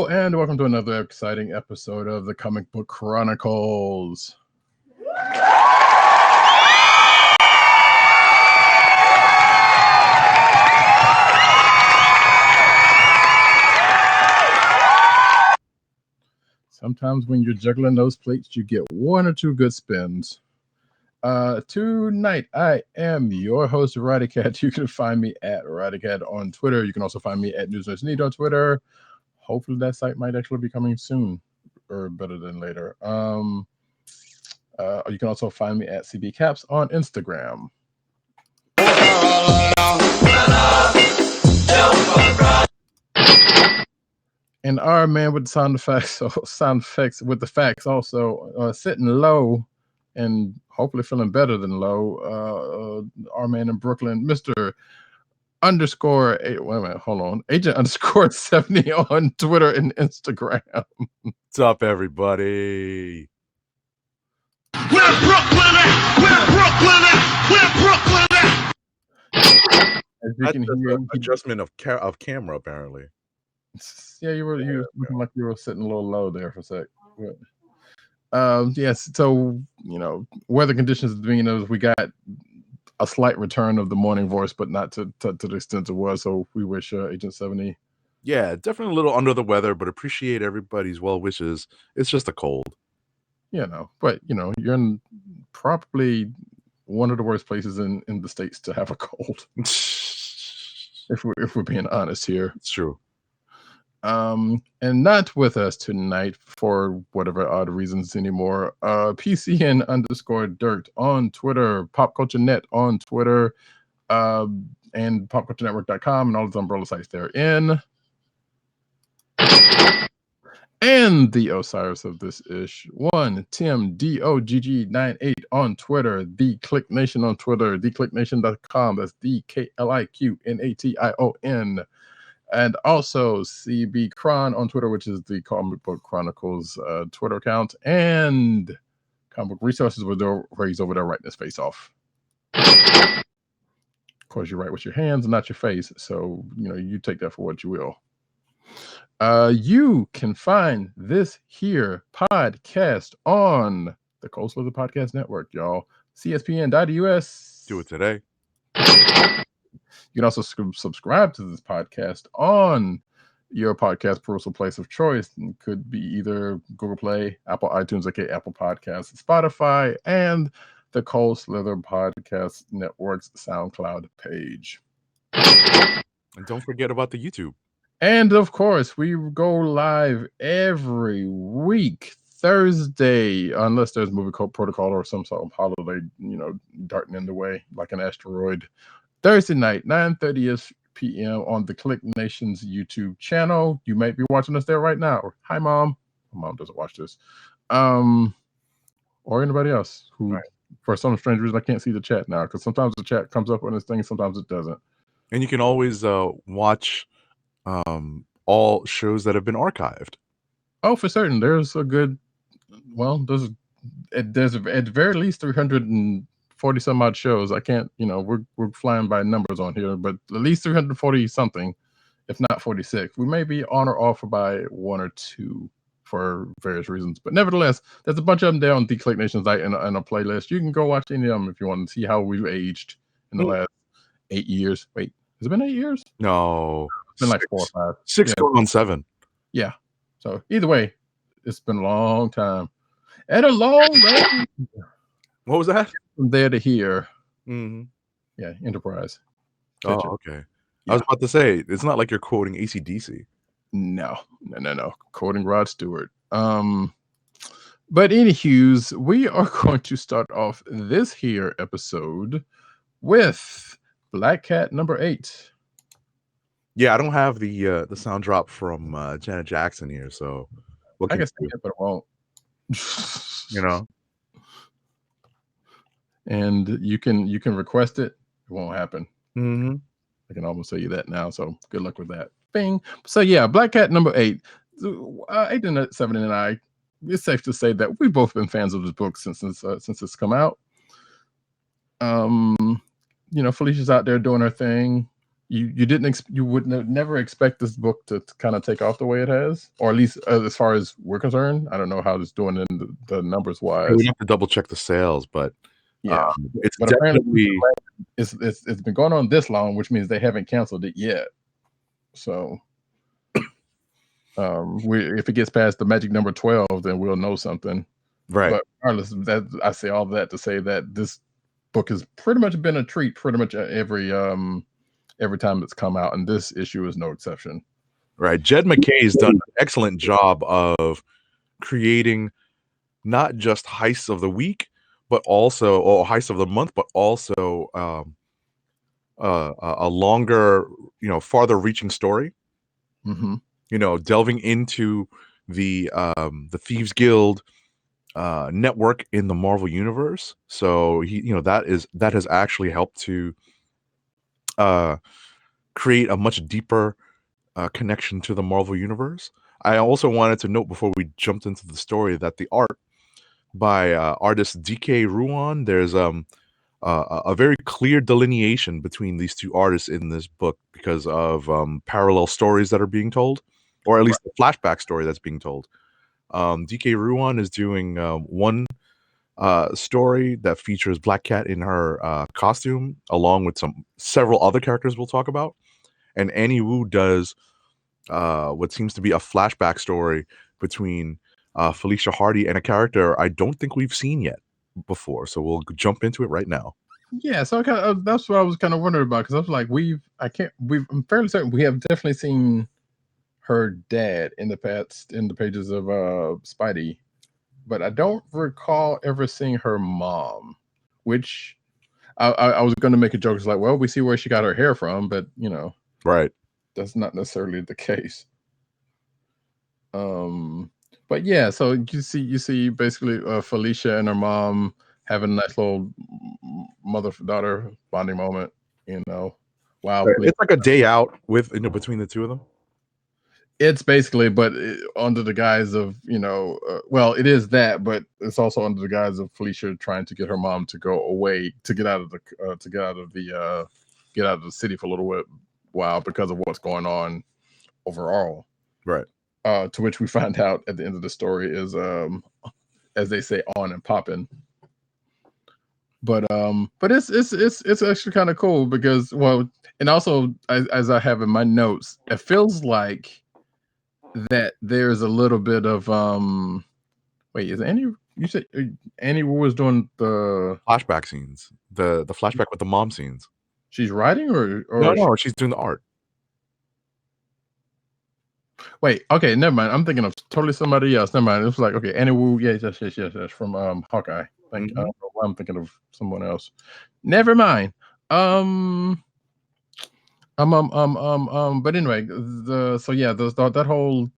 Hello, and welcome to another exciting episode of the Comic Book Chronicles. Sometimes when you're juggling those plates, you get one or two good spins. Tonight, I am your host, Roddykat. You can find me at Roddykat on Twitter. You can also find me at Need on Twitter. Hopefully that site might actually be coming soon, or better than later. You can also find me at CBCaps on Instagram. And our man with the sound effects with the facts also sitting low and hopefully feeling better than low. Our man in Brooklyn, Mr. Agent underscore 70 on Twitter and Instagram. What's up, everybody? We're Brooklyn at! We're Brooklyn at! We're Brooklyn at! As you can hear, adjustment of camera, apparently. Yeah, you were looking like you were sitting a little low there for a sec. Yes, so weather conditions being those, we got a slight return of the morning voice, but not to the extent it was. So we wish Agent 70. Yeah, definitely a little under the weather, but appreciate everybody's well wishes. It's just a cold. But you're in probably one of the worst places in the States to have a cold. if we're being honest here. It's true. And not with us tonight for whatever odd reasons anymore. PCN underscore dirt on Twitter, Pop Culture Net on Twitter, and popculturenetwork.com and all the umbrella sites therein. And the Osiris of this ish, one Tim DOGG98 on Twitter, the Click Nation on Twitter, theclicknation.com. That's DKLIQNATION. And also CB Cron on Twitter, which is the Comic Book Chronicles Twitter account, and Comic Book Resources, where he's over there writing his face off. Of course, you write with your hands and not your face, so you take that for what you will. You can find this here podcast on the Coastal of the Podcast Network, y'all. CSPN.us. Do it today. You can also subscribe to this podcast on your podcast perusal place of choice. It could be either Google Play, Apple iTunes, aka Apple Podcasts, Spotify, and the Cold Slither Podcast Network's SoundCloud page. And don't forget about the YouTube. And of course, we go live every week, Thursday, unless there's movie code protocol or some sort of holiday, darting in the way like an asteroid. Thursday night, 9:30 p.m. on the Click Nation's YouTube channel. You might be watching us there right now. Hi, Mom. My mom doesn't watch this. Or anybody else who, for some strange reason, I can't see the chat now because sometimes the chat comes up on this thing, sometimes it doesn't. And you can always watch all shows that have been archived. Oh, for certain. There's a good, there's at the very least 340 some odd shows. I can't, we're flying by numbers on here, but at least 340 something, if not 46. We may be on or off by one or two for various reasons, but nevertheless, there's a bunch of them there on the Click Nation site and a playlist. You can go watch any of them if you want to see how we've aged in the last 8 years. Wait, has it been 8 years? No, it's been like 4 or 5. 6 going on 7. Yeah. So either way, it's been a long time and a long way. What was that? From there to here. Mm-hmm. Yeah, Enterprise. Catch okay. Yeah. I was about to say, it's not like you're quoting AC/DC. No. Quoting Rod Stewart. But anywho's, we are going to start off this here episode with Black Cat number 8. Yeah, I don't have the sound drop from Janet Jackson here, so I guess I can, but it won't. And you can request it. It won't happen. Mm-hmm. I can almost tell you that now. So good luck with that. Bing. So yeah, Black Cat number 8. 8 and 7 and I. It's safe to say that we've both been fans of this book since it's come out. Felicia's out there doing her thing. you didn't you would never expect this book to kind of take off the way it has, or at least as far as we're concerned. I don't know how it's doing in the numbers wise. We have to double check the sales, but yeah, it's but definitely it's been going on this long, which means they haven't canceled it yet. So if it gets past the magic number 12, then we'll know something. right. But regardless of that, I say all that to say that this book has pretty much been a treat pretty much every time it's come out, and this issue is no exception. Right. Jed McKay's done an excellent job of creating not just heists of the week, but also, or heists of the month, but also a longer, farther reaching story. Mm-hmm. Delving into the Thieves Guild network in the Marvel universe. So that has actually helped to create a much deeper connection to the Marvel universe. I also wanted to note before we jumped into the story that the art by artist DK Ruan, there's a very clear delineation between these two artists in this book because of parallel stories that are being told, or at least the flashback story that's being told. DK Ruan is doing one story that features Black Cat in her costume, along with several other characters we'll talk about. And Annie Wu does what seems to be a flashback story between Felicia Hardy and a character I don't think we've seen yet before. So we'll jump into it right now. Yeah, so that's what I was kind of wondering about, because I was like, I'm fairly certain we have definitely seen her dad in the past in the pages of Spidey, but I don't recall ever seeing her mom, which I was going to make a joke. It's like, well, we see where she got her hair from, but right, that's not necessarily the case. But yeah, so you see basically Felicia and her mom having a nice little mother-daughter bonding moment. Wow, it's like a day out with between the two of them. It's basically, but under the guise of well, it is that, but it's also under the guise of Felicia trying to get her mom to go away, to get out of the city for a little while because of what's going on overall. Right. To which we find out at the end of the story is, as they say, on and popping. But it's actually kind of cool because, well, and also as I have in my notes, it feels like that there's a little bit of wait, is Annie? You said Annie was doing the flashback scenes, the flashback with the mom scenes. She's writing, or no, she's doing the art. Wait, okay, never mind. I'm thinking of totally somebody else. Never mind. It was like, okay, Annie Wu, yes, from Hawkeye. I don't know why I'm thinking of someone else. Never mind. But anyway, that whole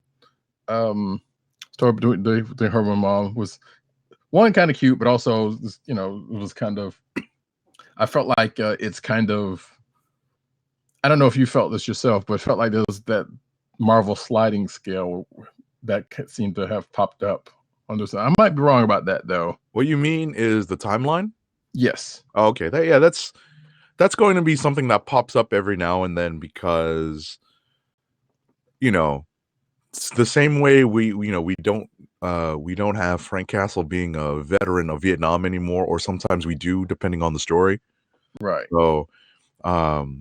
story between her and mom was one kind of cute, but also it was kind of. I felt like it's kind of. I don't know if you felt this yourself, but it felt like there was that Marvel sliding scale that seemed to have popped up on this. I might be wrong about that though. What you mean is the timeline? Yes. Oh, okay. That's going to be something that pops up every now and then because it's the same way we don't have Frank Castle being a veteran of Vietnam anymore, or sometimes we do depending on the story. Right. So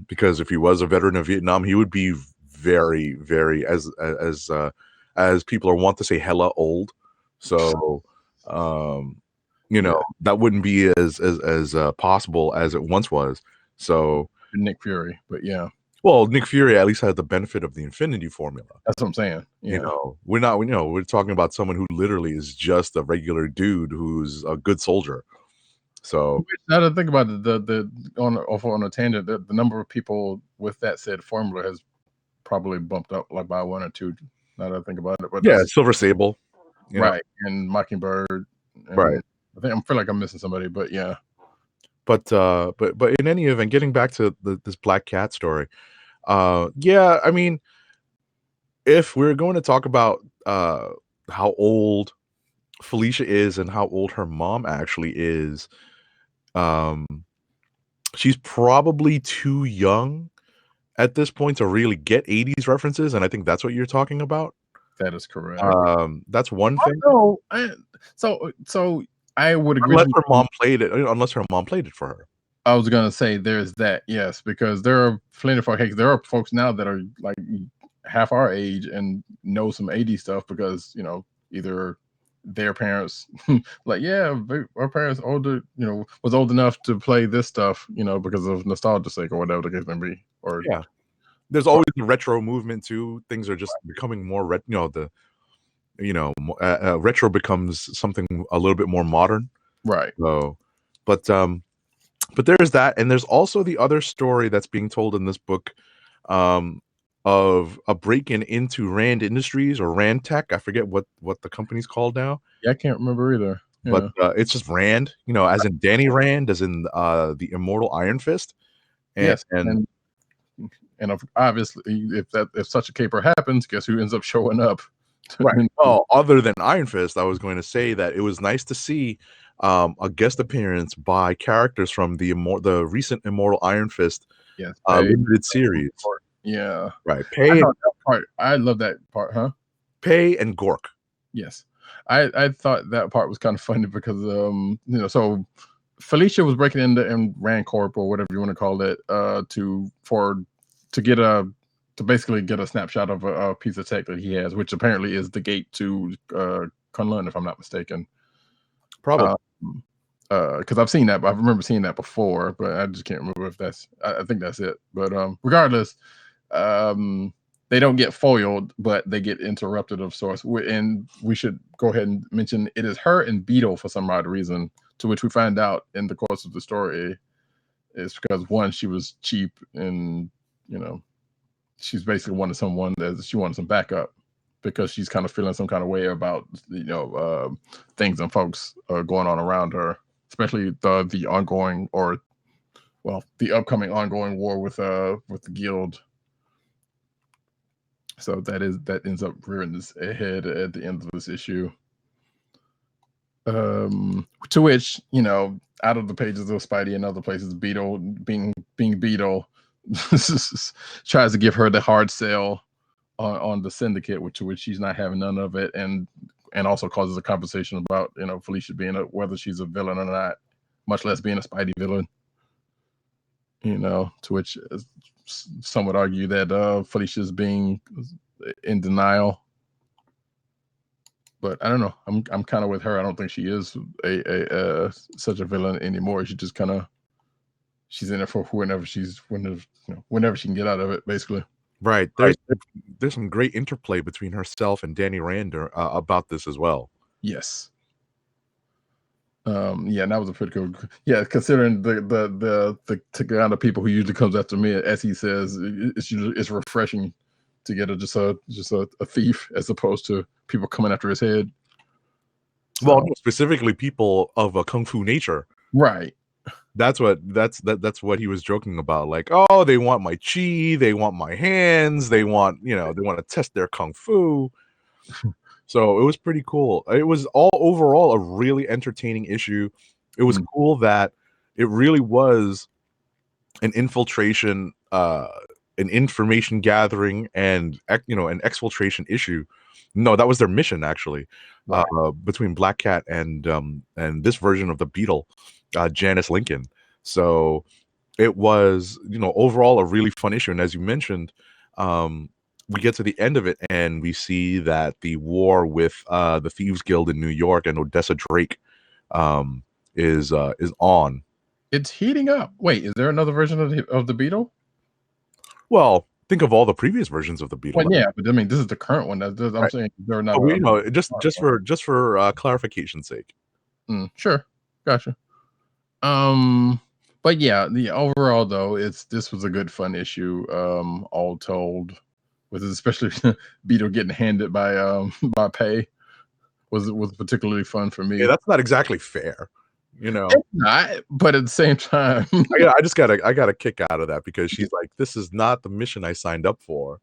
because if he was a veteran of Vietnam, he would be very, very, as people are wont to say, hella old. So that wouldn't be as possible as it once was. So Nick Fury, but yeah. Well, Nick Fury at least had the benefit of the Infinity Formula. That's what I'm saying. Yeah. We're talking about someone who literally is just a regular dude who's a good soldier. So now to think about it, on a tangent, the number of people with that said formula has probably bumped up like by one or two. Now that I think about it, but yeah, Silver Sable, right, and Mockingbird, and right. I feel like I'm missing somebody, but yeah. But in any event, getting back to this Black Cat story, yeah, I mean, if we're going to talk about how old Felicia is and how old her mom actually is, she's probably too young at this point to really get 80s references, and I think that's what you're talking about. That is correct. That's one thing. No, so I would agree. Unless her mom played it for her. I was gonna say there's that, yes, because there are plenty of folks. There are folks now that are like half our age and know some 80s stuff because either their parents like our parents was old enough to play this stuff because of nostalgia sake or whatever the case may be. Or there's always the retro movement too. Things are just becoming more retro becomes something a little bit more modern, right? So, but there's that, and there's also the other story that's being told in this book, of a break-in into Rand Industries or Rand Tech. I forget what the company's called now. Yeah, I can't remember either. But it's just Rand, as in Danny Rand, as in the immortal Iron Fist. Yes, and obviously, if such a caper happens, guess who ends up showing up? Right. Oh, other than Iron Fist, I was going to say that it was nice to see a guest appearance by characters from the recent Immortal Iron Fist limited series. Yeah. Right. I love that part, huh? Pei and Gork. Yes. I thought that part was kind of funny because so Felicia was breaking into Rand Corp or whatever you want to call it to basically get a snapshot of a piece of tech that he has, which apparently is the gate to Kunlun, if I'm not mistaken. Probably. Because I've seen that, I remember seeing that before, but I just can't remember if I think that's it. But regardless, they don't get foiled, but they get interrupted of sorts. And we should go ahead and mention it is her and Beetle for some odd reason, to which we find out in the course of the story is because one, she was cheap and she's basically wanted someone that she wanted some backup because she's kind of feeling some kind of way about things and folks going on around her, especially the ongoing the upcoming ongoing war with the guild. So that ends up rearing its head at the end of this issue. To which out of the pages of Spidey and other places, Beetle being Beetle tries to give her the hard sell on the syndicate, which she's not having none of it, and also causes a conversation about Felicia being whether she's a villain or not, much less being a Spidey villain. To which some would argue that Felicia's being in denial, but I don't know. I'm kind of with her. I don't think she is a such a villain anymore. She just she's in it for whenever she can get out of it, basically. Right. There's some great interplay between herself and Danny Rand about this as well. Yes. And that was a pretty cool. Yeah, considering the kind of people who usually comes after me, as he says, it's refreshing to get just a thief as opposed to people coming after his head. Well, specifically people of a kung fu nature. Right. That's what he was joking about. Like, oh, they want my chi, they want my hands, they want they want to test their kung fu. So it was pretty cool. It was all overall a really entertaining issue. It was cool that it really was an infiltration, an information gathering, and an exfiltration issue. No, that was their mission actually, right. Between Black Cat and this version of the Beetle, Janice Lincoln. So it was overall a really fun issue. And as you mentioned, we get to the end of it and we see that the war with the Thieves Guild in New York and Odessa Drake is on. It's heating up. Wait, is there another version of the Beetle? Well, think of all the previous versions of the Beetle. Well, yeah, but I mean, this is the current one. I'm right. Saying they're not. Just for clarification's sake. Sure, gotcha. But yeah, the overall though, this was a good fun issue. All told, with especially Beetle getting handed by Pei was particularly fun for me. Yeah, that's not exactly fair. It's not, but at the same time, I got a kick out of that because she's like, this is not the mission I signed up for.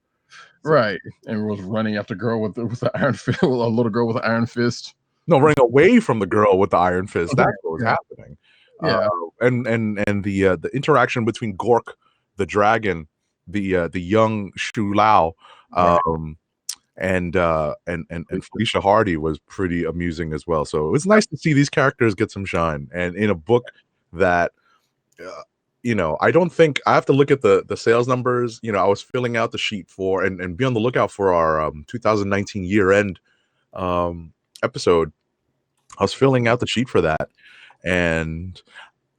So, right. And was running after girl with the iron fist, a little girl with an iron fist. No, running away from the girl with the iron fist. That's what was happening. Yeah. And the interaction between Gork, the dragon, the young Shu Lao, Right. and Felicia Hardy was pretty amusing as well. So it was nice to see these characters get some shine, and in a book that I don't think I have to look at the sales numbers. I was filling out the sheet for and be on the lookout for our 2019 year end episode. I was filling out the sheet for that, and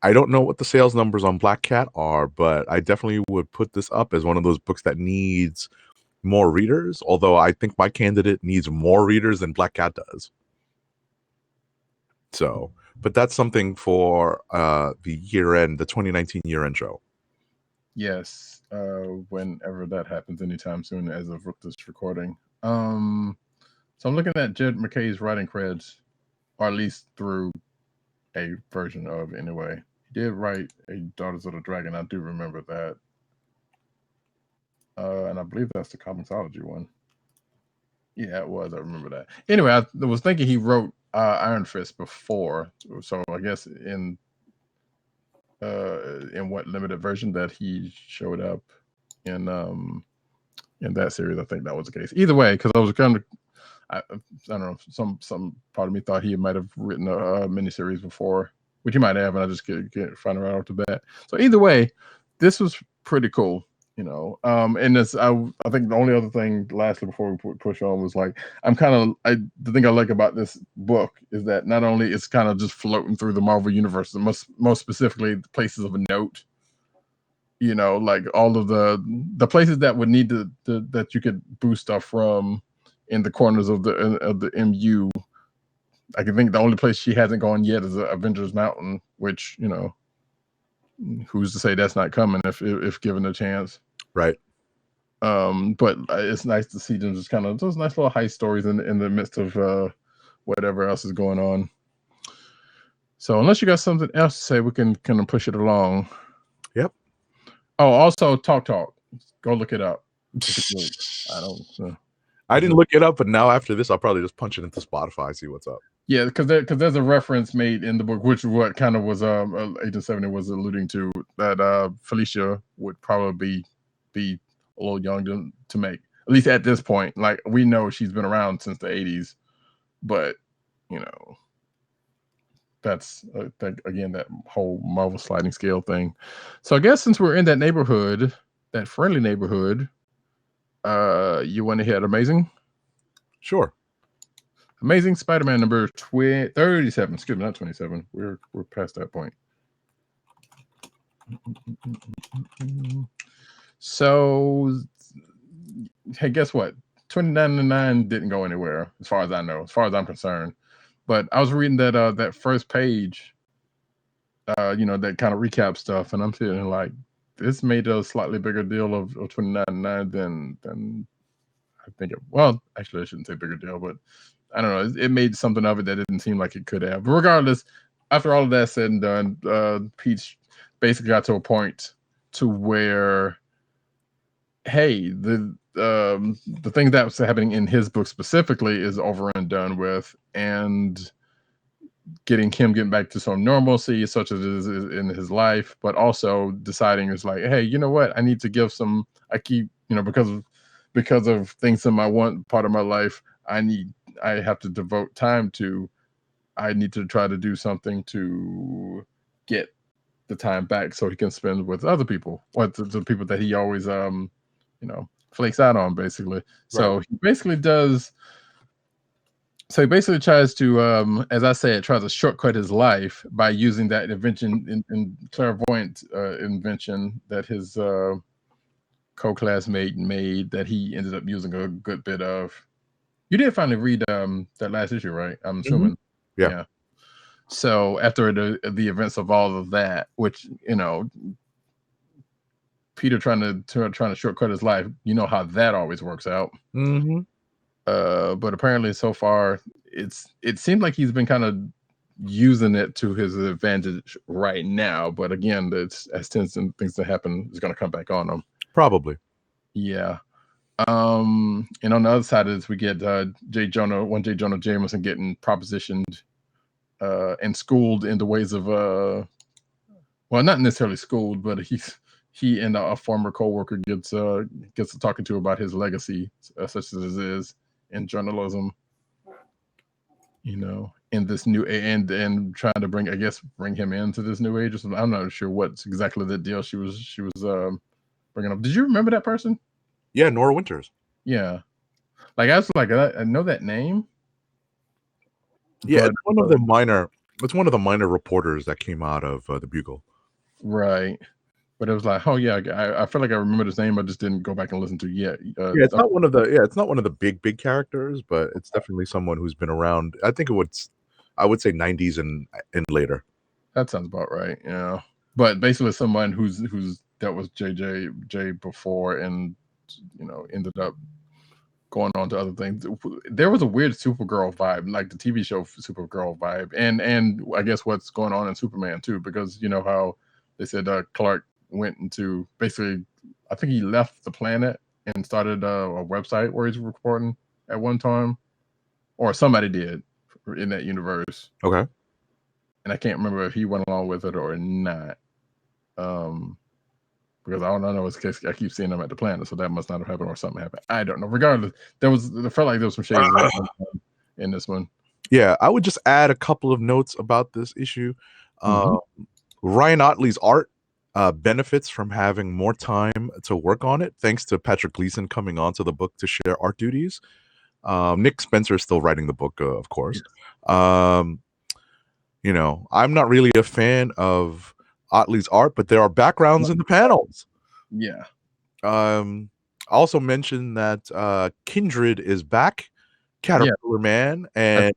I don't know what the sales numbers on Black Cat are, but I definitely would put this up as one of those books that needs more readers, although I think my candidate needs more readers than Black Cat does. So, but that's something for the year end, the 2019 year end show. Yes, whenever that happens, anytime soon, as of this recording. So I'm looking at Jed McKay's writing creds, or at least through a version of anyway. He did write a Daughters of the Dragon. I do remember that. And I believe that's the Comicsology one. Yeah, it was. I remember that. Anyway, I was thinking he wrote Iron Fist before. So I guess in what limited version that he showed up in that series, I think that was the case. Either way, because I was kind of, I don't know, some part of me thought he might have written a miniseries before, which he might have, and I just can't find it right off the bat. So either way, this was pretty cool, and this I think the only other thing, lastly, before we push on, was like the thing I like about this book is that not only it's kind of just floating through the Marvel universe, most specifically the places of a note. Like all of the places that would need that you could boost stuff from in the corners of the MU. I can think the only place she hasn't gone yet is Avengers Mountain, which, who's to say that's not coming if given a chance. Right. But it's nice to see them just kind of those nice little heist stories in the midst of whatever else is going on. So unless you got something else to say, we can kind of push it along. Yep. Oh, also Talk. Go look it up. I didn't look it up, but now after this, I'll probably just punch it into Spotify, see what's up. Yeah, because there's a reference made in the book, which what kind of was Agent 70 was alluding to, that Felicia would probably be a little young to make, at least at this point. Like, we know she's been around since the 80s, but that's again that whole Marvel sliding scale thing. So I guess since we're in that neighborhood, that friendly neighborhood, you want to hit Amazing? Sure. Amazing Spider-Man number 37. Excuse me, not 27. We're past that point. So, hey, guess what? 29.9 didn't go anywhere, as far as I know, as far as I'm concerned. But I was reading that first page, that kind of recap stuff, and I'm feeling like this made a slightly bigger deal of 29.9 than I think it. Well, actually, I shouldn't say bigger deal, but I don't know. It made something of it that didn't seem like it could have. But regardless, after all of that said and done, Peach basically got to a point to where, hey, the thing that was happening in his book specifically is over and done with, and getting back to some normalcy, such as it is in his life, but also deciding it's like, hey, you know what? I need to give some. I keep, because of things in my one part of my life, I have to devote time to. I need to try to do something to get the time back so he can spend with other people, or the people that he always flakes out on, basically. Right. So he basically does. So he basically tries to, as I said, tries to shortcut his life by using that invention, in clairvoyant invention that his co-classmate made, that he ended up using a good bit of. You did finally read that last issue, right? I'm assuming. Mm-hmm. Yeah. So after the events of all of that, which Peter trying to shortcut his life, how that always works out. Mm-hmm. But apparently so far it seemed like he's been kind of using it to his advantage right now. But again, as things that happen is going to come back on him. Probably. Yeah. And on the other side of this, we get J. Jonah Jameson getting propositioned and schooled in the ways of well, not necessarily schooled, but he's he and a former coworker gets to talking to about his legacy, such as it is in journalism. In this new and trying to bring him into this new age or something. I'm not sure what's exactly the deal she was bringing up. Did you remember that person? Yeah, Nora Winters. Yeah, like I was like I know that name. Yeah, it's one of the minor reporters that came out of the Bugle. Right. But it was like, oh yeah, I feel like I remember his name. I just didn't go back and listen to it yet. It's not one of the big characters, but it's definitely someone who's been around. I would say 90s and later. That sounds about right. Yeah, but basically someone who's that was JJ before, and ended up going on to other things. There was a weird Supergirl vibe, like the TV show Supergirl vibe, and I guess what's going on in Superman too, because you know how they said Clark went into basically, I think he left the planet and started a website where he's reporting at one time, or somebody did in that universe. Okay. And I can't remember if he went along with it or not. Because I don't know, I keep seeing him at the planet, so that must not have happened, or something happened. I don't know. Regardless, it felt like there was some shades in this one. Yeah, I would just add a couple of notes about this issue. Ryan Ottley's art benefits from having more time to work on it, thanks to Patrick Gleason coming onto the book to share art duties. Nick Spencer is still writing the book, of course. Yes. I'm not really a fan of Ottley's art, but there are backgrounds in the panels. Yeah. I also mentioned that Kindred is back, Caterpillar Man, and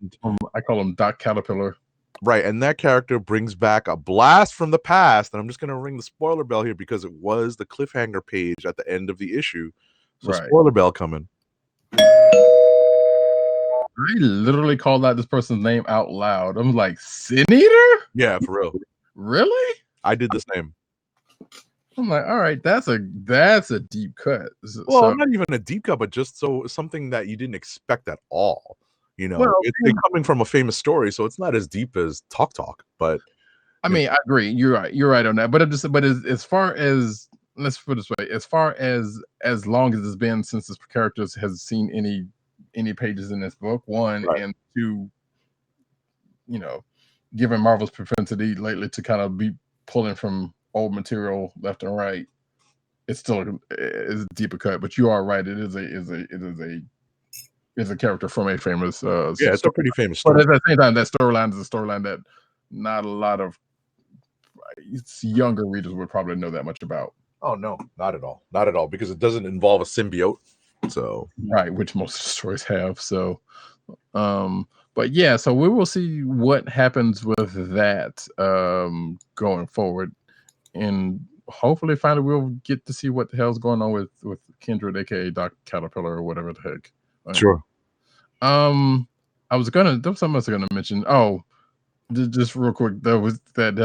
I call him Doc Caterpillar. Right, and that character brings back a blast from the past, and I'm just going to ring the spoiler bell here because it was the cliffhanger page at the end of the issue. So spoiler bell coming. I literally called out this person's name out loud. I'm like, Sin Eater? Yeah, for real. Really? I did the same. I'm like, all right, that's a deep cut. Well, not even a deep cut, but just something that you didn't expect at all. It's coming from a famous story, so it's not as deep as Talk. But I mean, I agree. You're right on that. But as far as, let's put it this way, as far as long as it's been since this character has seen any pages in this book, one, and two, given Marvel's propensity lately to kind of be pulling from old material left and right, it's still is a deeper cut. But you are right; it is a character from a famous it's a pretty famous story. But at the same time, that storyline is a storyline that not a lot of younger readers would probably know that much about. Oh no, not at all, because it doesn't involve a symbiote. So which most stories have. So but yeah, so we will see what happens with that going forward, and hopefully finally we'll get to see what the hell's going on with Kindred, aka Doc Caterpillar, or whatever the heck. Sure. There was something else I was gonna mention. Oh, just real quick, there was that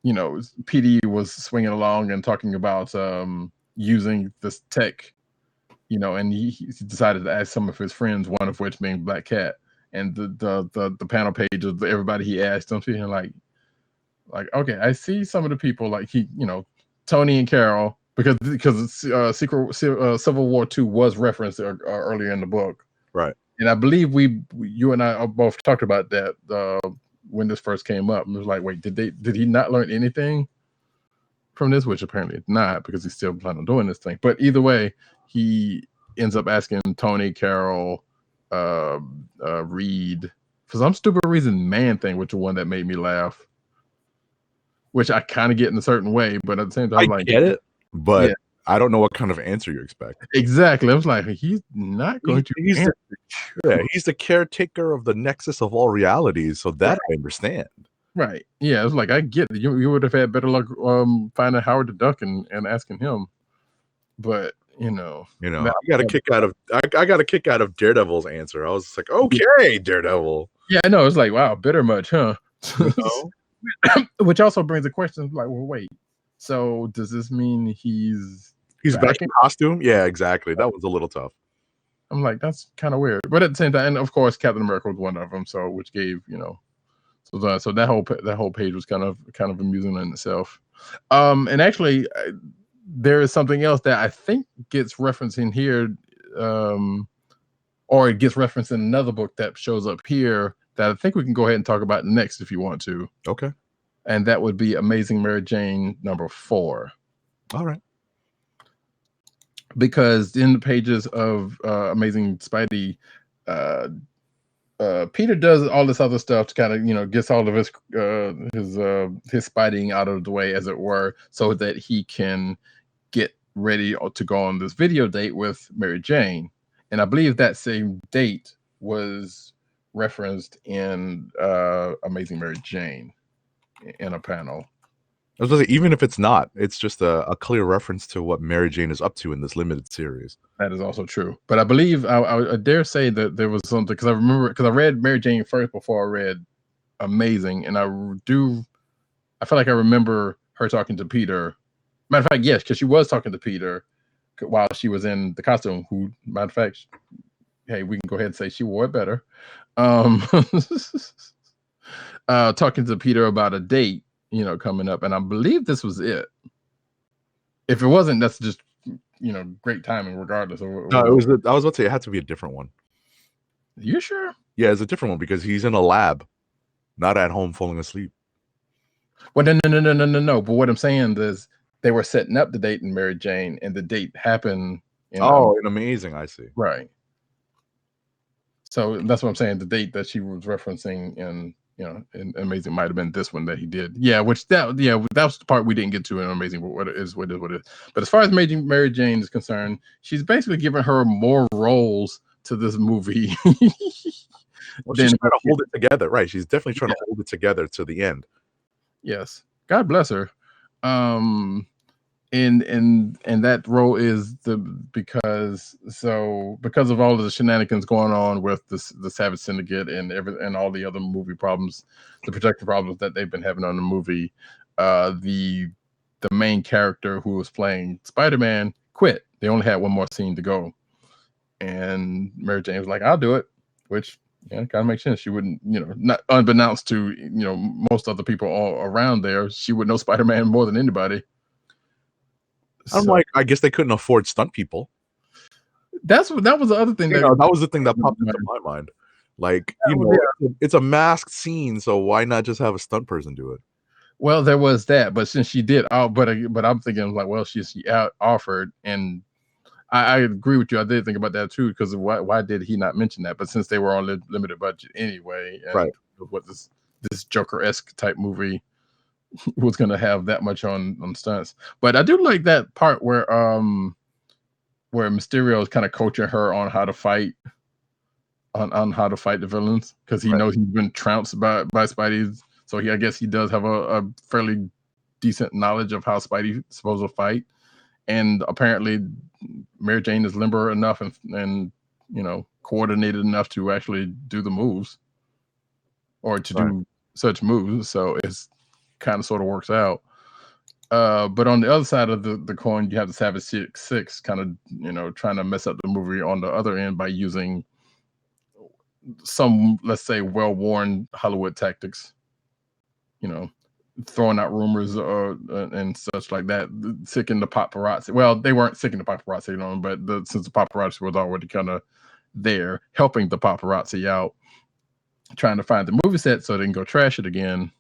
PD was swinging along and talking about using this tech, and he decided to ask some of his friends, one of which being Black Cat, and the panel page of everybody he asked, I'm feeling like okay, I see some of the people like Tony and Carol, because Civil War II was referenced earlier in the book, right? And I believe you and I both talked about that when this first came up. And it was like, wait, did he not learn anything from this? Which apparently not, because he's still planning on doing this thing. But either way, he ends up asking Tony, Carol, Reed, for some stupid reason, Man Thing, which is one that made me laugh. Which I kind of get in a certain way, but at the same time, I get it, but I don't know what kind of answer you expect. Exactly. I was like, he's not going to. He's the caretaker of the nexus of all realities, so that I understand. Right. Yeah, it was like, I get it. You would have had better luck finding Howard the Duck and asking him. But I got a kick out of Daredevil's answer. I was just like, okay, Daredevil. Yeah, I know. It's like, wow, bitter much, huh? Which also brings the question like, well, wait. So does this mean he's back in costume? Yeah, exactly. That was a little tough. I'm like, that's kind of weird. But at the same time, and of course, Captain America was one of them. So which gave so that whole page was kind of amusing in itself. And actually, there is something else that I think gets referenced in here, or it gets referenced in another book that shows up here that I think we can go ahead and talk about next if you want to. Okay. And that would be Amazing Mary Jane #4. All right. Because in the pages of Amazing Spidey, Peter does all this other stuff to kind of, gets all of his Spideying out of the way, as it were, so that he can get ready to go on this video date with Mary Jane. And I believe that same date was referenced in Amazing Mary Jane in a panel. I was going to say, even if it's not, it's just a clear reference to what Mary Jane is up to in this limited series. That is also true. But I believe, I dare say that there was something, because I read Mary Jane first before I read Amazing, and I feel like I remember her talking to Peter. Matter of fact, yes, because she was talking to Peter while she was in the costume, who, matter of fact, hey, we can go ahead and say she wore it better. Talking to Peter about a date, coming up, and I believe this was it. If it wasn't, that's just great timing, regardless of. No, it was. I was about to say it had to be a different one. You sure? Yeah, it's a different one because he's in a lab, not at home falling asleep. Well, no. But what I'm saying is they were setting up the date in Mary Jane, and the date happened. In Amazing, I see. Right. So that's what I'm saying. The date that she was referencing in Amazing might have been this one that he did. Yeah, that was the part we didn't get to in Amazing, but what it is. But as far as Mary Jane is concerned, she's basically giving her more roles to this movie. Well, she's trying to hold it together, right? She's definitely trying to hold it together to the end. Yes, God bless her. And that role is because of all of the shenanigans going on with the Savage Syndicate and all the other movie problems, the projected problems that they've been having on the movie, the main character who was playing Spider-Man quit. They only had one more scene to go, and Mary Jane was like, "I'll do it," which kind of makes sense. She wouldn't, not unbeknownst to most other people all around there, she would know Spider-Man more than anybody. I guess they couldn't afford stunt people. That was the other thing. That was the thing that popped into my mind. Like, it's a masked scene, so why not just have a stunt person do it? Well, there was that, but since she did, but I'm thinking like, well, she offered, and I agree with you. I did think about that too, because why did he not mention that? But since they were on limited budget anyway, and right, what this Joker-esque type movie was going to have that much on stunts. But I do like that part where Mysterio is kind of coaching her on how to fight on how to fight the villains, because he knows he's been trounced by Spidey, so I guess he does have a fairly decent knowledge of how Spidey's supposed to fight. And apparently Mary Jane is limber enough and coordinated enough to actually do the moves, or to do such moves, so it's kind of sort of works out. But on the other side of the coin, you have the Savage Six kind of trying to mess up the movie on the other end by using some, let's say, well-worn Hollywood tactics, throwing out rumors and such like that, sicking the paparazzi. Well, they weren't sicking the paparazzi, but since the paparazzi was already kind of there, helping the paparazzi out, trying to find the movie set so they can go trash it again,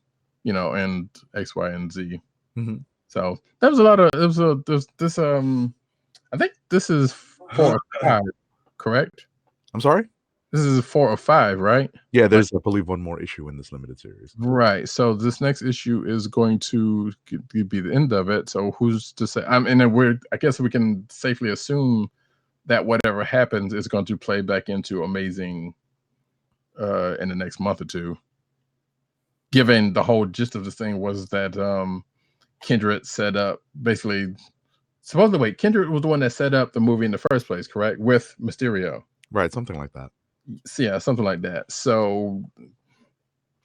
and X, Y, and Z. Mm-hmm. So that was a lot of. This. I think this is 4 or 5, correct? I'm sorry. This is 4 or 5, right? Yeah, there's, I believe, one more issue in this limited series. Right. So this next issue is going to be the end of it. So who's to say? And then I guess we can safely assume that whatever happens is going to play back into Amazing in the next month or two. Given the whole gist of this thing was that Kindred set up, basically, supposedly, Kindred was the one that set up the movie in the first place, correct? With Mysterio. Right, something like that. Yeah, something like that. So,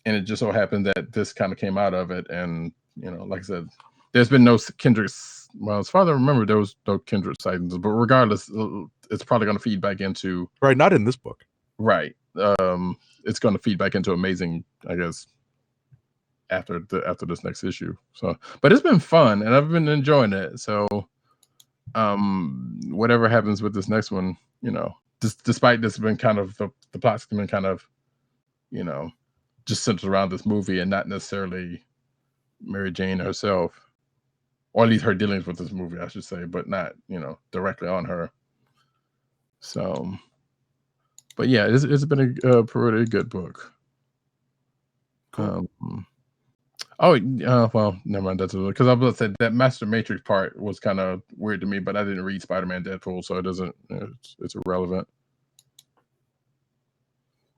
and it just so happened that this kind of came out of it. And, like I said, there's been no Kindred. Well, as far as I remember, there was no Kindred sightings. But regardless, it's probably going to feed back into. Right, not in this book. Right. It's going to feed back into Amazing, I guess, after this next issue. So, but it's been fun and I've been enjoying it. So, whatever happens with this next one, despite this been kind of the plot's been kind of, just centered around this movie and not necessarily Mary Jane herself, or at least her dealings with this movie, I should say, but not, directly on her. So, but yeah, it's been a pretty good book. Cool. Well, never mind. That's because I was about to say that Master Matrix part was kind of weird to me, but I didn't read Spider-Man Deadpool, so it doesn't. It's irrelevant.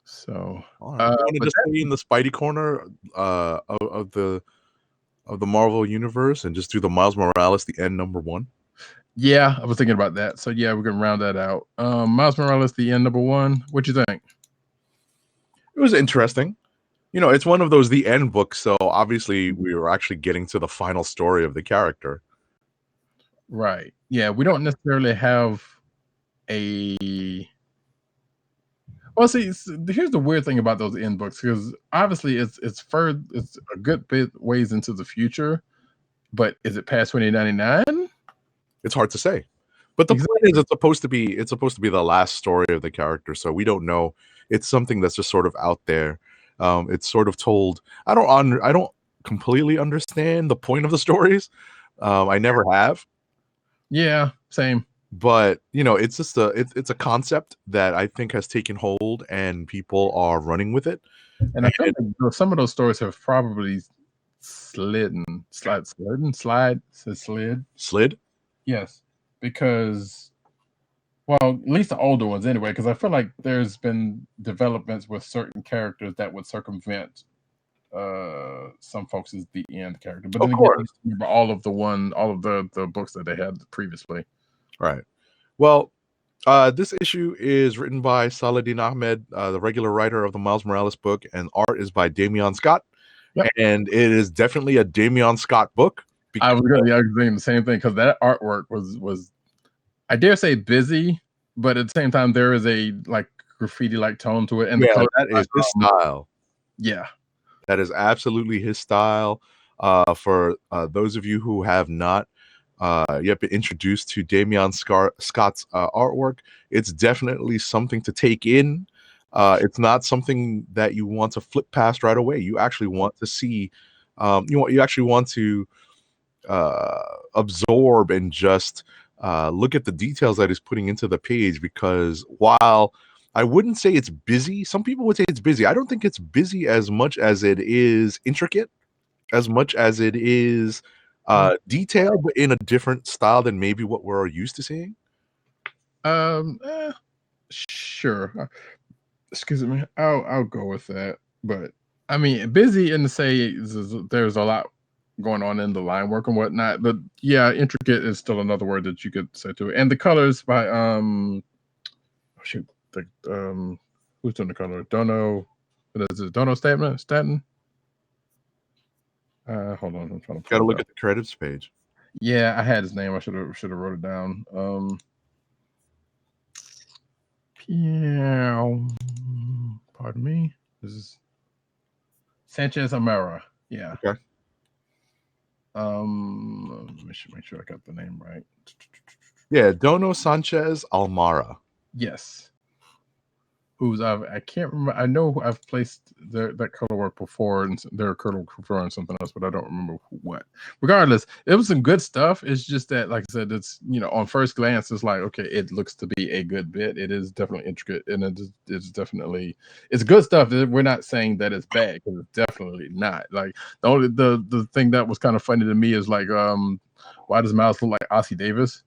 So, All right. You want to just stay in the Spidey corner of the Marvel universe and just do the Miles Morales, the end #1? Yeah, I was thinking about that. So yeah, we're gonna round that out. Miles Morales, the end #1. What you think? It was interesting. It's one of those the end books, so obviously we were actually getting to the final story of the character. Right. Yeah, we don't necessarily have a. Well, see, here's the weird thing about those end books, because obviously it's a good bit ways into the future, but is it past 2099? It's hard to say. But the point is, it's supposed to be the last story of the character, so we don't know. It's something that's just sort of out there. It's sort of told. I don't completely understand the point of the stories. I never have. Yeah, same. But it's just it's a concept that I think has taken hold, and people are running with it. And I think some of those stories have probably slid. Yes, because, well, at least the older ones anyway, because I feel like there's been developments with certain characters that would circumvent some folks as the end character. But then again, remember all of the books that they had previously. Right. Well, this issue is written by Saladin Ahmed, the regular writer of the Miles Morales book, and art is by Damian Scott. Yep. And it is definitely a Damian Scott book. I was saying the same thing, because that artwork was, I dare say, busy, but at the same time there is a graffiti-like tone to it, and that is his style. Yeah, that is absolutely his style. For those of you who have not yet been introduced to Damian Scott's artwork, it's definitely something to take in. It's not something that you want to flip past right away. You actually want to see. You actually want to absorb and just look at the details that he's putting into the page, because while I wouldn't say it's busy, some people would say it's busy. I don't think it's busy as much as it is intricate, as much as it is detailed, but in a different style than maybe what we're used to seeing. Sure. Excuse me. I'll go with that. But I mean, busy in the say there's a lot going on in the line work and whatnot, but yeah, intricate is still another word that you could say to it. And the colors by who's doing the color? Dono. What is it? Dono Staten? Hold on, I'm trying to gotta look at the credits page. Yeah, I had his name. I should have wrote it down. Yeah, pardon me. This is Sanchez Amara. Yeah. Okay. Let me make sure I got the name right. Yeah, Dono Sanchez Almara. Yes. I can't remember. I know I've placed that color work before, and their color before on something else, but I don't remember what. Regardless, it was some good stuff. It's just that, like I said, it's on first glance, it's like, okay, it looks to be a good bit. It is definitely intricate, and it's definitely good stuff. We're not saying that it's bad, because it's definitely not. Like the thing that was kind of funny to me is like, why does Miles look like Ossie Davis?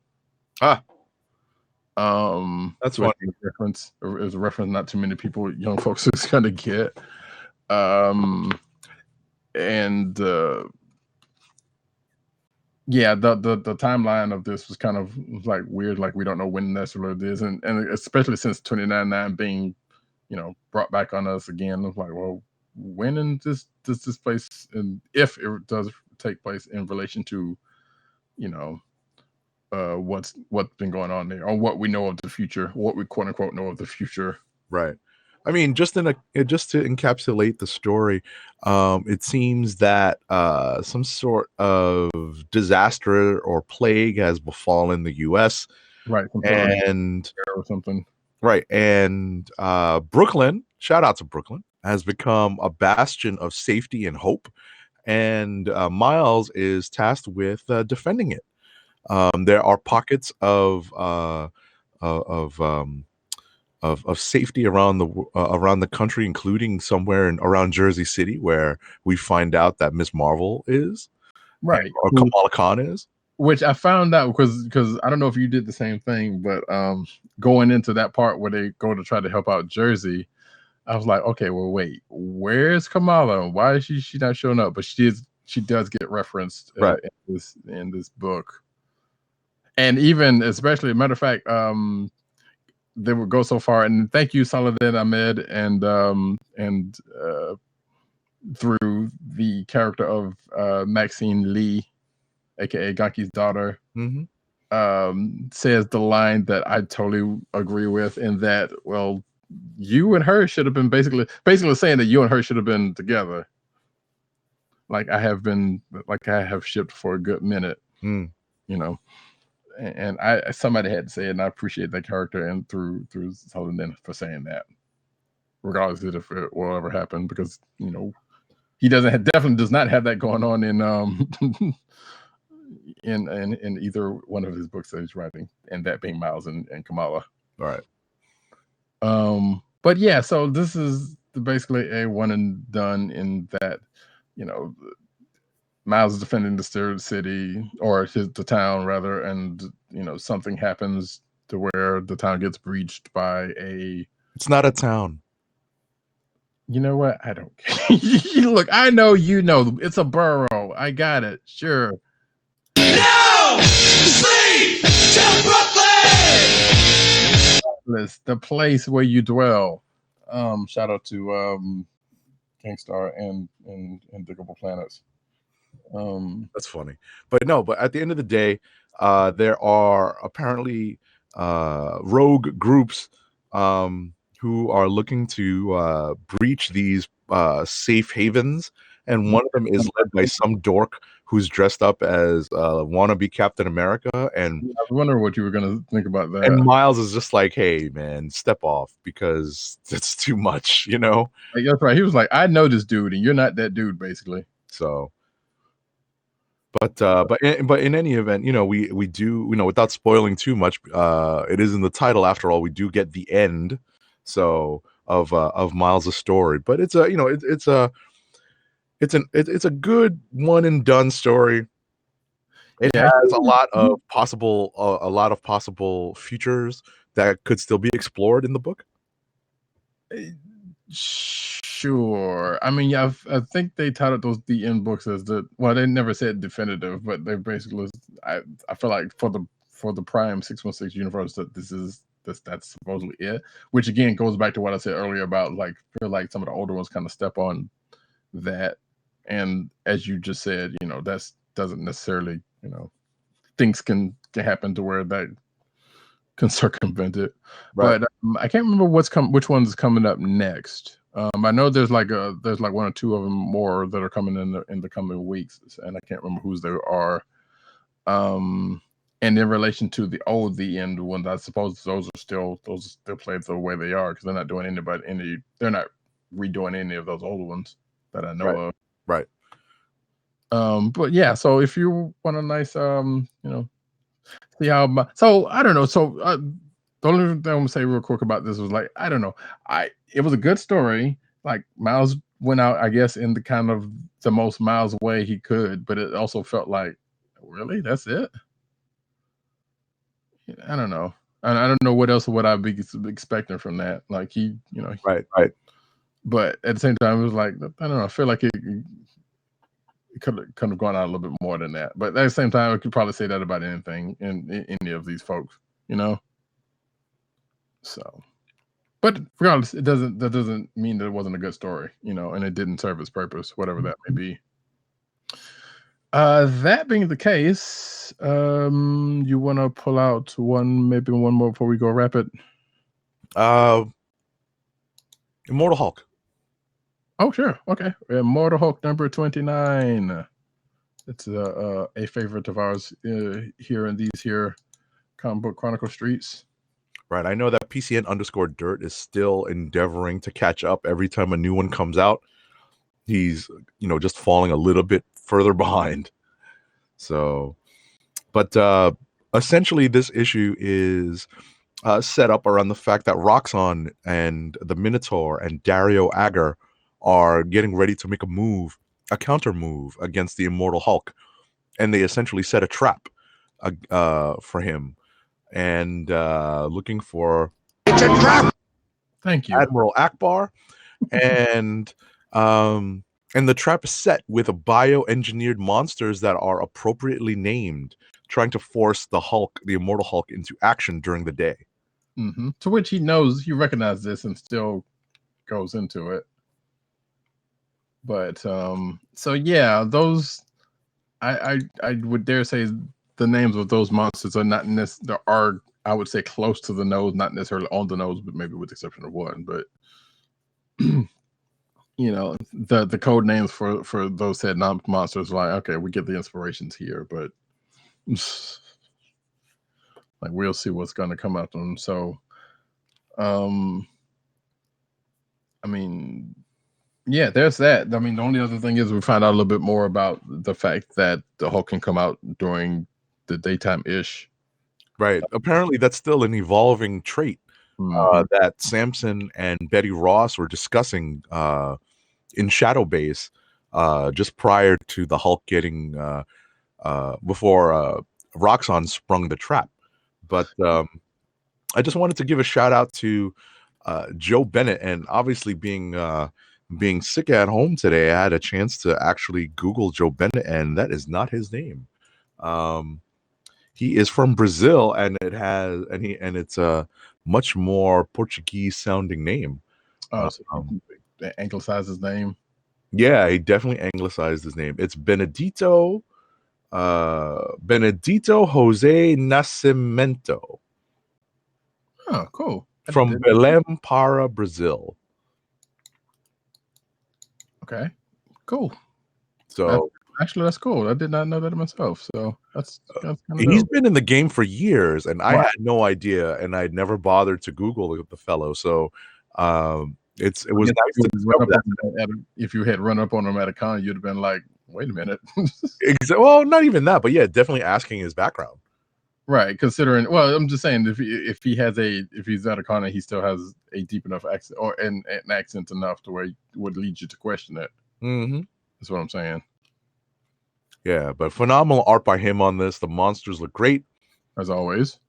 That's one reference. It was a reference not too many people, young folks, is gonna get. And yeah, the timeline of this was kind of like weird. Like, we don't know when necessarily it is, and especially since 2099 being, brought back on us again. It's like, well, when in does this place, and if it does take place in relation to, what's been going on there, or what we know of the future, what we quote unquote know of the future. Right. I mean, just to encapsulate the story, it seems that some sort of disaster or plague has befallen the U.S. Right, and or something. Right, and Brooklyn, shout out to Brooklyn, has become a bastion of safety and hope, and Miles is tasked with defending it. There are pockets of of um, of safety around the country, including somewhere around Jersey City, where we find out that Miss Marvel is, Right, or Kamala Khan is. which I found out because I don't know if you did the same thing, but going into that part where they go to try to help out Jersey, I was like, okay, well, wait, where's Kamala? Why is she not showing up? But she does get referenced Right. in this book, and even especially, matter of fact, they would go so far. And thank you, Saladin Ahmed, and through the character of Maxine Lee, aka Ganki's daughter, says the line that I totally agree with, in that, well, you and her should have been basically saying that you and her should have been together. Like I have shipped for a good minute, you know. And somebody had to say it, and I appreciate that character and through Sullivan for saying that, regardless of if it will ever happen, because he definitely does not have that going on in in either one of his books that he's writing, and that being Miles and Kamala. Right. But yeah, so this is basically a one and done, in that Miles is defending the city, or the town rather, and something happens to where the town gets breached by a. It's not a town. You know what? I don't care. Look, I know it's a borough. I got it. Sure. No! Sleep till Brooklyn! The place where you dwell. Shout out to Gangstar and Diggable Planets. That's funny, but at the end of the day, there are apparently rogue groups who are looking to breach these safe havens, and one of them is led by some dork who's dressed up as wannabe Captain America. And I was wondering what you were going to think about that. And Miles is just like, hey man, step off, because it's too much, Like, that's right. He was like, I know this dude, and you're not that dude, basically. So. But in any event, we do, without spoiling too much, it is in the title after all. We do get the end, of Miles' story. But it's a good one and done story. It has a lot of possible futures that could still be explored in the book. Sure. I mean, yeah, I think they titled the end books as they never said definitive, but they basically, I feel like for the Prime 616 universe, that that's supposedly it. Which again goes back to what I said earlier about, like, feel like some of the older ones kind of step on that, and as you just said, that doesn't necessarily, things can happen to where that can circumvent it. Right. But I can't remember which one's coming up next. I know there's like one or two of them more that are coming in the coming weeks, and I can't remember whose they are. And in relation to the end ones, I suppose those are still played the way they are, because they're not doing they're not redoing any of those old ones that I know of. Right. But yeah, so if you want a nice see how so I don't know. So the only thing I'm gonna say real quick about this was, like, I don't know. It was a good story. Like, Miles went out, I guess, in the kind of the most Miles way he could, but it also felt like, really, that's it. I don't know. I don't know what else would I be expecting from that. Like, he, right. But at the same time, it was like, I don't know. I feel like it could have gone out a little bit more than that. But at the same time, I could probably say that about anything in any of these folks, So, but regardless, that doesn't mean that it wasn't a good story, and it didn't serve its purpose, whatever that may be. That being the case, you want to pull out maybe one more before we go wrap it? Immortal Hulk. Oh, sure. Okay. Immortal Hulk number 29. It's a favorite of ours here in these here Comic Book Chronicle streets. Right. I know that PCN_Dirt is still endeavoring to catch up every time a new one comes out. He's, just falling a little bit further behind. So, but essentially this issue is set up around the fact that Roxxon and the Minotaur and Dario Agger are getting ready to make a counter move against the Immortal Hulk. And they essentially set a trap for him. And looking for Thank you, Admiral Akbar, and the trap is set with bioengineered monsters that are appropriately named, trying to force the Immortal Hulk, into action during the day. Mm-hmm. To which he recognizes this and still goes into it. But so yeah, those I would dare say the names of those monsters are not necessarily, I would say, close to the nose, not necessarily on the nose, but maybe with the exception of one. But the code names for those said monsters, like, okay, we get the inspirations here, but like we'll see what's going to come out of them. So, I mean, yeah, there's that. I mean, the only other thing is we find out a little bit more about the fact that the Hulk can come out during the daytime-ish. Right. Apparently, that's still an evolving trait that Samson and Betty Ross were discussing in Shadow Base just prior to the Hulk getting before Roxxon sprung the trap. But I just wanted to give a shout out to Joe Bennett, and obviously being sick at home today, I had a chance to actually Google Joe Bennett, and that is not his name. He is from Brazil, and it's a much more Portuguese sounding name. So anglicized his name. Yeah, he definitely anglicized his name. It's Benedito Jose Nascimento. Oh, cool. From Belém, Para, Brazil. Okay, cool. So that's cool. I did not know that myself. So that's kind of he's dope. been in the game for years, and I had no idea, and I'd never bothered to Google the fellow. So it was nice to discover that. If you had run up on him at a con, you'd have been like, "Wait a minute." Well, not even that, but yeah, definitely asking his background. Right, considering. Well, I'm just saying, if he's at a con and he still has a deep enough accent or an accent enough to where it would lead you to question it. Mm-hmm. That's what I'm saying. Yeah, but phenomenal art by him on this. The monsters look great, as always.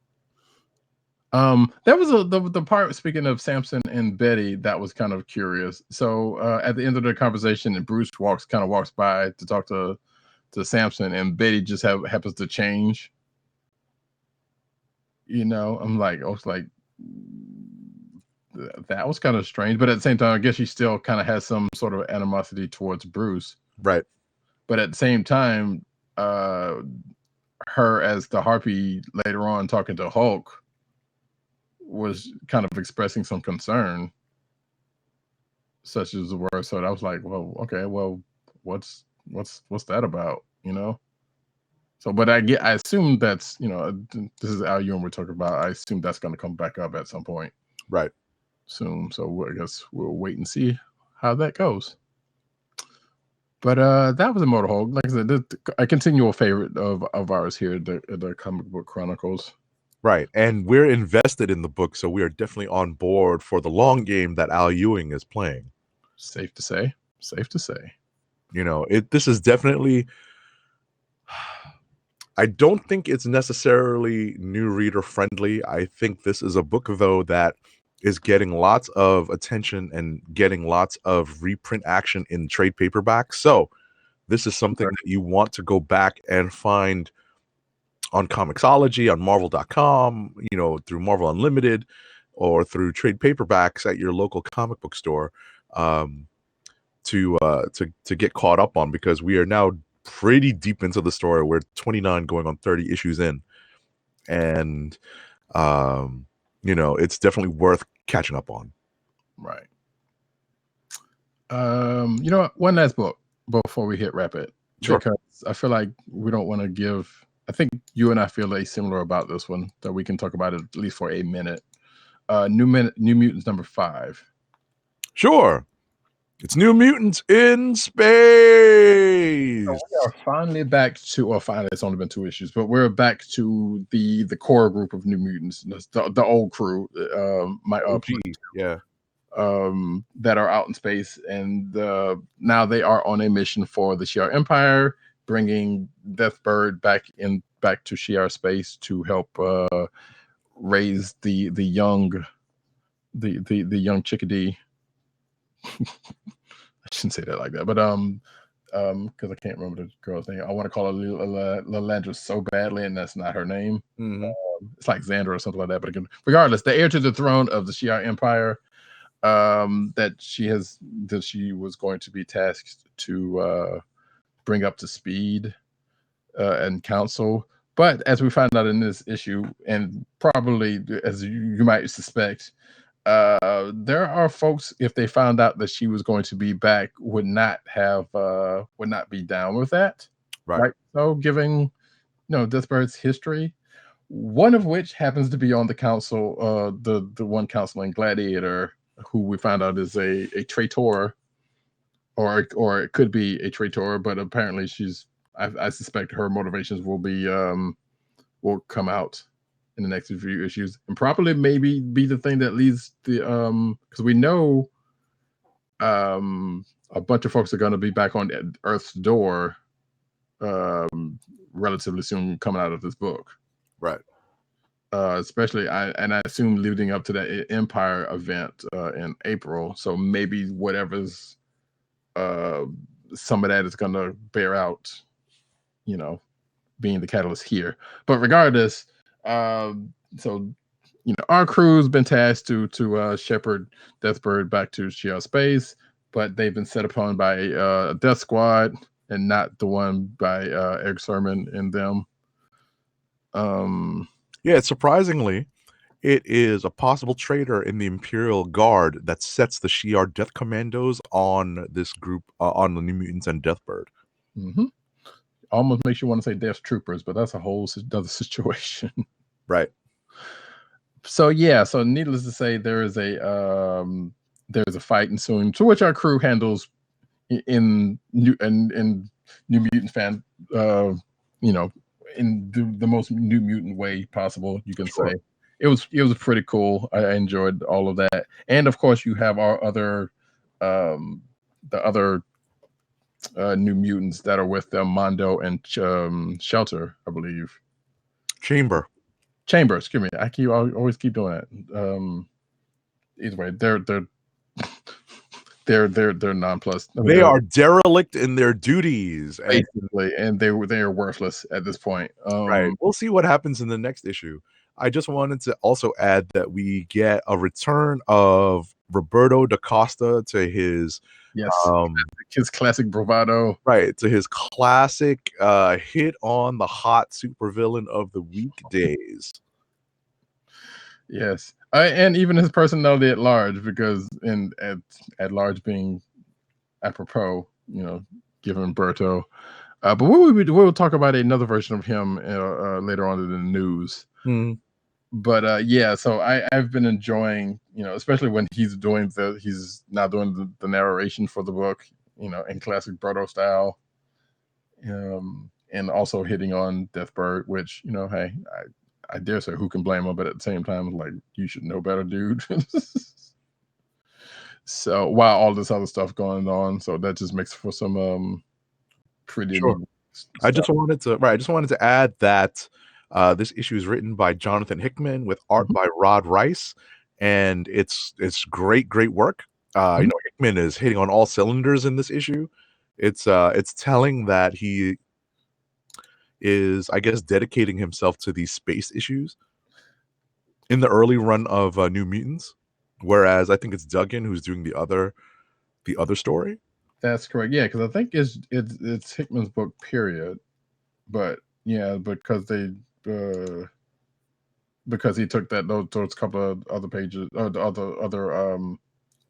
That was the part, speaking of Samson and Betty, that was kind of curious. So at the end of the conversation, and Bruce walks by to talk to Samson, and Betty just happens to change. I'm like, I was like, that was kind of strange. But at the same time, I guess she still kind of has some sort of animosity towards Bruce. Right. But at the same time, her as the Harpy later on talking to Hulk was kind of expressing some concern, such as the word. So I was like, well, okay, well, what's that about, So, but I assume that's, this is Al Ewing we're talking about. I assume that's going to come back up at some point, right, soon. So I guess we'll wait and see how that goes. But that was Immortal Hulk. Like I said, a continual favorite of ours here, the Comic Book Chronicles. Right, and we're invested in the book, so we are definitely on board for the long game that Al Ewing is playing. Safe to say. This is definitely. I don't think it's necessarily new reader friendly. I think this is a book, though, that is getting lots of attention and getting lots of reprint action in trade paperbacks. So this is something that you want to go back and find on Comixology, on Marvel.com, through Marvel Unlimited, or through trade paperbacks at your local comic book store, to get caught up on, because we are now pretty deep into the story. We're 29 going on 30 issues in, and it's definitely worth catching up on. Right. You know what? One last book before we hit wrap it. Sure. Because I feel like we don't want to give. I think you and I feel similar about this one, that we can talk about it at least for a minute. New Mutants number 5. Sure. It's New Mutants in So Space. we are finally back to, or finally, it's only been 2 issues, but we're back to the core group of New Mutants, the old crew, Yeah. that are out in space, and now they are on a mission for the Shi'ar Empire, bringing Deathbird back to Shi'ar space to help raise the young chickadee. I shouldn't say that like that, but because I can't remember the girl's name. I want to call her Lilandra so badly, and that's not her name. Mhm. It's like Xander or something like that. But again, regardless, the heir to the throne of the Shi'ar Empire, that she was going to be tasked to bring up to speed and counsel. But as we find out in this issue, and probably as you might suspect, there are folks, if they found out that she was going to be back, would not be down with that. Right. So giving Deathbird's history, one of which happens to be on the council, the one counseling Gladiator, who we found out is a traitor, or it could be a traitor, but apparently I suspect her motivations will come out in the next few issues, and probably maybe be the thing that leads the because we know a bunch of folks are going to be back on Earth's door relatively soon, coming out of this book. Right. Especially I assume leading up to that Empyre event in April. So maybe whatever's some of that is going to bear out, being the catalyst here. But regardless, so our crew's been tasked to shepherd Deathbird back to Shi'ar space, but they've been set upon by a death squad, and not the one by Eric Sermon and them. Yeah, surprisingly, it is a possible traitor in the Imperial Guard that sets the Shi'ar Death Commandos on this group, on the New Mutants and Deathbird. Mm-hmm. Almost makes you want to say Death Troopers, but that's a whole other situation. Right. So yeah, so needless to say, there's a fight ensuing, to which our crew handles in New Mutant fan, in the most New Mutant way possible, you can say. It was pretty cool. I enjoyed all of that, and of course, you have our other the other New Mutants that are with them, Mondo and Shelter, I believe. Chamber, excuse me. I always keep doing that. Either way, they're nonplussed. They are derelict in their duties, basically, and they are worthless at this point. Right. We'll see what happens in the next issue. I just wanted to also add that we get a return of Roberto da Costa to his classic bravado, right, to his classic hit on the hot supervillain of the weekdays. Yes, and even his personality at large, because at large being apropos, given Berto. But we'll talk about another version of him later on in the news. Mm. But yeah, so I've been enjoying, especially when he's now doing the narration for the book, in classic Berto style, and also hitting on Deathbird, which hey, I dare say, who can blame him? But at the same time, like, you should know better, dude. So while all this other stuff going on, so that just makes for some pretty. Sure. I just wanted to add that this issue is written by Jonathan Hickman with art by Rod Rice, and it's great work. Hickman is hitting on all cylinders in this issue. It's telling that he is, I guess, dedicating himself to these space issues in the early run of New Mutants, whereas I think it's Duggan who's doing the other story. That's correct. Yeah, because I think it's Hickman's book, period. But yeah, because he took those couple of other pages, or the other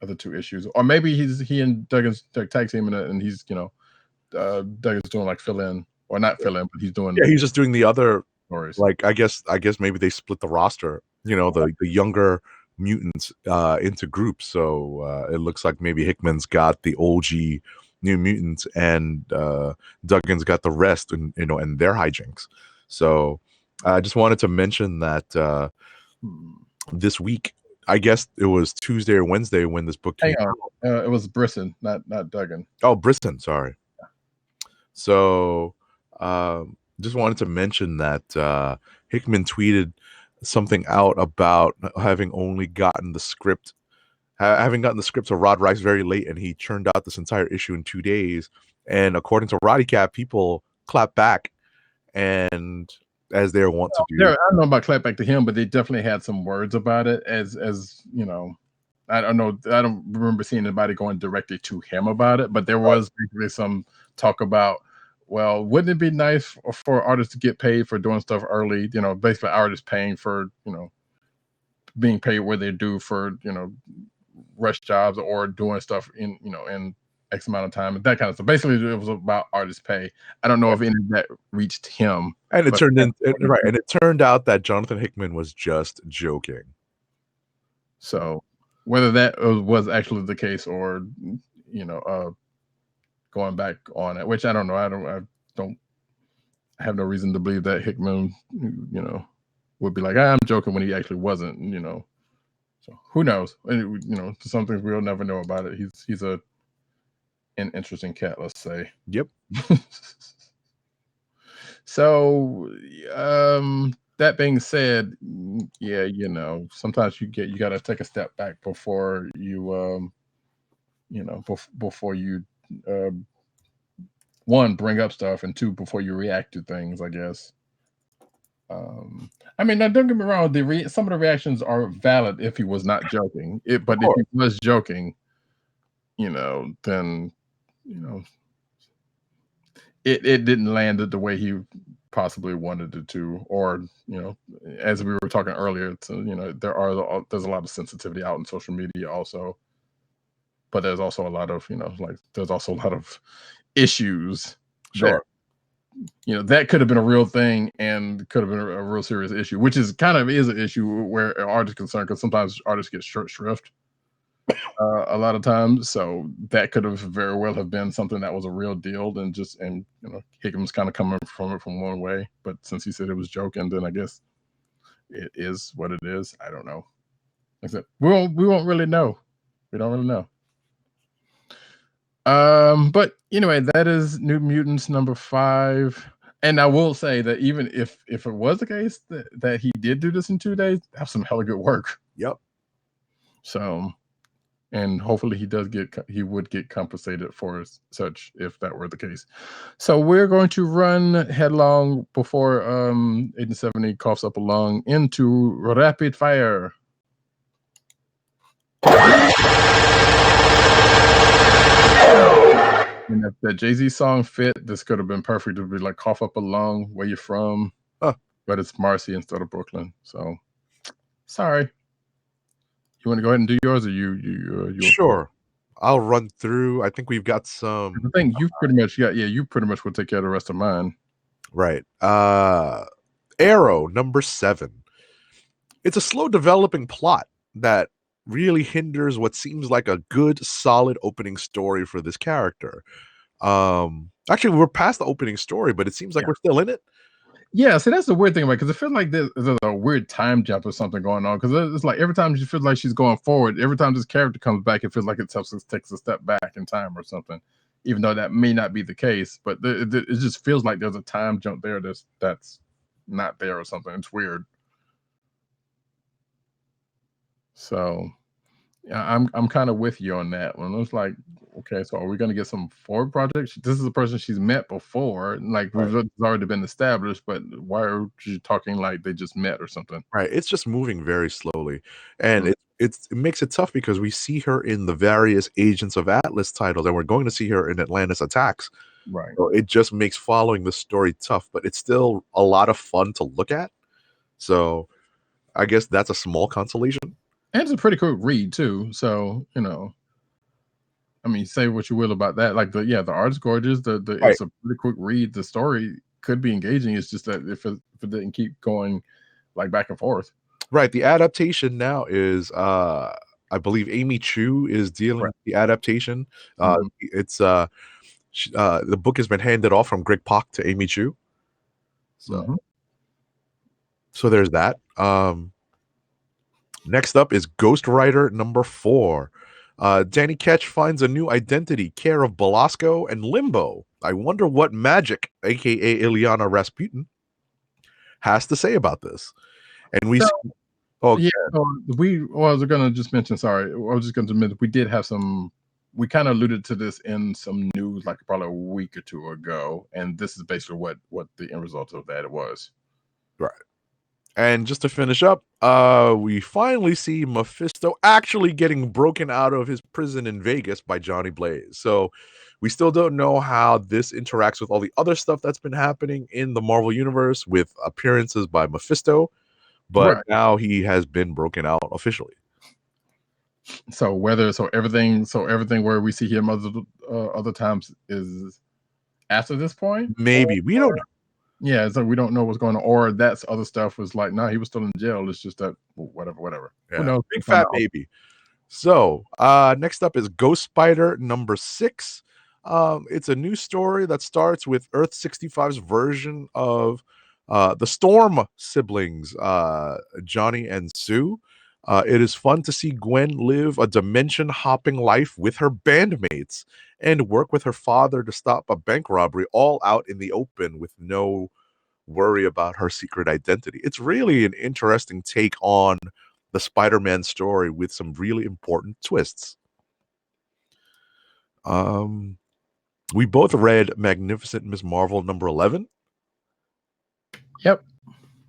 other 2 issues, or maybe he and Duggan's tag team and he's Duggan's doing like fill in or not fill in, but he's doing he's just doing the other stories. like I guess maybe they split the roster, the younger mutants into groups. So it looks like maybe Hickman's got the OG New Mutants and Duggan's got the rest, and and their hijinks. So I just wanted to mention that this week, I guess it was Tuesday or Wednesday when this book came out. It was Brisson, not Duggan. Oh, Brisson, sorry. So just wanted to mention that Hickman tweeted something out about having only gotten the script, to Rod Reiss very late, and he churned out this entire issue in 2 days. And according to Roddykat, people clap back, and as they want to do. I don't know about clap back to him, but they definitely had some words about it. As I don't know. I don't remember seeing anybody going directly to him about it, but there was basically some talk about, well, wouldn't it be nice for artists to get paid for doing stuff early? Basically artists paying for, being paid where they do for, rush jobs or doing stuff in X amount of time and that kind of stuff. Basically, it was about artist pay. I don't know if any of that reached him. And it turned out that Jonathan Hickman was just joking. So whether that was actually the case or, going back on it, which I don't know. I have no reason to believe that Hickman, would be like, I'm joking when he actually wasn't, So who knows? Some things we'll never know about it. He's an interesting cat, let's say. Yep. So that being said, yeah, sometimes you got to take a step back before you before you one, bring up stuff, and 2, before you react to things, I guess. I mean, now, don't get me wrong, some of the reactions are valid if he was not joking. But if he was joking, then it didn't land the way he possibly wanted it to, or as we were talking earlier, there's a lot of sensitivity out in social media also, but there's also a lot of there's also a lot of issues. Sure. That could have been a real thing and could have been a real serious issue, which is an issue where an artist is concerned, because sometimes artists get short shrift a lot of times. So that could have very well have been something that was a real deal, and Hickman's kind of coming from it from one way. But since he said it was joking, then I guess it is what it is. I don't know. Except we won't really know. We don't really know. But anyway, that is New Mutants number 5. And I will say that even if it was the case that he did do this in 2 days, that's some hella good work. Yep. So, and hopefully he would get compensated for such if that were the case. So we're going to run headlong before 870 coughs up along into rapid fire. And if that Jay-Z song fit, this could have been perfect to be like, cough up a lung, where you from? But it's Marcy instead of Brooklyn. So sorry. You want to go ahead and do yours, or you Sure. I'll run through. I think we've got some. The thing you pretty much got, you pretty much will take care of the rest of mine. Right. Arrow number 7. It's a slow developing plot that really hinders what seems like a good, solid opening story for this character. Actually, we're past the opening story, but it seems like we're still in it. Yeah, see, that's the weird thing about it, because it feels like there's a weird time jump or something going on. Because it's like every time she feels like she's going forward, every time this character comes back, it feels like it takes a step back in time or something. Even though that may not be the case, but it just feels like there's a time jump there that's not there or something. It's weird. So yeah, I'm kind of with you on that one. It's like, okay, so are we going to get some forward projects? This is a person she's met before, like it's already been established, but why are you talking like they just met or something? Right. It's just moving very slowly, and it makes it tough because we see her in the various Agents of Atlas titles, and we're going to see her in Atlantis Attacks. Right. So it just makes following the story tough, but it's still a lot of fun to look at. So I guess that's a small consolation. And it's a pretty quick read too. So, I mean, say what you will about that. Like the art is gorgeous. Right. It's a pretty quick read. The story could be engaging. It's just that if it didn't keep going like back and forth. Right. The adaptation now is I believe Amy Chu is dealing with the adaptation. It's the book has been handed off from Greg Pak to Amy Chu. So there's that. Next up is Ghost Rider number 4. Danny Ketch finds a new identity, care of Belasco and Limbo. I wonder what Magic, aka Ilyana Rasputin, has to say about this. And we I was gonna just mention, sorry, I was just gonna admit we did have some, we kind of alluded to this in some news like probably a week or two ago, and this is basically what the end result of that was. Right. And just to finish up, we finally see Mephisto actually getting broken out of his prison in Vegas by Johnny Blaze. So we still don't know how this interacts with all the other stuff that's been happening in the Marvel Universe with appearances by Mephisto, but now he has been broken out officially. So everything where we see him other times is after this point? Maybe. We don't know. Yeah, so we don't know what's going on, or that's other stuff was like, he was still in jail. It's just that whatever. Yeah. Who knows? Big fat baby. So next up is Ghost Spider number 6. It's a new story that starts with Earth 65's version of the Storm siblings, Johnny and Sue. It is fun to see Gwen live a dimension-hopping life with her bandmates and work with her father to stop a bank robbery all out in the open with no worry about her secret identity. It's really an interesting take on the Spider-Man story with some really important twists. We both read Magnificent Miss Marvel number 11. Yep.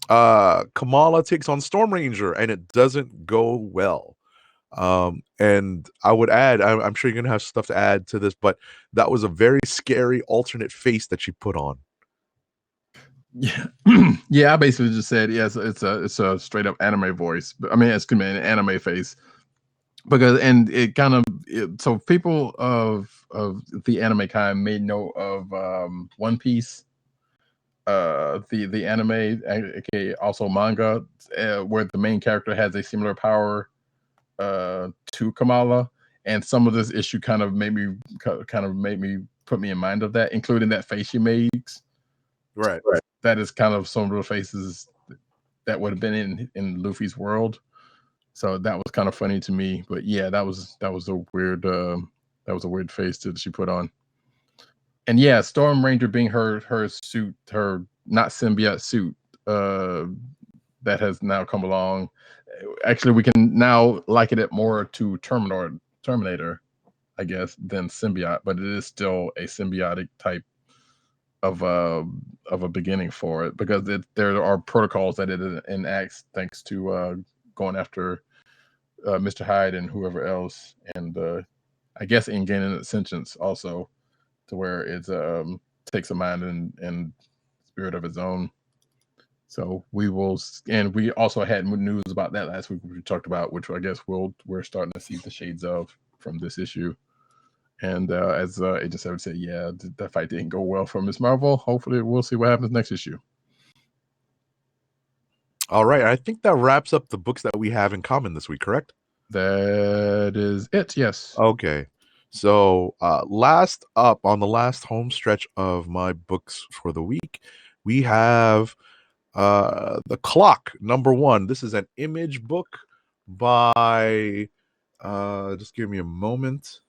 Kamala takes on Storm Ranger and it doesn't go well. And I would add, I'm sure you're gonna have stuff to add to this, but that was a very scary alternate face that she put on. Yeah, yeah. I basically just said, yes, it's a straight up anime voice. I mean, excuse me, an anime face, because it kind of so people of the anime kind may know of One Piece, the anime, aka also manga, where the main character has a similar power to Kamala, and some of this issue kind of made me put me in mind of that, including that face she makes. Right. That is kind of some of the faces that would have been in Luffy's world. So that was kind of funny to me. But yeah, that was a weird face that she put on. And yeah, Storm Ranger being her suit, her not symbiote suit, that has now come along. Actually, we can now liken it more to Terminator, I guess, than symbiote, but it is still a symbiotic type of a beginning for it, because there are protocols that it enacts thanks to going after Mr. Hyde and whoever else, and I guess in gaining its sentience also, to where it takes a mind and spirit of its own. So we will, and we also had news about that last week, which we talked about, which I guess we're starting to see the shades of from this issue. And as Agent 7 said, yeah, that fight didn't go well for Miss Marvel. Hopefully, we'll see what happens next issue. All right. I think that wraps up the books that we have in common this week, correct? That is it, yes. Okay. So last up on the last home stretch of my books for the week, we have The Clock, number 1. This is an Image book by, just give me a moment.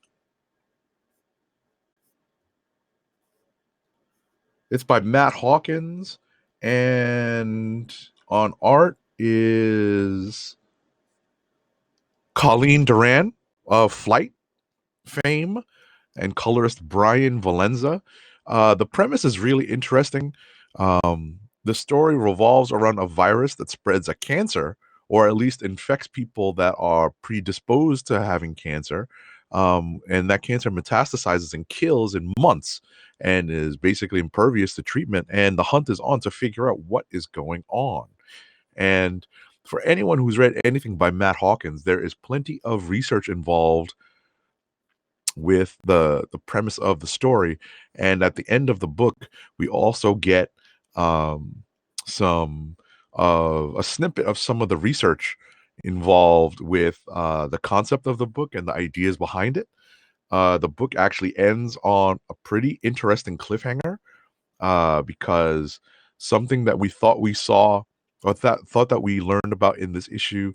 It's by Matt Hawkins, and on art is Colleen Duran of Flight fame and colorist Brian Valenza. The premise is really interesting. The story revolves around a virus that spreads a cancer, or at least infects people that are predisposed to having cancer. And that cancer metastasizes and kills in months and is basically impervious to treatment. And the hunt is on to figure out what is going on. And for anyone who's read anything by Matt Hawkins, there is plenty of research involved with the premise of the story. And at the end of the book, we also get some a snippet of some of the research involved with the concept of the book and the ideas behind it. The book actually ends on a pretty interesting cliffhanger, because something that we thought we saw or thought that we learned about in this issue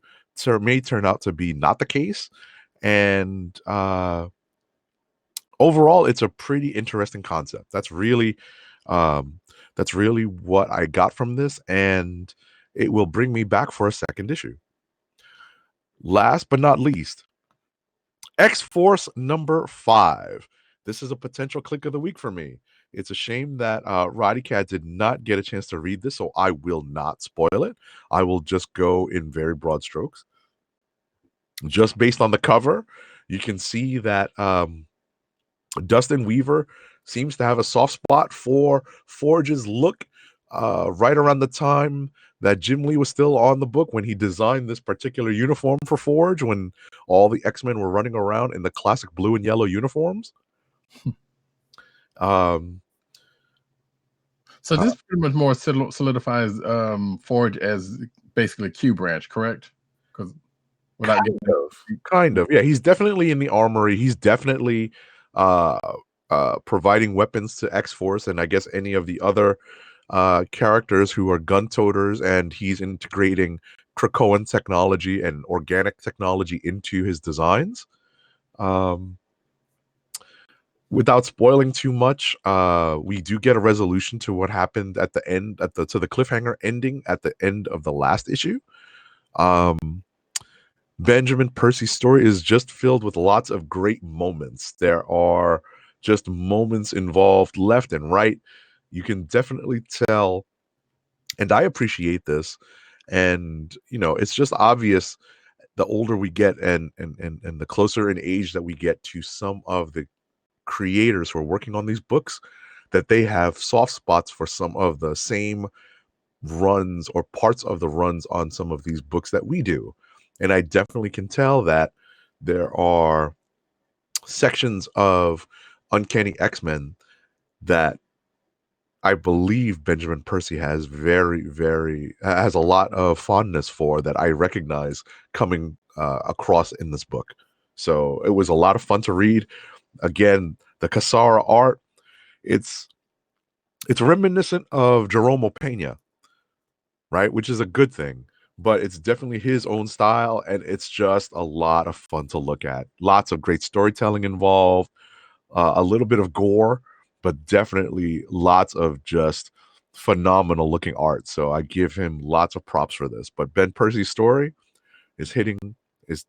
may turn out to be not the case. And overall, it's a pretty interesting concept. That's really what I got from this, and it will bring me back for a second issue. Last but not least, X-Force number 5. This is a potential click of the week for me. It's a shame that Roddykat did not get a chance to read this, so I will not spoil it. I will just go in very broad strokes. Just based on the cover, you can see that Dustin Weaver seems to have a soft spot for Forge's look right around the time that Jim Lee was still on the book when he designed this particular uniform for Forge, when all the X-Men were running around in the classic blue and yellow uniforms. So this pretty much more solidifies Forge as basically Q branch, correct? Because without kind of, yeah, he's definitely in the armory. He's definitely providing weapons to X-Force and I guess any of the other characters who are gun toters, and he's integrating Krakoan technology and organic technology into his designs. Without spoiling too much, we do get a resolution to what happened at the end, to the cliffhanger ending at the end of the last issue. Benjamin Percy's story is just filled with lots of great moments. There are just moments involved left and right. You can definitely tell, and I appreciate this. And it's just obvious the older we get and the closer in age that we get to some of the creators who are working on these books, that they have soft spots for some of the same runs or parts of the runs on some of these books that we do. And I definitely can tell that there are sections of Uncanny X-Men that I believe Benjamin Percy has has a lot of fondness for, that I recognize coming across in this book. So it was a lot of fun to read. Again, the Cassara art, it's reminiscent of Jerome Pena, right? Which is a good thing, but it's definitely his own style, and it's just a lot of fun to look at. Lots of great storytelling involved, a little bit of gore, but definitely lots of just phenomenal looking art. So I give him lots of props for this. But Ben Percy's story is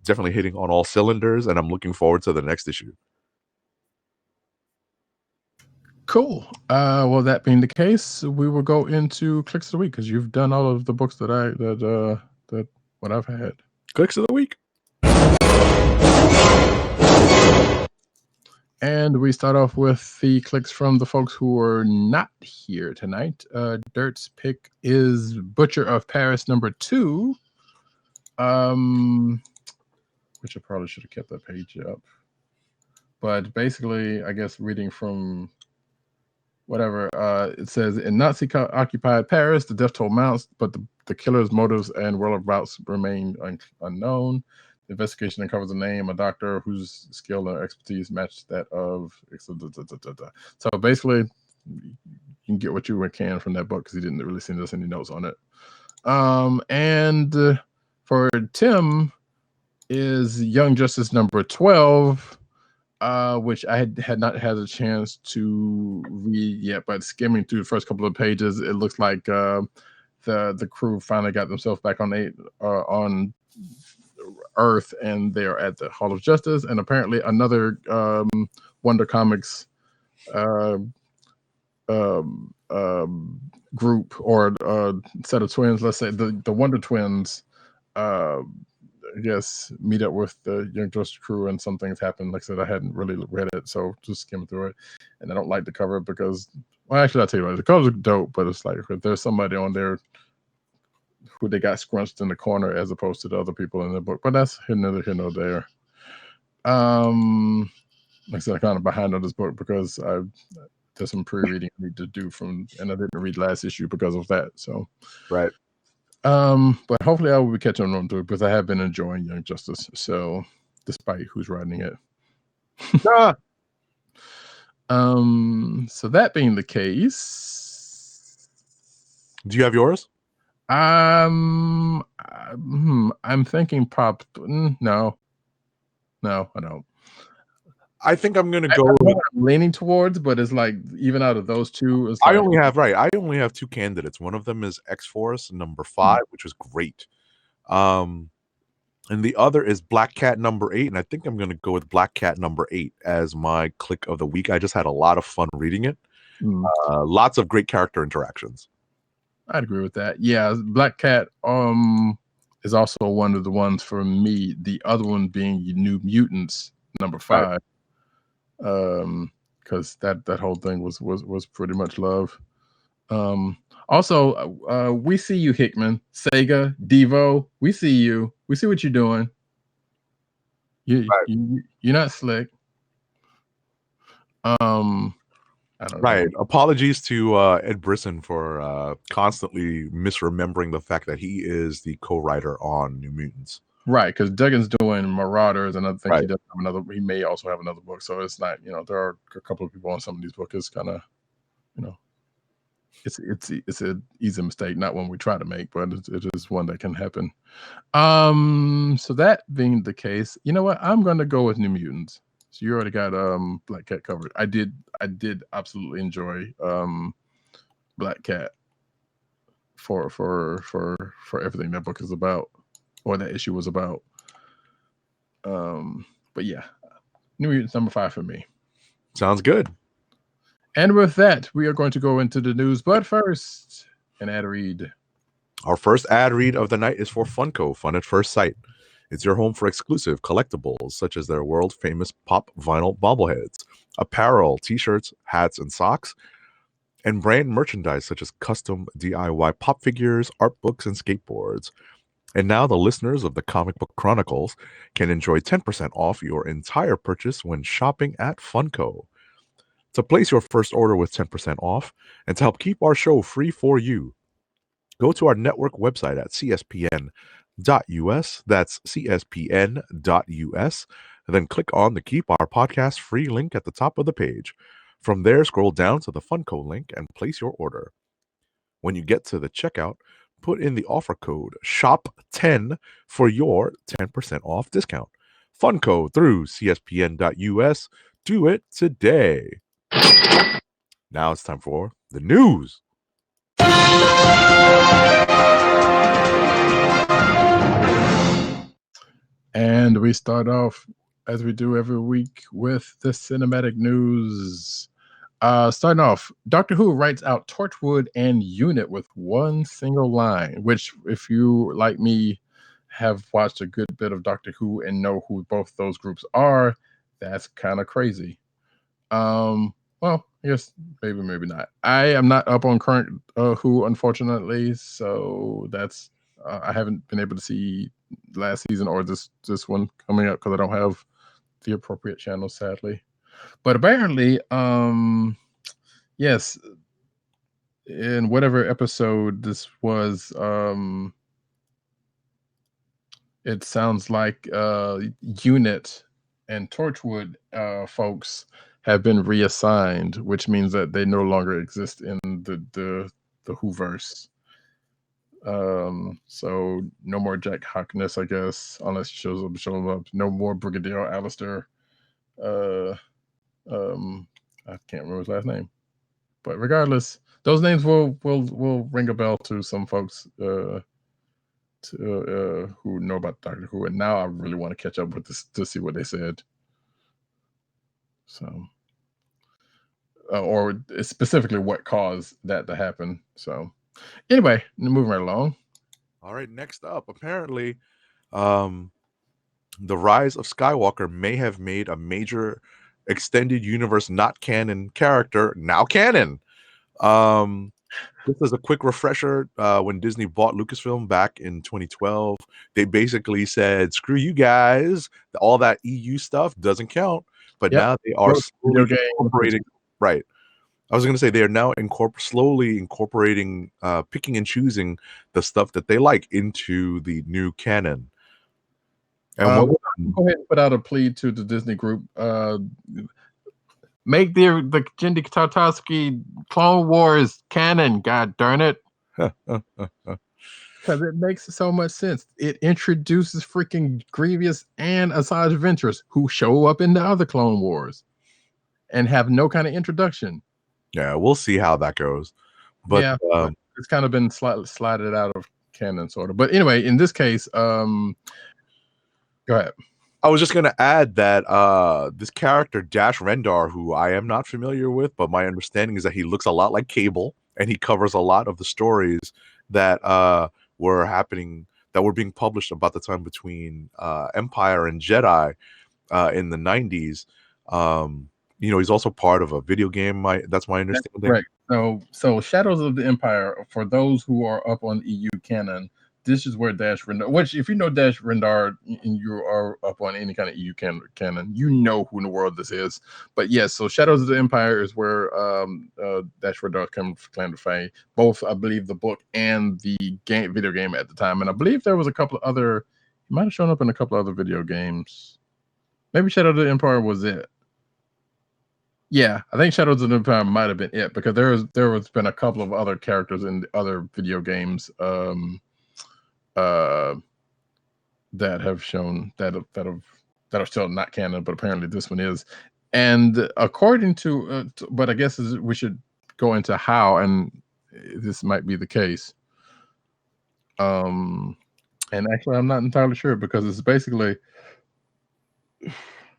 definitely hitting on all cylinders, and I'm looking forward to the next issue. Cool. Well, that being the case, we will go into clicks of the week, because you've done all of the books that what I've had. Clicks of the week. And we start off with the clicks from the folks who are not here tonight. Dirt's pick is Butcher of Paris number 2. Which I probably should have kept that page up. But basically, I guess reading from whatever, it says, in Nazi-occupied Paris, the death toll mounts, but the killer's motives and whereabouts remain unknown. The investigation uncovers a name, a doctor whose skill and expertise matched that of... So basically, you can get what you can from that book, because he didn't really send us any notes on it. And for Tim is Young Justice number 12, which I had not had a chance to read yet, but skimming through the first couple of pages, it looks like the crew finally got themselves back on Earth, and they're at the Hall of Justice, and apparently another Wonder Comics group or set of twins, let's say the Wonder Twins, I guess, meet up with the Young Justice crew, and some things happen. Like I said, I hadn't really read it, so just skimmed through it, and I don't like the cover because, well, actually, I'll tell you what, the colors are dope, but it's like if there's somebody on there who they got scrunched in the corner as opposed to the other people in the book. But that's neither here nor there. Like I said, I'm kind of behind on this book because there's some pre-reading I need to do and I didn't read last issue because of that. So Right. but hopefully I will be catching on to it because I have been enjoying Young Justice. So despite who's writing it. Ah, So that being the case, do you have yours? I'm thinking no, I don't. I think I'm gonna I go. know what I'm leaning towards, but it's like even out of those two, it's I like, only have two candidates. One of them is X-Force number 5, which was great. And the other is Black Cat number 8, and I think I'm gonna go with Black Cat number 8 as my click of the week. I just had a lot of fun reading it. Lots of great character interactions. I'd agree with that. Yeah, Black Cat is also one of the ones for me. The other one being New Mutants number 5. Right. Because that whole thing was pretty much love. Also, we see you, Hickman, Sega, Devo. We see you. We see what you're doing. You're not slick. I don't know. Apologies to Ed Brisson for constantly misremembering the fact that he is the co-writer on New Mutants. Right, because Duggan's doing Marauders, and I think Right. he does have another. He may also have another book, so it's not. There are a couple of people on some of these books. It's kind of, it's an easy mistake, not one we try to make, but it is one that can happen. So that being the case, you know what? I'm going to go with New Mutants. So you already got Black Cat covered. I did absolutely enjoy Black Cat for everything that book is about, or that issue was about. But yeah, New Mutants number 5 for me. Sounds good. And with that, we are going to go into the news. But first, an ad read. Our first ad read of the night is for Funko, Fun at First Sight. It's your home for exclusive collectibles, such as their world-famous pop vinyl bobbleheads, apparel, t-shirts, hats, and socks, and brand merchandise such as custom DIY pop figures, art books, and skateboards. And now the listeners of the Comic Book Chronicles can enjoy 10% off your entire purchase when shopping at Funko. To place your first order with 10% off and to help keep our show free for you, go to our network website at cspn.us. That's cspn.us. And then click on the Keep Our Podcast free link at the top of the page. From there, scroll down to the Funko link and place your order. When you get to the checkout, put in the offer code SHOP10 for your 10% off discount. Funko through cspn.us. Do it today. Now it's time for the news. And we start off, as we do every week, with the cinematic news. Starting off, Doctor Who writes out Torchwood and Unit with one single line, which, if you, like me, have watched a good bit of Doctor Who and know who both those groups are, that's kind of crazy. Well, I guess maybe not. I am not up on current Who, unfortunately, so that's I haven't been able to see last season or this one coming up because I don't have the appropriate channel, sadly. But apparently, yes, in whatever episode this was, it sounds like Unit and Torchwood folks have been reassigned, which means that they no longer exist in the Whoverse. So no more Jack Harkness, I guess, unless he shows up. No more Brigadier Alistair. I can't remember his last name, but regardless, those names will ring a bell to some folks who know about Doctor Who, and now I really want to catch up with this to see what they said. So, or specifically what caused that to happen. So, anyway, moving right along. All right, next up, apparently, the Rise of Skywalker may have made a major extended universe not canon character now canon. Just as a quick refresher, when Disney bought Lucasfilm back in 2012, they basically said, "Screw you guys! All that EU stuff doesn't count." But Yep. now they are Both video slowly games. incorporating. Right. I was going to say they are now slowly incorporating, picking and choosing the stuff that they like into the new canon. And Go ahead and put out a plea to the Disney group. Make the Genndy Tartakovsky Clone Wars canon, god darn it. Because it makes so much sense. It introduces freaking Grievous and Asajj Ventress, who show up in the other Clone Wars and have no kind of introduction. Yeah, we'll see how that goes. But yeah, it's kind of been slided out of canon, sort of. But anyway, in this case, go ahead. I was just going to add that this character, Dash Rendar, who I am not familiar with, but my understanding is that he looks a lot like Cable, and he covers a lot of the stories that were happening, that were being published about the time between Empyre and Jedi in the 90s. He's also part of a video game. That's my understanding. Right. So Shadows of the Empyre, for those who are up on EU canon, this is where Dash Rendar, which if you know Dash Rendar and you are up on any kind of EU canon, you know who in the world this is. But yes, so Shadows of the Empyre is where Dash Rendar comes from Clan of Fae, both I believe the book and the video game at the time. And I believe there was a couple of other, he might have shown up in a couple of other video games. Maybe Shadow of the Empyre was it. Yeah, I think Shadows of the Empyre might have been it, because there has been a couple of other characters in the other video games that have shown that are still not canon, but apparently this one is. And according to, but I guess we should go into how, and this might be the case. And actually, I'm not entirely sure, because it's basically.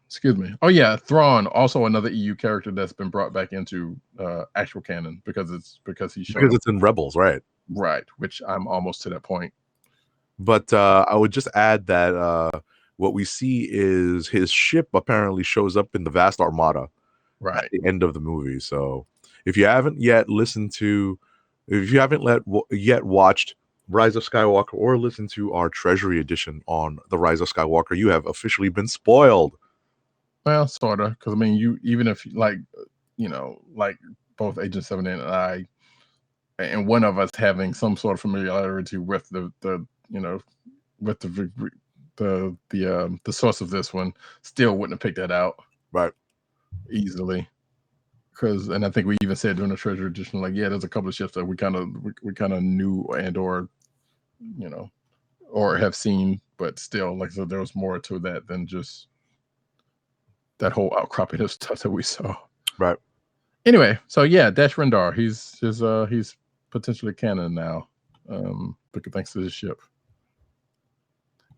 Excuse me. Oh yeah, Thrawn, also another EU character that's been brought back into actual canon because it's in Rebels, right? Right, which I'm almost to that point. But I would just add that what we see is his ship apparently shows up in the vast armada right at the end of the movie. So if you haven't yet watched Rise of Skywalker or listened to our Treasury edition on the Rise of Skywalker, you have officially been spoiled. Well, sort of, because I mean, even if like both Agent 7 and I, and one of us having some sort of familiarity with the source of this one, still wouldn't have picked that out right easily. And I think we even said during the Treasury edition, like, yeah, there's a couple of ships that we kind of knew and or have seen, but still, like, so there was more to that than just that whole outcropping of stuff that we saw. Right. Anyway, so yeah, Dash Rendar, he's potentially canon now, because thanks to his ship.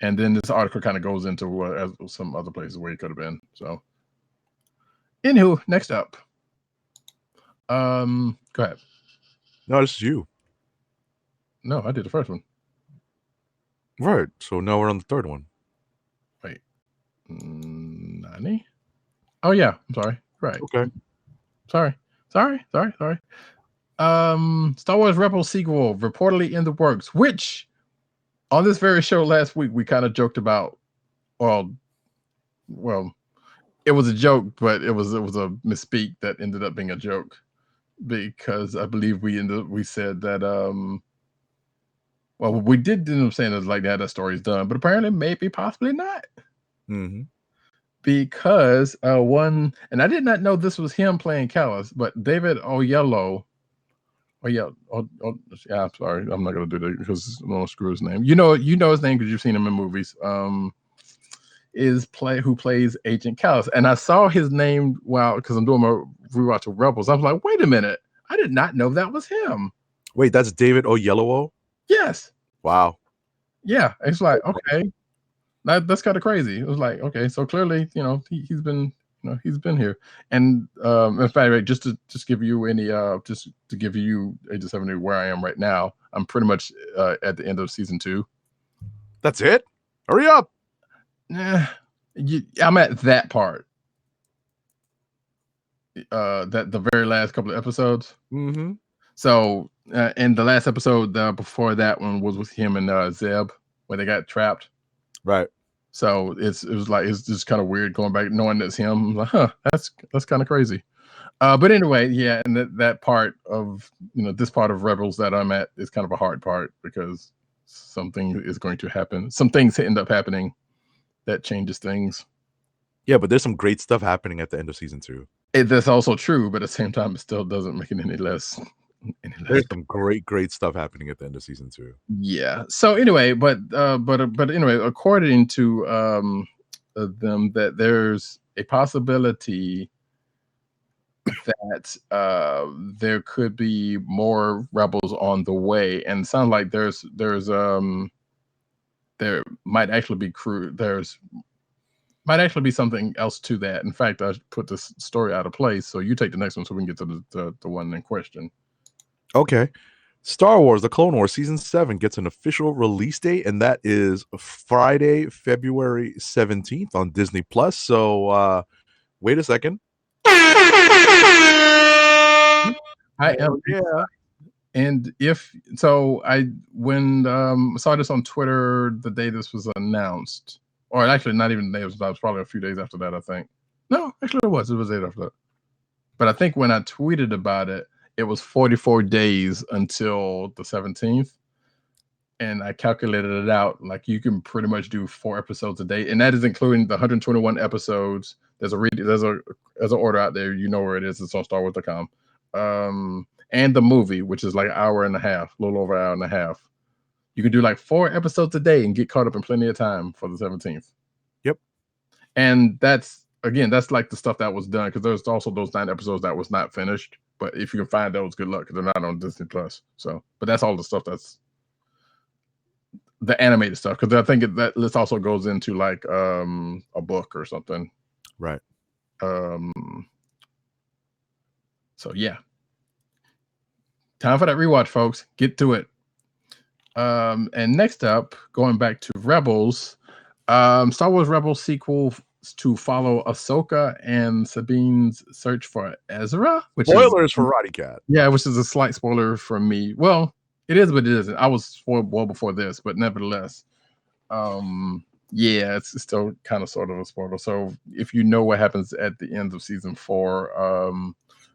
And then this article kind of goes into some other places where he could have been. So, anywho, next up. Go ahead. No, this is you. No, I did the first one. Right. So now we're on the third one. Wait. Nani? Oh yeah, I'm sorry. Right. Okay. Sorry. Star Wars Rebels sequel reportedly in the works, which on this very show last week we kind of joked about. Well, it was a joke, but it was a misspeak that ended up being a joke, because I believe we said that we did end up saying that like that story's done, but apparently maybe possibly not. Mm-hmm. Because and I did not know this was him playing Callus, but David Oyelowo. I'm sorry, I'm not gonna do that because I don't want to screw his name. You know his name because you've seen him in movies. Who plays Agent Callus, and I saw his name because I'm doing my rewatch of Rebels. I was like, wait a minute, I did not know that was him. Wait, that's David Oyelowo? Yes. Wow. Yeah, it's like, okay. That's kind of crazy. It was like, okay, so clearly, he's been here. And in fact, just to give you just to give you Agent 70 where I am right now, I'm pretty much at the end of season 2. That's it? Hurry up. I'm at that part. That the very last couple of episodes. Mm-hmm. So, and the last episode before that one was with him and Zeb, where they got trapped. Right. So it was like it's just kind of weird going back knowing that's him. I'm like, huh, that's kind of crazy. But anyway, yeah, and that part of this part of Rebels that I'm at is kind of a hard part because something is going to happen. Some things end up happening that changes things. Yeah, but there's some great stuff happening at the end of season 2. That's also true, but at the same time, it still doesn't make it any less. There's some great stuff happening at the end of season 2. Yeah. So anyway, but anyway, according to them, that there's a possibility that there could be more rebels on the way, and it sounds like there might actually be might actually be something else to that. In fact, I put this story out of place, so you take the next one so we can get to the one in question. Okay. Star Wars: The Clone Wars Season 7 gets an official release date, and that is Friday, February 17th on Disney Plus. So wait a second. I am, yeah. and if so, I saw this on Twitter the day this was announced, or actually not even the day, it was probably a few days after that, I think. No, actually it was the day after that. But I think when I tweeted about it, it was 44 days until the 17th. And I calculated it out. Like you can pretty much do 4 episodes a day. And that is including the 121 episodes. There's an order out there. You know where it is. It's on StarWars.com. And the movie, which is like an hour and a half, a little over an hour and a half. You can do like 4 episodes a day and get caught up in plenty of time for the 17th. Yep. And that's like the stuff that was done, because there's also those 9 episodes that was not finished. But if you can find those, good luck, because they're not on Disney Plus. So, but that's all the stuff that's the animated stuff, because I think that list also goes into like a book or something. Right. So yeah. Time for that rewatch, folks. Get to it. And next up, going back to Rebels, Star Wars Rebels sequel to follow Ahsoka and Sabine's search for Ezra. Spoilers for Roddykat. Yeah, which is a slight spoiler for me. Well, it is, but it isn't. I was spoiled well before this, but nevertheless, yeah, it's still kind of sort of a spoiler. So if you know what happens at the end of season 4,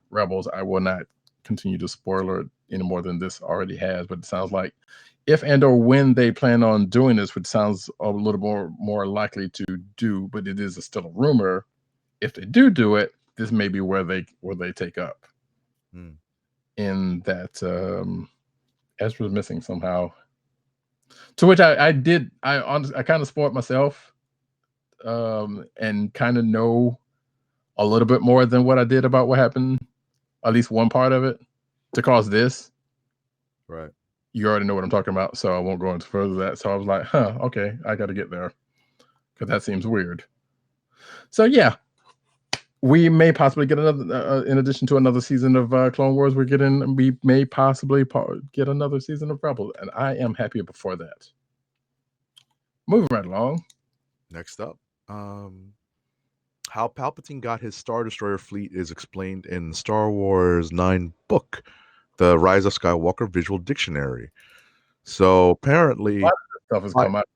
Rebels, I will not continue to spoiler it any more than this already has. But it sounds like if and or when they plan on doing this, which sounds a little more likely to do, but it is still a rumor. If they do it, this may be where they take up. In that Ezra's missing somehow. To which I kind of spoiled myself, and kind of know a little bit more than what I did about what happened, at least one part of it, to cause this. Right. You already know what I'm talking about, so I won't go into further that. So I was like, okay, I got to get there, because that seems weird. So yeah, we may possibly get another, in addition to another season of Clone Wars, we may possibly get another season of Rebels, and I am happy before that. Moving right along. Next up, how Palpatine got his Star Destroyer fleet is explained in Star Wars 9 book, The Rise of Skywalker Visual Dictionary. So apparently, a lot of stuff has come out.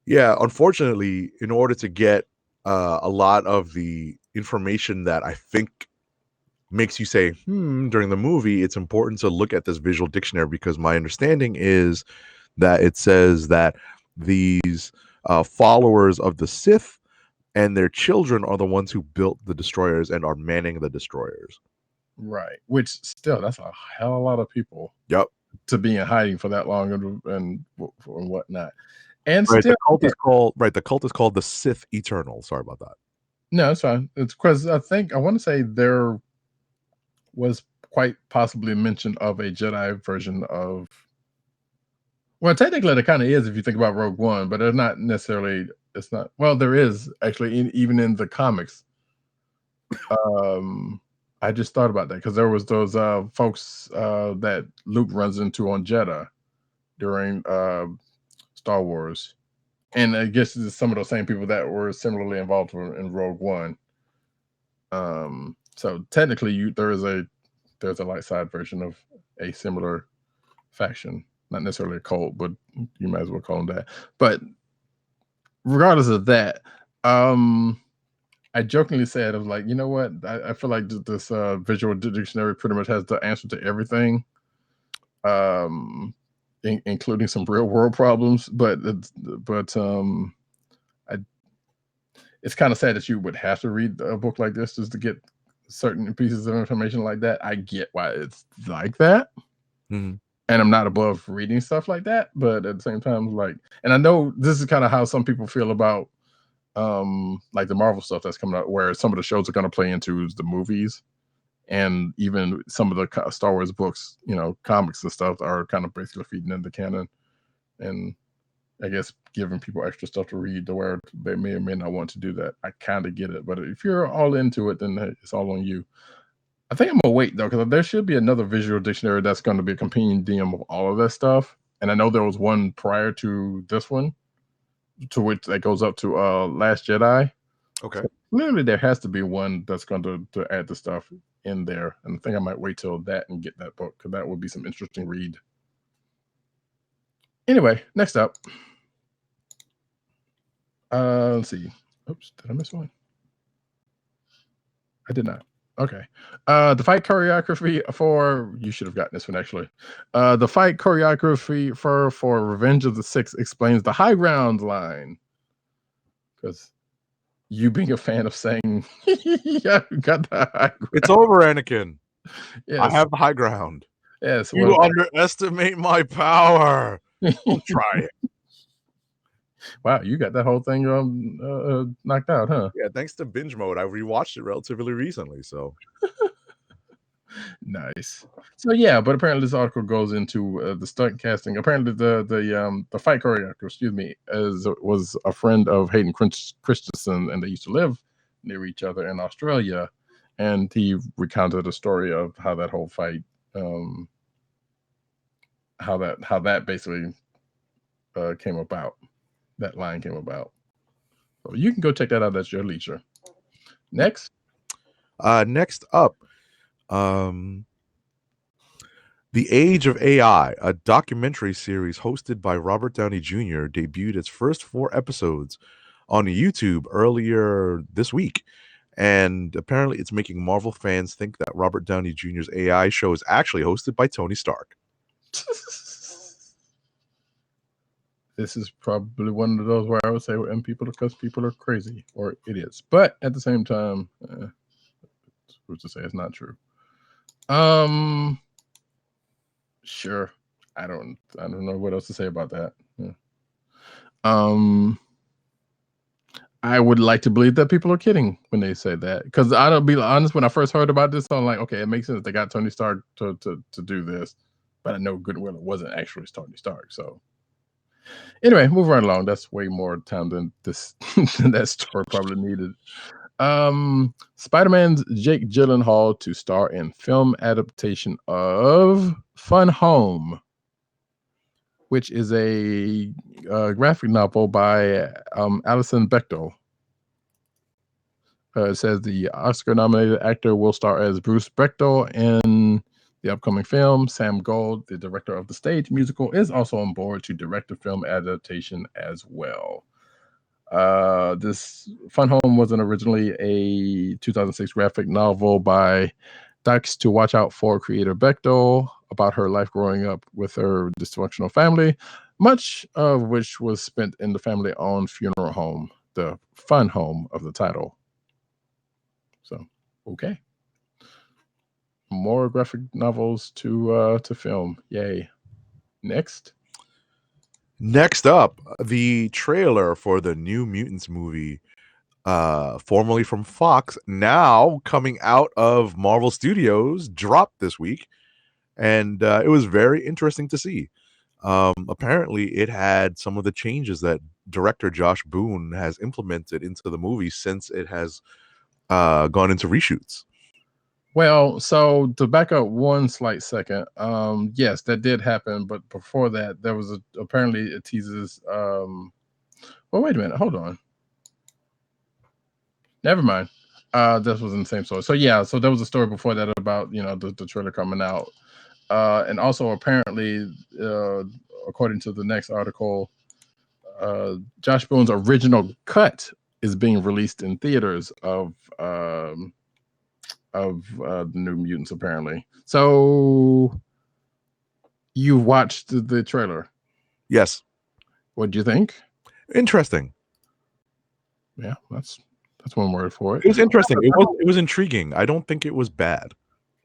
Yeah, unfortunately, in order to get a lot of the information that I think makes you say, during the movie, it's important to look at this visual dictionary, because my understanding is that it says that these followers of the Sith and their children are the ones who built the destroyers and are manning the destroyers. Right. Which still, that's a hell of a lot of people. Yep. To be in hiding for that long and whatnot. And right, still, the cult is called the Sith Eternal. Sorry about that. No, it's fine. It's because I want to say there was quite possibly mention of a Jedi version of. Well, technically, there kind of is if you think about Rogue One, but they're not necessarily. It's not. Well, there is actually even in the comics. I just thought about that because there was those folks that Luke runs into on Jeddah during Star Wars, and I guess it's some of those same people that were similarly involved in Rogue One. So technically, there is a there's a light side version of a similar faction. Not necessarily a cult, but you might as well call them that. But regardless of that, I jokingly said, I was like, you know what? I feel like this visual dictionary pretty much has the answer to everything, including some real world problems. But it's kind of sad that you would have to read a book like this just to get certain pieces of information like that. I get why it's like that. Mm-hmm. And I'm not above reading stuff like that, but at the same time, like, and I know this is kind of how some people feel about like the Marvel stuff that's coming out, where some of the shows are going to play into the movies, and even some of the Star Wars books, you know, comics and stuff are kind of basically feeding into canon, and I guess giving people extra stuff to read to where they may or may not want to do that. I kind of get it, but if you're all into it, then it's all on you. I think I'm gonna wait though, because there should be another visual dictionary that's going to be a compendium of all of that stuff. And I know there was one prior to this one, to which that goes up to Last Jedi. Okay. So clearly, there has to be one that's going to add the stuff in there. And I think I might wait till that and get that book, because that would be some interesting read. Anyway, next up. Let's see. Oops, did I miss one? I did not. Okay. The fight choreography for, you should have gotten this one actually. The fight choreography for Revenge of the Six explains the high ground line. Because you being a fan of saying, yeah, you got the high ground. It's over, Anakin. Yes. I have the high ground. Yes. You underestimate my power. Don't try it. Wow, you got that whole thing knocked out, huh? Yeah, thanks to binge mode. I rewatched it relatively recently, so nice. So yeah, but apparently this article goes into the stunt casting. Apparently the fight choreographer, excuse me, was a friend of Hayden Christensen, and they used to live near each other in Australia. And he recounted a story of how that whole fight, how that basically came about. That line came about. So you can go check that out at your leisure. Next. Next up, The Age of AI, a documentary series hosted by Robert Downey Jr., debuted its first 4 episodes on YouTube earlier this week. And apparently it's making Marvel fans think that Robert Downey Jr.'s AI show is actually hosted by Tony Stark. This is probably one of those where I would say, and because people are crazy or idiots. But at the same time, who's to say it's not true? Sure. I don't know what else to say about that. Yeah. I would like to believe that people are kidding when they say that, because I'll be honest, when I first heard about this, I'm like, okay, it makes sense. They got Tony Stark to do this, but I know goodwill it wasn't actually Tony Stark. So anyway, move right along. That's way more time than this that story probably needed. Spider-Man's Jake Gyllenhaal to star in film adaptation of Fun Home, which is a graphic novel by Alison Bechdel. It says the Oscar-nominated actor will star as Bruce Bechdel in the upcoming film. Sam Gold, the director of the stage musical, is also on board to direct the film adaptation as well. This Fun Home wasn't originally a 2006 graphic novel by Ducks to Watch Out For creator Bechdel about her life growing up with her dysfunctional family, much of which was spent in the family-owned funeral home, the Fun Home of the title. So, okay. More graphic novels to film. Yay. Next up, the trailer for the New Mutants movie, formerly from Fox, now coming out of Marvel Studios, dropped this week, and it was very interesting to see. Apparently, it had some of the changes that director Josh Boone has implemented into the movie since it has gone into reshoots. Well, so to back up one slight second, yes, that did happen, but before that, there was apparently it teases. Well, wait a minute, hold on. Never mind. This was in the same story. So yeah, so there was a story before that about the trailer coming out, and also apparently, according to the next article, Josh Boone's original cut is being released in theaters of the New Mutants. Apparently, so you watched the trailer. Yes. What do you think? Interesting. Yeah, that's one word for it. It was interesting. It was intriguing. I don't think it was bad.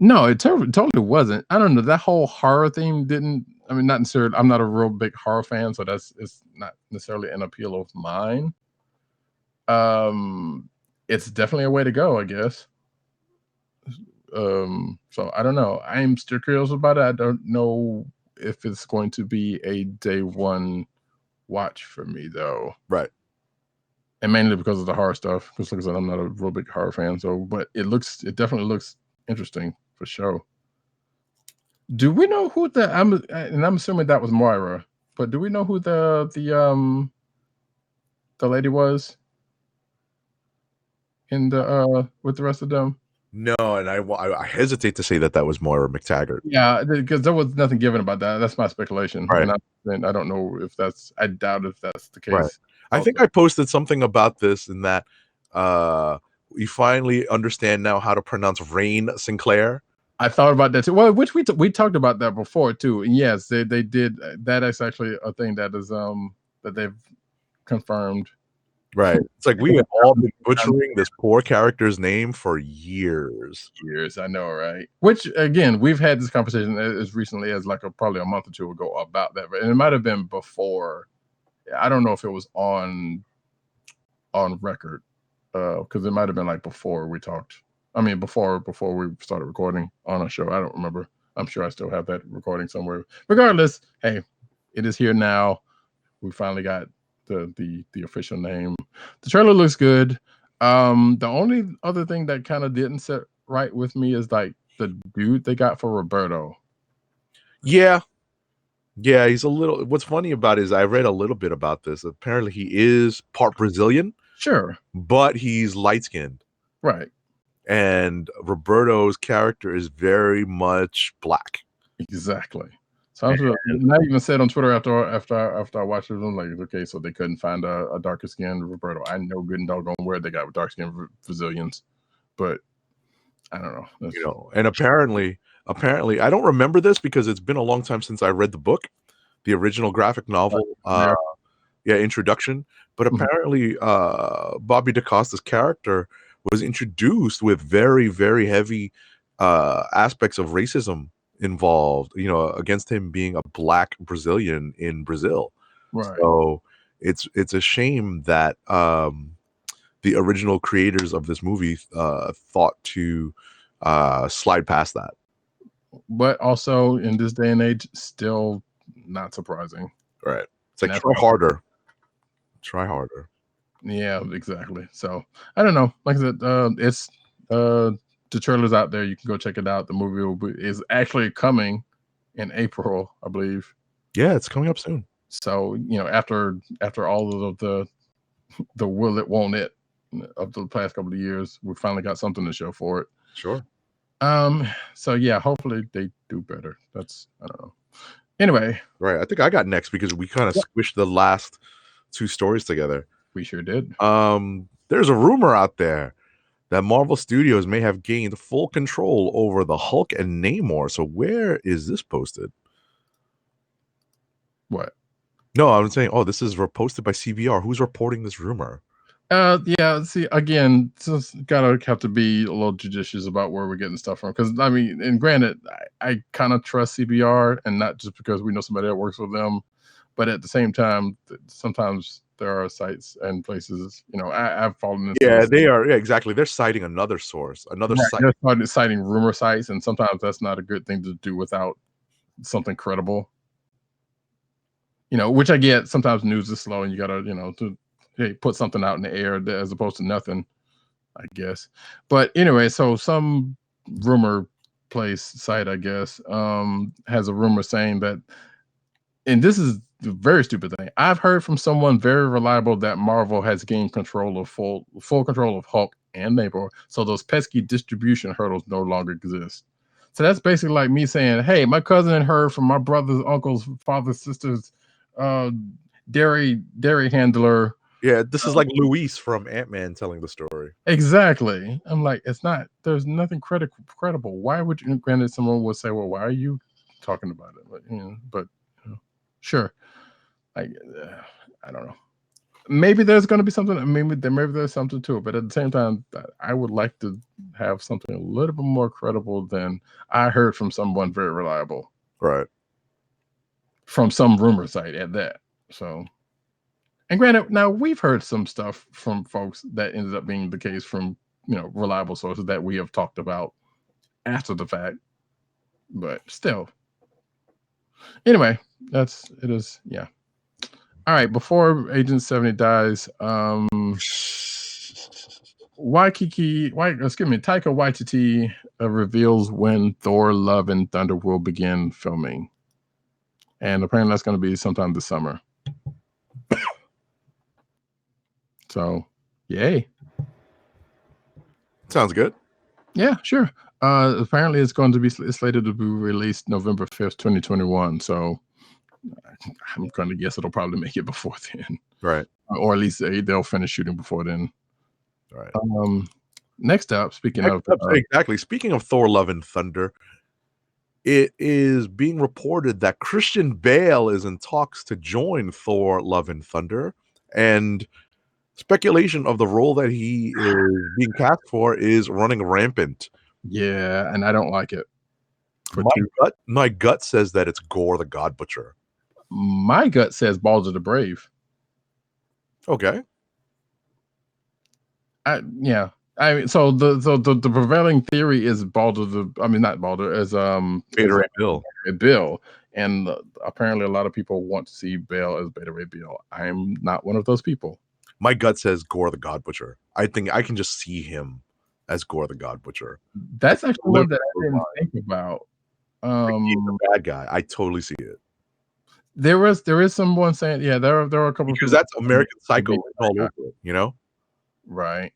No, it totally wasn't. I don't know. That whole horror theme didn't. I mean, not necessarily. I'm not a real big horror fan, so it's not necessarily an appeal of mine. It's definitely a way to go, I guess. So I don't know. I'm still curious about it. I don't know if it's going to be a day one watch for me, though. Right. And mainly because of the horror stuff. Because like I said, I'm not a real big horror fan. So, but it definitely looks interesting for sure. Do we know who I'm assuming that was Moira, but do we know who the lady was in the with the rest of them? No, and I hesitate to say that was Moira McTaggart. Yeah, because there was nothing given about that. That's my speculation. Right. And I don't know if I doubt if that's the case. Right. I think I posted something about this in that we finally understand now how to pronounce Rain Sinclair. I thought about that too. Well, which we talked about that before too. And yes, they did. That is actually a thing that is that they've confirmed. Right. It's like we have all been butchering this poor character's name for years. I know, right? Which again, we've had this conversation as recently as like probably a month or two ago about that, and it might have been before. I don't know if it was on record, because it might have been like before we talked. I mean, before we started recording on a show. I don't remember. I'm sure I still have that recording somewhere. Regardless, hey, it is here now. We finally got the official name. The trailer looks good. The only other thing that kind of didn't sit right with me is like the dude they got for Roberto. Yeah, he's a little. What's funny about it is I read a little bit about this. Apparently, he is part Brazilian. Sure, but he's light skinned. Right. And Roberto's character is very much black. Exactly. So I even said on Twitter after I watched it, I'm like, okay, so they couldn't find a darker skinned Roberto. I know good and doggone where they got dark skinned Brazilians, but I don't know. And apparently, I don't remember this because it's been a long time since I read the book, the original graphic novel, introduction. But apparently, Bobby DaCosta's character was introduced with very, very heavy aspects of racism involved, against him being a black Brazilian in Brazil. Right. So it's a shame that the original creators of this movie thought to slide past that. But also in this day and age, still not surprising. Right. It's like try harder. Yeah, exactly. So I don't know. Like I said, it's the trailer's out there. You can go check it out. The movie is actually coming in April, I believe. Yeah, it's coming up soon. So after all of the will it, won't it of the past couple of years, we finally got something to show for it. Sure. So yeah, hopefully they do better. I don't know. Anyway, right. I think I got next because we kind of squished the last two stories together. We sure did. There's a rumor out there that Marvel Studios may have gained full control over the Hulk and Namor. So where is this posted? What? No, I'm saying, this is posted by CBR. Who's reporting this rumor? Yeah. See, again, just gotta have to be a little judicious about where we're getting stuff from. Because I mean, and granted, I kind of trust CBR, and not just because we know somebody that works with them, but at the same time, sometimes there are sites and places, I've fallen into. Yeah, they are. Yeah, exactly. They're citing another source, another site. They're citing rumor sites, and sometimes that's not a good thing to do without something credible. Which I get. Sometimes news is slow, and you gotta, put something out in the air as opposed to nothing, I guess. But anyway, so some rumor place site, I guess, has a rumor saying that, and this is a very stupid thing. I've heard from someone very reliable that Marvel has gained full control of Hulk and neighbor. So those pesky distribution hurdles no longer exist. So that's basically like me saying, hey, my cousin heard from my brother's, uncle's, father's, sister's dairy handler. Yeah, this is like Luis from Ant-Man telling the story. Exactly. I'm like, it's not, there's nothing credible. Why would you, granted, someone would say, well, why are you talking about it? But sure. I don't know. Maybe there's going to be something. Maybe there's something to it. But at the same time, I would like to have something a little bit more credible than I heard from someone very reliable. Right. From some rumor site at that. So, and granted, now we've heard some stuff from folks that ended up being the case from, reliable sources that we have talked about after the fact. But still. Anyway, it is. Yeah. All right, before Agent 70 dies, Taika Waititi reveals when Thor: Love and Thunder will begin filming. And apparently that's going to be sometime this summer. So, yay. Sounds good. Yeah, sure. Apparently it's going to be slated to be released November 5th, 2021. So, I'm going to guess it'll probably make it before then. Right. Or at least they'll finish shooting before then. Right. Next up, speaking of Thor: Love and Thunder, it is being reported that Christian Bale is in talks to join Thor: Love and Thunder, and speculation of the role that he is being cast for is running rampant. Yeah, and I don't like it. My gut says that it's Gore the God Butcher. My gut says Balder the Brave. Okay. So the prevailing theory is not Balder, is Beta Ray Bill. Bill, and apparently a lot of people want to see Bale as Beta Ray Bill. I'm not one of those people. My gut says Gore the God Butcher. I think I can just see him as Gore the God Butcher. That's actually one that I didn't think about. He's the bad guy. I totally see it. There is someone saying, yeah, there are a couple because that's American Psycho all over it, Right.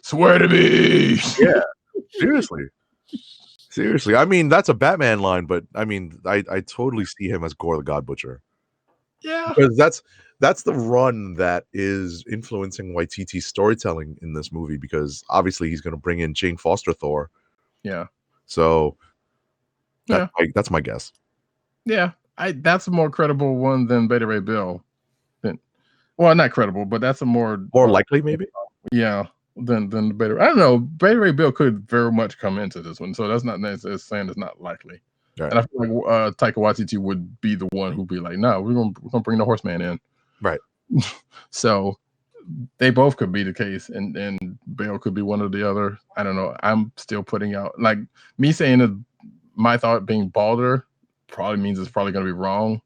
Swear to me. Yeah. Seriously. I mean, that's a Batman line, but I mean, I totally see him as Gore the God Butcher. Yeah. Because that's the run that is influencing Waititi's storytelling in this movie, because obviously he's going to bring in Jane Foster Thor. Yeah. So that's my guess. Yeah. That's a more credible one than Beta Ray Bill. Well, not credible, but that's a more likely, maybe. Yeah, than Beta. I don't know. Beta Ray Bill could very much come into this one, so that's not necessarily saying it's not likely. Right. And I feel like Taika Waititi would be the one who'd be like, "No, we're gonna bring the Horseman in." Right. So they both could be the case, and Bale could be one or the other. I don't know. I'm still putting out, like, me saying that my thought being Balder probably means it's probably going to be wrong.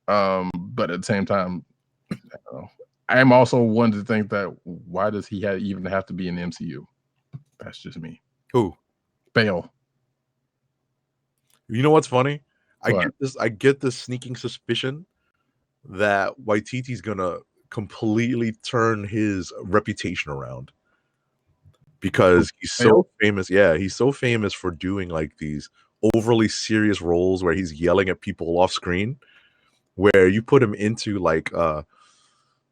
But at the same time, I don't know. I'm also one to think that why does he even have to be in the MCU? That's just me. Who? Bale. You know what's funny? What? I get this sneaking suspicion that Waititi's gonna completely turn his reputation around, because he's so famous. Yeah, he's so famous for doing like these overly serious roles where he's yelling at people off screen, where you put him into like a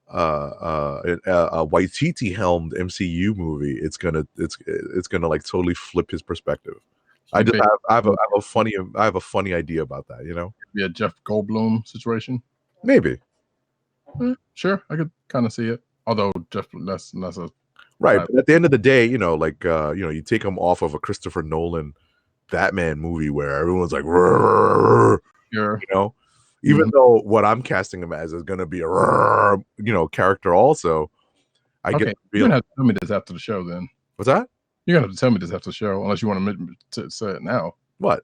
Waititi helmed MCU movie, it's gonna like totally flip his perspective. I have a funny idea about that, Be a Jeff Goldblum situation. Maybe. Sure, I could kind of see it. Although Jeff, that's a right. But at the end of the day, you take him off of a Christopher Nolan Batman movie where everyone's like, sure. Even though what I'm casting him as is going to be a character also. You're gonna have to tell me this after the show. Then what's that? You're gonna have to tell me this after the show, unless you want to say it now. What?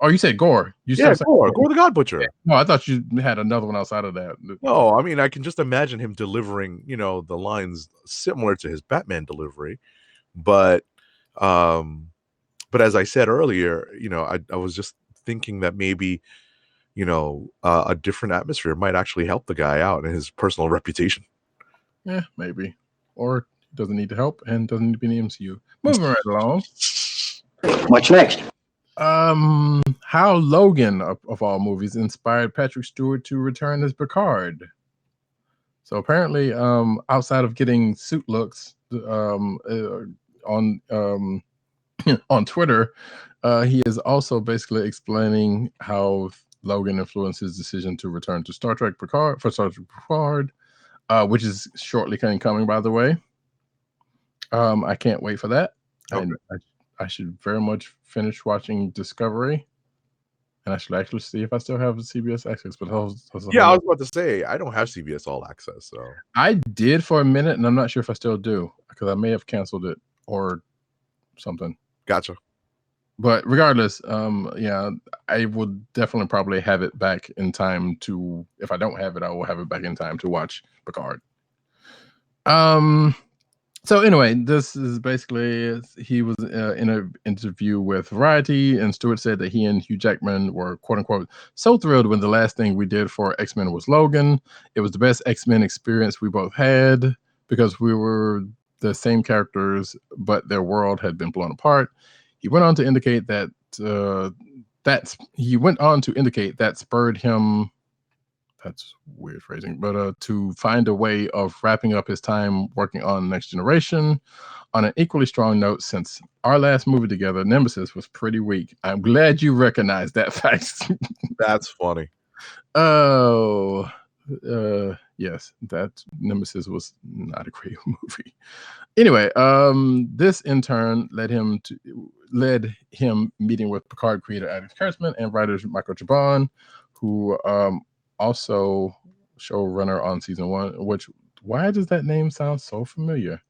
Oh, you said Gore. Gore the God Butcher. No, I thought you had another one outside of that. No, I mean, I can just imagine him delivering, the lines similar to his Batman delivery, but as I said earlier, I was just thinking that maybe, a different atmosphere might actually help the guy out in his personal reputation. Yeah, maybe. Or doesn't need the help and doesn't need to be in the MCU. Moving right along. What's next? How Logan of all movies inspired Patrick Stewart to return as Picard. So apparently, outside of getting suit looks on on Twitter, he is also basically explaining how Logan influenced his decision to return to Star Trek Picard, which is shortly coming, by the way. I can't wait for that. Okay. I should very much finish watching Discovery, and I should actually see if I still have CBS Access. But I was about to say I don't have CBS All Access, so I did for a minute, and I'm not sure if I still do because I may have canceled it or something. Gotcha. But regardless, yeah, I will definitely probably have it back in time to. If I don't have it, I will have it back in time to watch Picard. So anyway, this is basically he was in an interview with Variety, and Stewart said that he and Hugh Jackman were quote unquote so thrilled when the last thing we did for X-Men was Logan. It was the best X-Men experience we both had because we were the same characters, but their world had been blown apart. He went on to indicate that spurred him. That's weird phrasing, but to find a way of wrapping up his time working on Next Generation on an equally strong note. Since our last movie together, Nemesis was pretty weak. I'm glad you recognize that fact. That's funny. Oh, yes, that Nemesis was not a great movie. Anyway, this in turn led him meeting with Picard creator Adam Kurtzman and writers Michael Chabon, who also showrunner on season 1, which why does that name sound so familiar?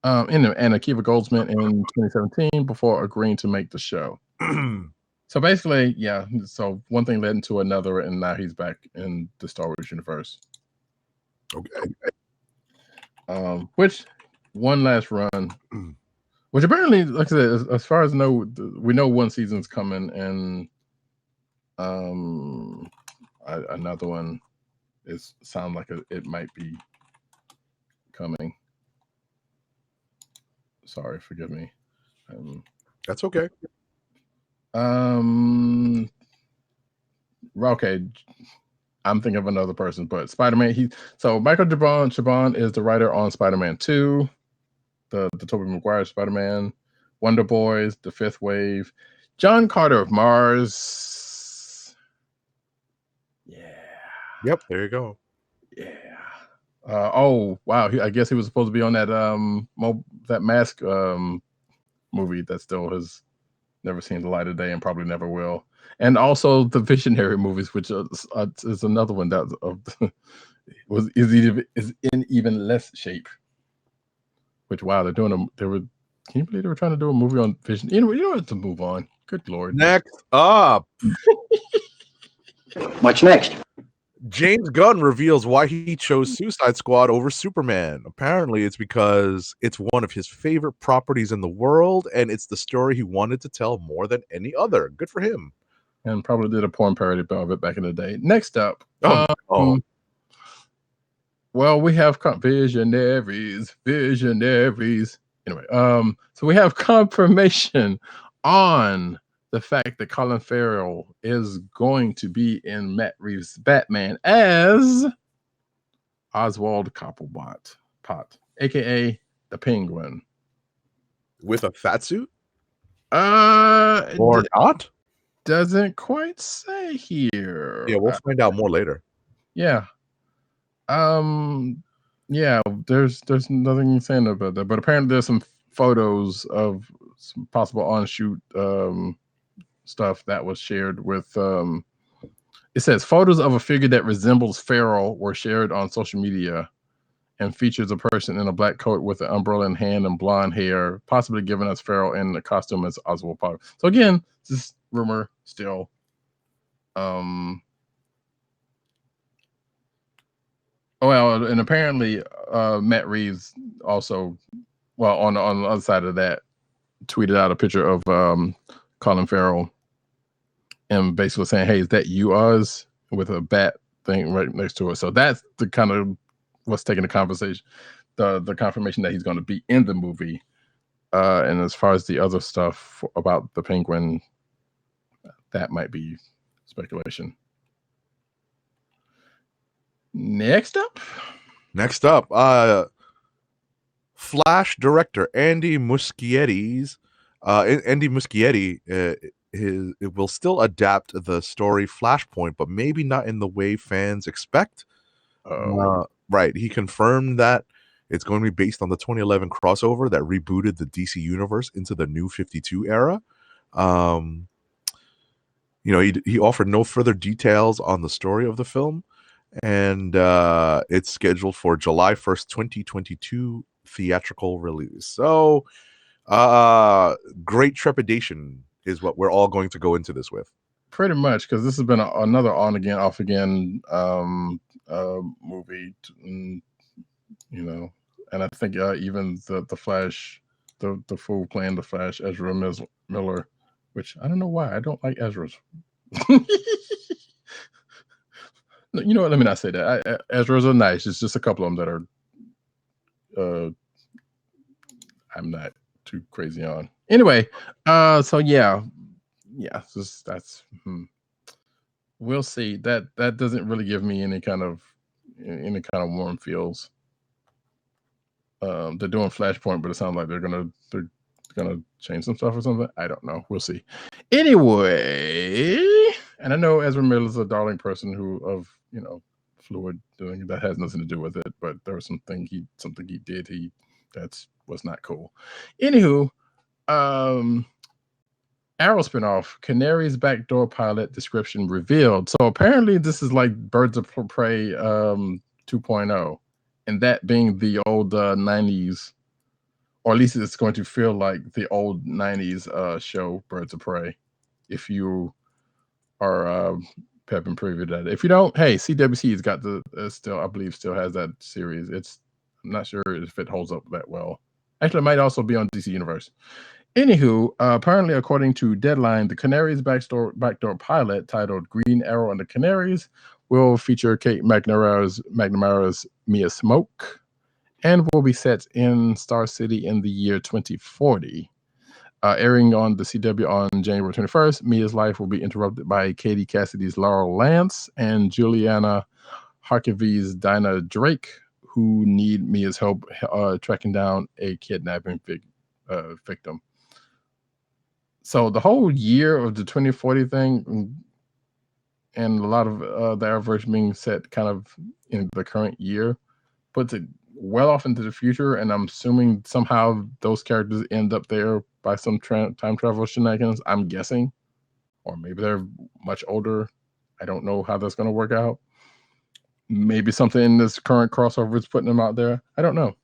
And Akiva Goldsman in 2017 before agreeing to make the show. So basically, yeah. So one thing led into another, and now he's back in the Star Wars universe. Okay. Which one last run, which apparently, like I said, as far as we know one season's coming, and another one sound like it might be coming. Sorry, forgive me. That's okay. Okay, I'm thinking of another person, but Spider-Man. So Michael Chabon is the writer on Spider-Man 2, the Tobey Maguire Spider-Man, Wonder Boys, The Fifth Wave, John Carter of Mars. Yeah. Yep. There you go. Yeah. Oh wow. I guess he was supposed to be on that that Mask movie that still has never seen the light of day and probably never will. And also the Visionary movies, which is another one that is in even less shape. Which wow, can you believe they were trying to do a movie on Vision? You know what to move on. Good Lord. Next up. What's next? James Gunn reveals why he chose Suicide Squad over Superman. Apparently, it's because it's one of his favorite properties in the world, and it's the story he wanted to tell more than any other. Good for him. And probably did a porn parody of it back in the day. Next up. Well, we have visionaries. Anyway, so we have confirmation on the fact that Colin Farrell is going to be in Matt Reeves' Batman as Oswald Cobblepot, aka the Penguin, with a fat suit, or not? Doesn't quite say here. Yeah, we'll find out more later. Yeah. Yeah. There's nothing saying about that, but apparently there's some photos of some possible on-shoot stuff that was shared with it says photos of a figure that resembles Farrell were shared on social media and features a person in a black coat with an umbrella in hand and blonde hair, possibly giving us Farrell in the costume as Oswald Potter. So again, this is rumor still. Well, and apparently Matt Reeves also, well, on the other side of that, tweeted out a picture of Colin Farrell and basically saying, "Hey, is that you, Oz?" with a bat thing right next to it. So that's the kind of what's taking the conversation. the confirmation that he's going to be in the movie. And as far as the other stuff about the Penguin, that might be speculation. Next up, Flash director Andy Muschietti it will still adapt the story Flashpoint, but maybe not in the way fans expect. Right. He confirmed that it's going to be based on the 2011 crossover that rebooted the DC universe into the New 52 era. He offered no further details on the story of the film, and it's scheduled for July 1st, 2022 theatrical release. So, great trepidation is what we're all going to go into this with. Pretty much, because this has been another on again, off again movie, and I think even the Flash, the fool playing the Flash, Ezra Miller, which I don't know why I don't like Ezra's. You know what? Let me not say that. Ezra's are nice. It's just a couple of them that are I'm not too crazy on. Anyway, so yeah, that's we'll see. That doesn't really give me any kind of warm feels. They're doing Flashpoint, but it sounds like they're gonna change some stuff or something. I don't know. We'll see. Anyway, and I know Ezra Miller's a darling person fluid doing that has nothing to do with it, but there was something he did that was not cool. Anywho, Arrow spinoff, Canary's backdoor pilot description revealed. So apparently this is like Birds of Prey 2.0, and that being the old 90s, or at least it's going to feel like the old 90s show Birds of Prey. If you are have been privy to that. If you don't, hey, CWC's got the still, I believe, still has that series. I'm not sure if it holds up that well. Actually, it might also be on DC Universe. Anywho, apparently, according to Deadline, the Canary's backdoor pilot titled Green Arrow and the Canaries will feature Kate McNamara's Mia Smoke and will be set in Star City in the year 2040. Airing on the CW on January 21st, Mia's life will be interrupted by Katie Cassidy's Laurel Lance and Juliana Harkavy's Dinah Drake, who need Mia's help tracking down a kidnapping victim. So the whole year of the 2040 thing, and a lot of the Arrowverse being set kind of in the current year, puts it well off into the future, and I'm assuming somehow those characters end up there by some time travel shenanigans, I'm guessing. Or maybe they're much older. I don't know how that's going to work out. Maybe something in this current crossover is putting them out there. I don't know.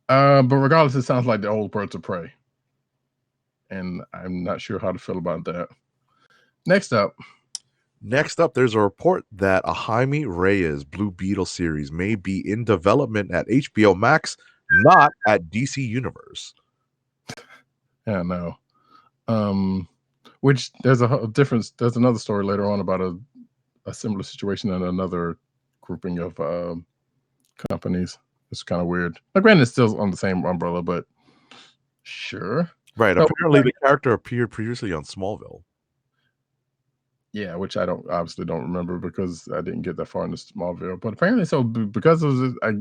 But regardless, it sounds like the old Birds of Prey. And I'm not sure how to feel about that. Next up, there's a report that a Jaime Reyes Blue Beetle series may be in development at HBO Max, not at DC Universe. Yeah, no. Which there's a difference. There's another story later on about a similar situation in another grouping of companies. It's kind of weird. Now, granted, it's still on the same umbrella, but sure. Right. So, apparently, the character appeared previously on Smallville. Yeah, which I obviously don't remember because I didn't get that far into Smallville. But apparently, so because of it, I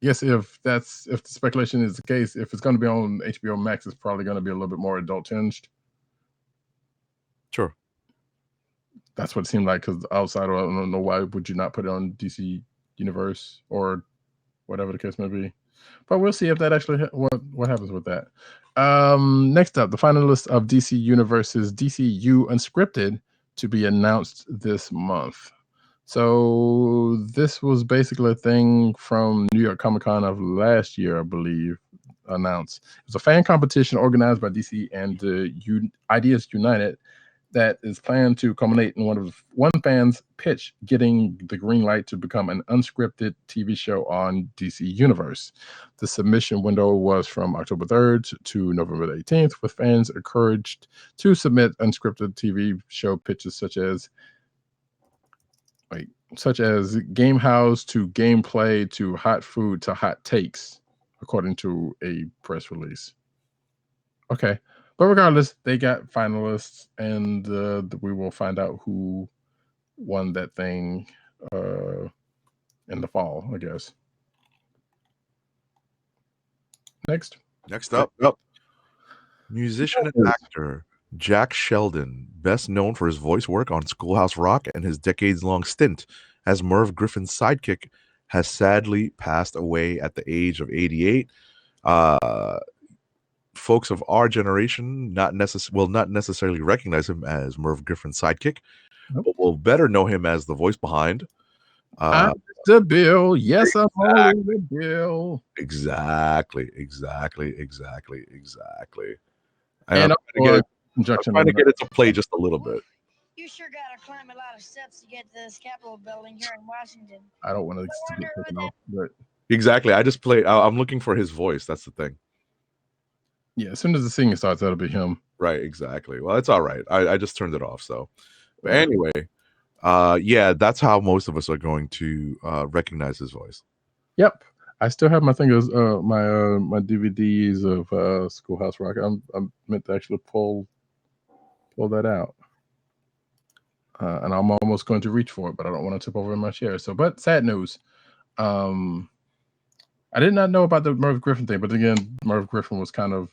guess if the speculation is the case, if it's going to be on HBO Max, it's probably going to be a little bit more adult tinged. Sure. That's what it seemed like, because outside, I don't know why would you not put it on DC Universe or whatever the case may be. But we'll see if that actually what happens with that. Next up, the finalists of DC Universe's DCU Unscripted to be announced this month. So this was basically a thing from New York Comic Con of last year, I believe, announced. It was a fan competition organized by DC and Ideas United that is planned to culminate in one fan's pitch getting the green light to become an unscripted TV show on DC Universe. The submission window was from October 3rd to November 18th, with fans encouraged to submit unscripted TV show pitches such as such as game house to gameplay to hot food to hot takes, according to a press release. Okay. But regardless, they got finalists, and we will find out who won that thing in the fall, I guess. Next up, musician and actor Jack Sheldon, best known for his voice work on Schoolhouse Rock and his decades-long stint as Merv Griffin's sidekick, has sadly passed away at the age of 88. Folks of our generation will not necessarily recognize him as Merv Griffin's sidekick, but will better know him as the voice behind the Bill. Yes, I'm only the Bill. Exactly. And I'm trying to get it to play just a little bit. You sure gotta climb a lot of steps to get to this Capitol building here in Washington. I don't want to get taken off, but exactly. I'm looking for his voice. That's the thing. Yeah, as soon as the singing starts, that'll be him. Right, exactly. Well, it's all right. I just turned it off. So, but anyway, yeah, that's how most of us are going to recognize his voice. Yep, I still have my fingers, my DVDs of Schoolhouse Rock. I'm meant to actually pull that out, and I'm almost going to reach for it, but I don't want to tip over in my chair. So, but sad news. I did not know about the Merv Griffin thing, but again, Merv Griffin was kind of,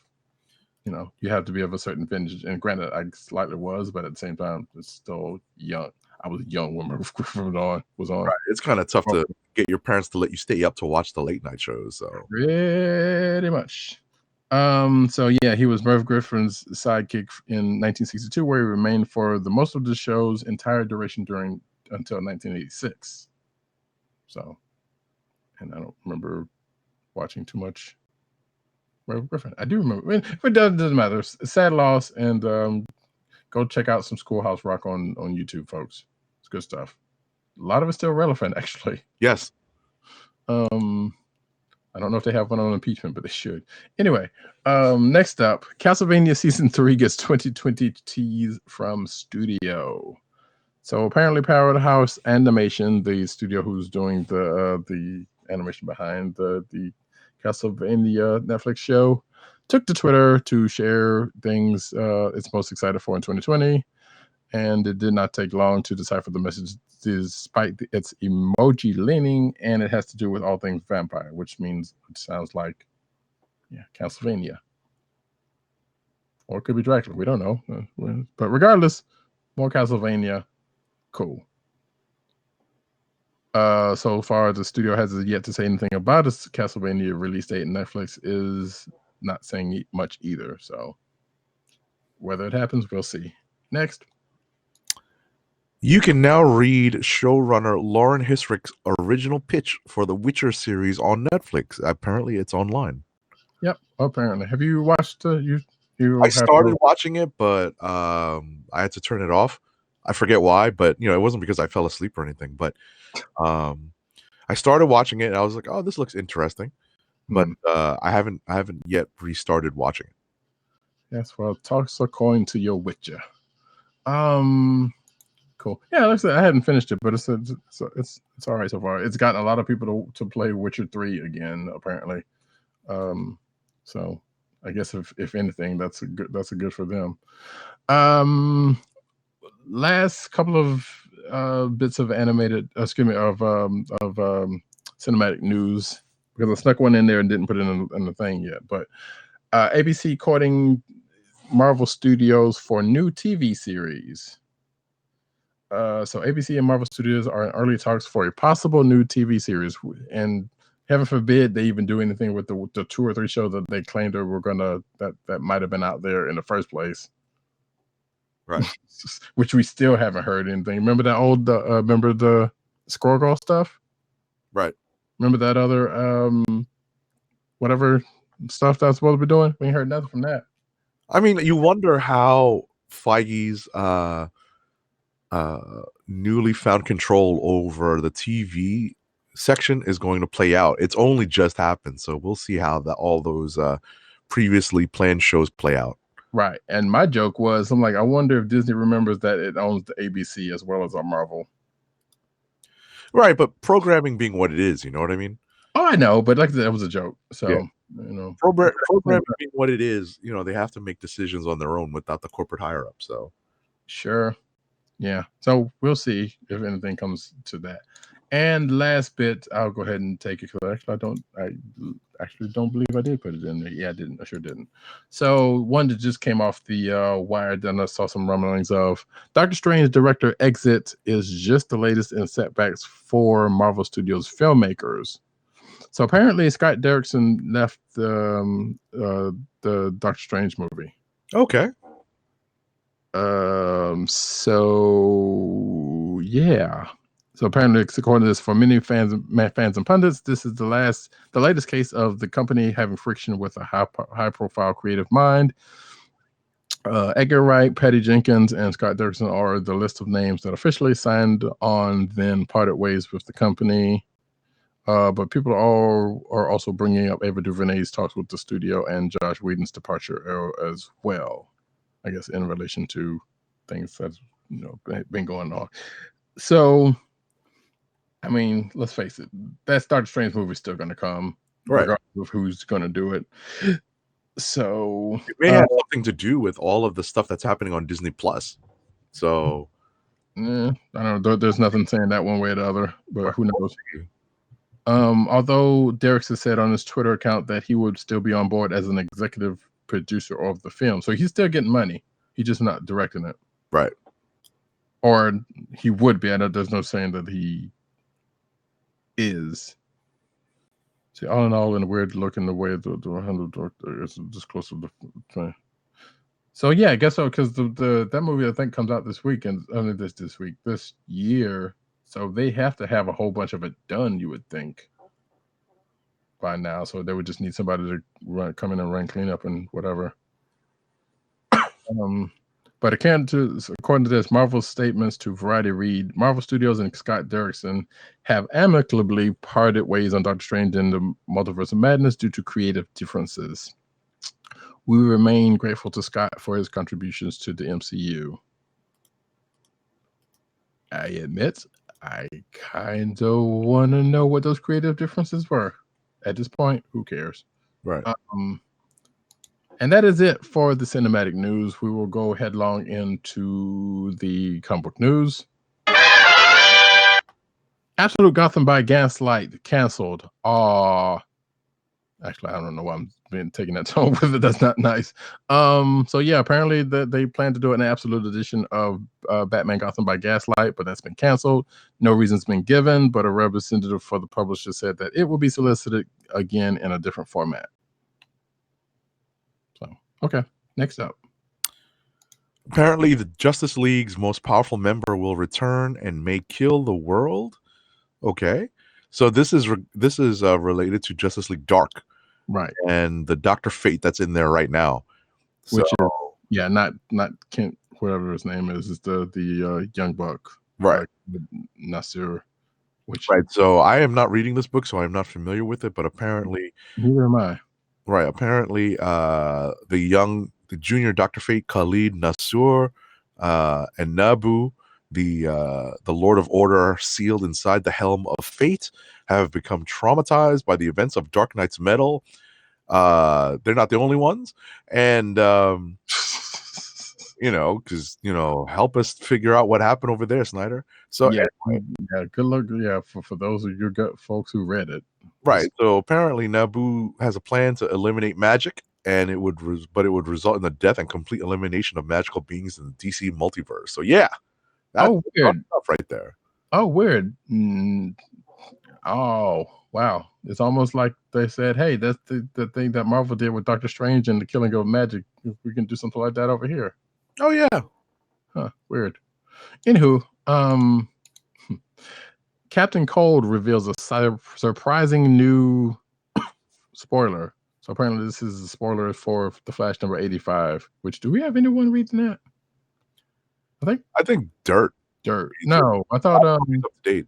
you have to be of a certain vintage. And granted, I slightly was, but at the same time, it's still young. I was young when Merv Griffin was on. Right. It's kind of tough to get your parents to let you stay up to watch the late night shows. So pretty much. So yeah, he was Merv Griffin's sidekick in 1962, where he remained for the most of the show's entire duration until 1986. So, and I don't remember watching too much Merv Griffin. I do remember. I mean, it doesn't matter. It's a sad loss, and go check out some Schoolhouse Rock on YouTube, folks. It's good stuff. A lot of it's still relevant, actually. Yes. I don't know if they have one on impeachment, but they should. Anyway, next up, Castlevania Season 3 gets 2020 tease from Studio. So apparently Powerhouse Animation, the studio who's doing the animation behind the Castlevania Netflix show, took to Twitter to share things it's most excited for in 2020. And it did not take long to decipher the message despite its emoji leaning, and it has to do with all things vampire, which means it sounds like, Castlevania. Or it could be Dracula. We don't know. But regardless, more Castlevania. Cool. So far, the studio has yet to say anything about its Castlevania release date, and Netflix is not saying much either. So whether it happens, we'll see. Next. You can now read showrunner Lauren Hissrich's original pitch for the Witcher series on Netflix. Apparently, it's online. Yep, apparently. Have you watched I started watching it, but I had to turn it off. I forget why, but it wasn't because I fell asleep or anything. But I started watching it, and I was like, "Oh, this looks interesting," but I haven't yet restarted watching it. Yes, well, toss a coin to your Witcher. Cool. Yeah, like I said, I haven't finished it, but it's all right so far. It's gotten a lot of people to play Witcher 3 again, apparently. So I guess if anything, that's a good for them. Last couple of bits of cinematic news, because I snuck one in there and didn't put it in the thing yet. But ABC courting Marvel Studios for new TV series. So ABC and Marvel Studios are in early talks for a possible new TV series, and heaven forbid they even do anything with the 2 or 3 shows that they claimed that might have been out there in the first place. Right. Which we still haven't heard anything. Remember that old remember the Squirrel Girl stuff? Right. Remember that other whatever stuff that's supposed to be doing? We ain't heard nothing from that. I mean, you wonder how Feige's newly found control over the TV section is going to play out. It's only just happened, so we'll see how all those previously planned shows play out. Right. And my joke was, I'm like, I wonder if Disney remembers that it owns the ABC as well as our Marvel. Right, but programming being what it is, you know what I mean? Oh, I know, but like that was a joke. So Yeah. you know, Programming being what it is, you know, they have to make decisions on their own without the corporate higher up. So sure. Yeah. So we'll see if anything comes to that. And last bit, I'll go ahead and take it because I actually don't believe I did put it in there. Yeah, I didn't. I sure didn't. So one that just came off the wire, then I saw some rumblings of Doctor Strange director exit is just the latest in setbacks for Marvel Studios filmmakers. So apparently Scott Derrickson left the Doctor Strange movie. okay. So yeah. So apparently, according to this, for many fans and pundits, this is the latest case of the company having friction with a high-profile creative mind. Edgar Wright, Patty Jenkins, and Scott Derrickson are the list of names that officially signed on, then parted ways with the company. But people are also bringing up Ava DuVernay's talks with the studio and Josh Whedon's departure as well. I guess in relation to things that's been going on. So, I mean, let's face it, that Doctor Strange movie is still going to come, Right. regardless of who's going to do it. So It may have something to do with all of the stuff that's happening on Disney Plus. So I don't know. There's nothing saying that one way or the other, but who knows? Although Derrickson said on his Twitter account that he would still be on board as an executive producer of the film, so he's still getting money. He's just not directing it, right? Or he would be. I know there's no saying that he is. See, all in all, in a weird look in the way the handle director is just close to the. So yeah, I guess so because that movie I think comes out this weekend. Only this year. So they have to have a whole bunch of it done, you would think, by now. So they would just need somebody to come in and run cleanup and whatever. But according to this, Marvel's statements to Variety read, Marvel Studios and Scott Derrickson have amicably parted ways on Doctor Strange in the Multiverse of Madness due to creative differences. We remain grateful to Scott for his contributions to the MCU. I admit, I kind of want to know what those creative differences were. At this point, who cares? Right. And that is it for the cinematic news. We will go headlong into the comic book news. Absolute Gotham by Gaslight canceled. Actually, I don't know why I'm taking that tone with it. That's not nice. So yeah, apparently they plan to do an absolute edition of Batman Gotham by Gaslight, but that's been canceled. No reason's been given, but a representative for the publisher said that it will be solicited again in a different format. So, okay, next up. Apparently, the Justice League's most powerful member will return and may kill the world. Okay, so this is related to Justice League Dark, right? And the Dr. Fate that's in there right now, which is not Kent, whatever his name is the Young Buck, right? Nasir. Right. So I am not reading this book, so I'm not familiar with it. But apparently, neither am I. Right. Apparently, the junior Dr. Fate, Khalid Nasur, and Nabu, the Lord of Order sealed inside the Helm of Fate, have become traumatized by the events of Dark Knight's Metal. They're not the only ones, and because help us figure out what happened over there, Snyder. So anyway, good luck. Yeah, for those of your folks who read it. Right. So apparently, Nabu has a plan to eliminate magic, and it would result in the death and complete elimination of magical beings in the DC multiverse. So yeah, that's weird stuff right there. Oh, weird. Oh, wow. It's almost like they said, "Hey, that's the thing that Marvel did with Doctor Strange and the killing of magic. If we can do something like that over here." Oh yeah. Huh. Weird. Anywho, Captain Cold reveals a surprising new spoiler. So apparently this is a spoiler for The Flash number 85, which do we have anyone reading that? I think Dirt. No, I thought up to date.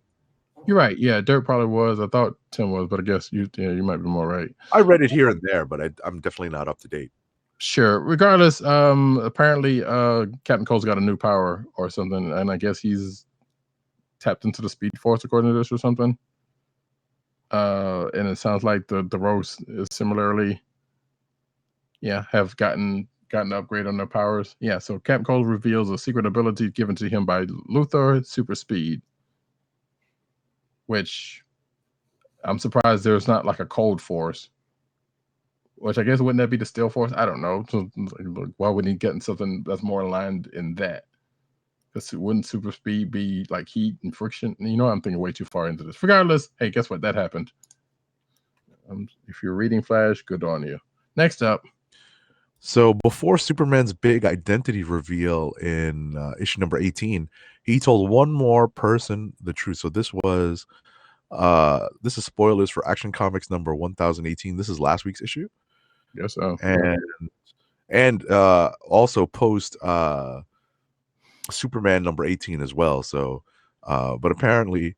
You're right. Yeah, Dirt probably was. I thought Tim was, but I guess you might be more right. I read it here and there, but I'm definitely not up to date. Sure. Regardless, apparently Captain Cold's got a new power or something, and I guess he's tapped into the Speed Force according to this or something. And it sounds like the Rogues is similarly, have gotten an upgrade on their powers. Yeah, so Captain Cold reveals a secret ability given to him by Luthor, Super Speed, which I'm surprised there's not like a Cold Force. Which I guess wouldn't that be the Steel Force? I don't know. So, why wouldn't he get something that's more aligned in that? Because wouldn't super speed be like heat and friction? You know, I'm thinking way too far into this. Regardless, hey, guess what? That happened. If you're reading Flash, good on you. Next up. So before Superman's big identity reveal in issue number 18, he told one more person the truth. So this is spoilers for Action Comics number 1018. This is last week's issue. Yes, so. And also post Superman number 18 as well. So but apparently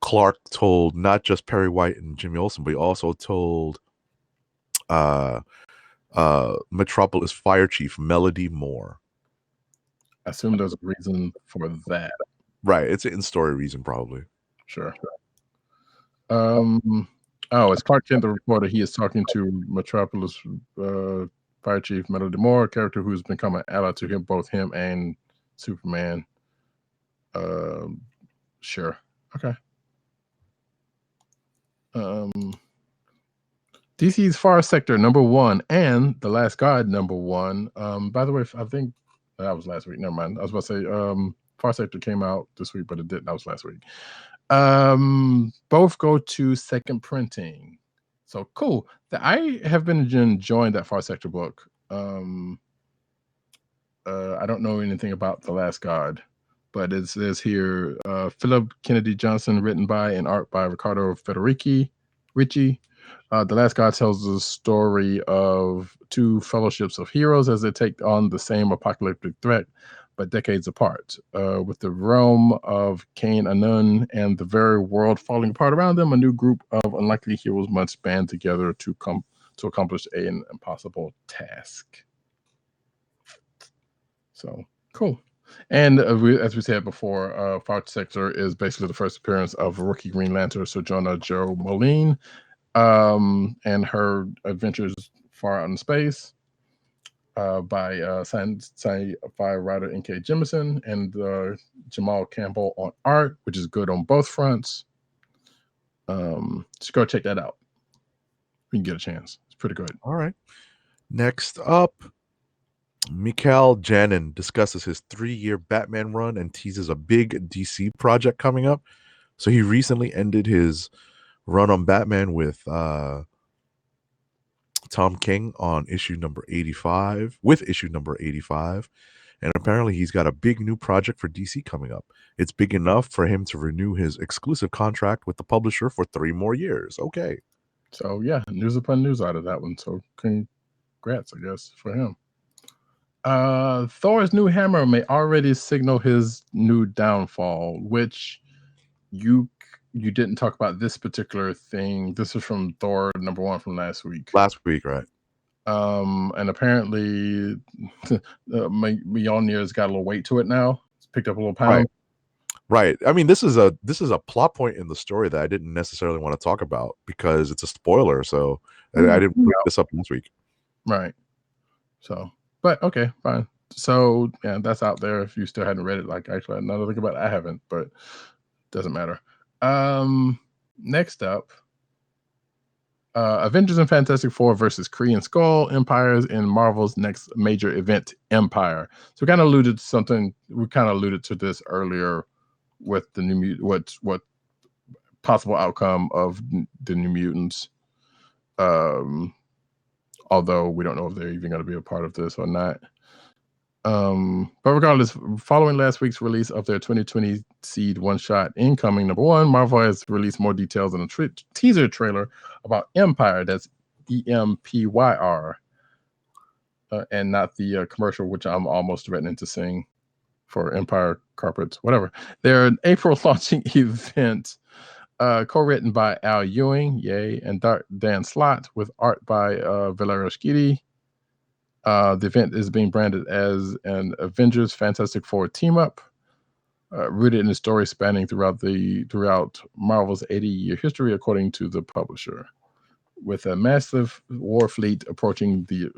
Clark told not just Perry White and Jimmy Olsen, but he also told Metropolis Fire Chief Melody Moore. I assume there's a reason for that. Right, it's an in-story reason probably. Sure. It's Clark Kent, the reporter. He is talking to Metropolis Fire Chief Melody Moore, a character who's become an ally to him, both him and Superman. Sure. Okay. DC's Far Sector #1 and The Last God #1. By the way, I think that was last week. Never mind. I was about to say Far Sector came out this week, but it didn't. That was last week. Both go to second printing. So cool. I have been enjoying that Far Sector book. I don't know anything about The Last God, but it says here Philip Kennedy Johnson, written by and art by Ricardo Federici. The Last God tells the story of two fellowships of heroes as they take on the same apocalyptic threat, but decades apart. With the realm of Cain Anun and the very world falling apart around them, a new group of unlikely heroes must band together to accomplish an impossible task. So, cool. And as we said before, Far Sector is basically the first appearance of rookie Green Lantern, Sojourner Jo Moline, and her adventures far out in space, by sci-fi writer N.K. Jemisin and Jamal Campbell on art, which is good on both fronts. Just go check that out. We can get a chance. It's pretty good. All right. Next up, Mikael Janin discusses his 3-year Batman run and teases a big DC project coming up. So he recently ended his run on Batman with Tom King on issue number 85, and apparently he's got a big new project for DC coming up. It's big enough for him to renew his exclusive contract with the publisher for 3 more years. Okay. So yeah, news upon news out of that one. So congrats, I guess, for him. Thor's new hammer may already signal his new downfall, which you didn't talk about this particular thing. This is from Thor #1 from last week. Last week, right? And apparently Mjolnir's got a little weight to it now. It's picked up a little pound. Right. I mean, this is a plot point in the story that I didn't necessarily want to talk about because it's a spoiler. So I didn't bring this up last week. Right. So, but okay, fine. So yeah, that's out there. If you still hadn't read it, like actually, now that I think about it, I haven't, but doesn't matter. Next up, Avengers and Fantastic Four versus Kree and Skull, Empyre's in Marvel's next major event, Empyre. So we kind of alluded to something. We kind of alluded to this earlier with the new what possible outcome of the New Mutants. Although we don't know if they're even going to be a part of this or not. But regardless, following last week's release of their 2020 Seed one-shot Incoming #1, Marvel has released more details in a teaser trailer about Empyre. That's EMPYR, and not the commercial, which I'm almost threatening to sing for Empyre carpets, whatever. They're an April launching event, co-written by Al Ewing, yay, and Dan Slott, with art by Valerio Schiti. The event is being branded as an Avengers Fantastic Four team-up. rooted in a story spanning throughout Marvel's 80-year history, according to the publisher. With a massive war fleet approaching, the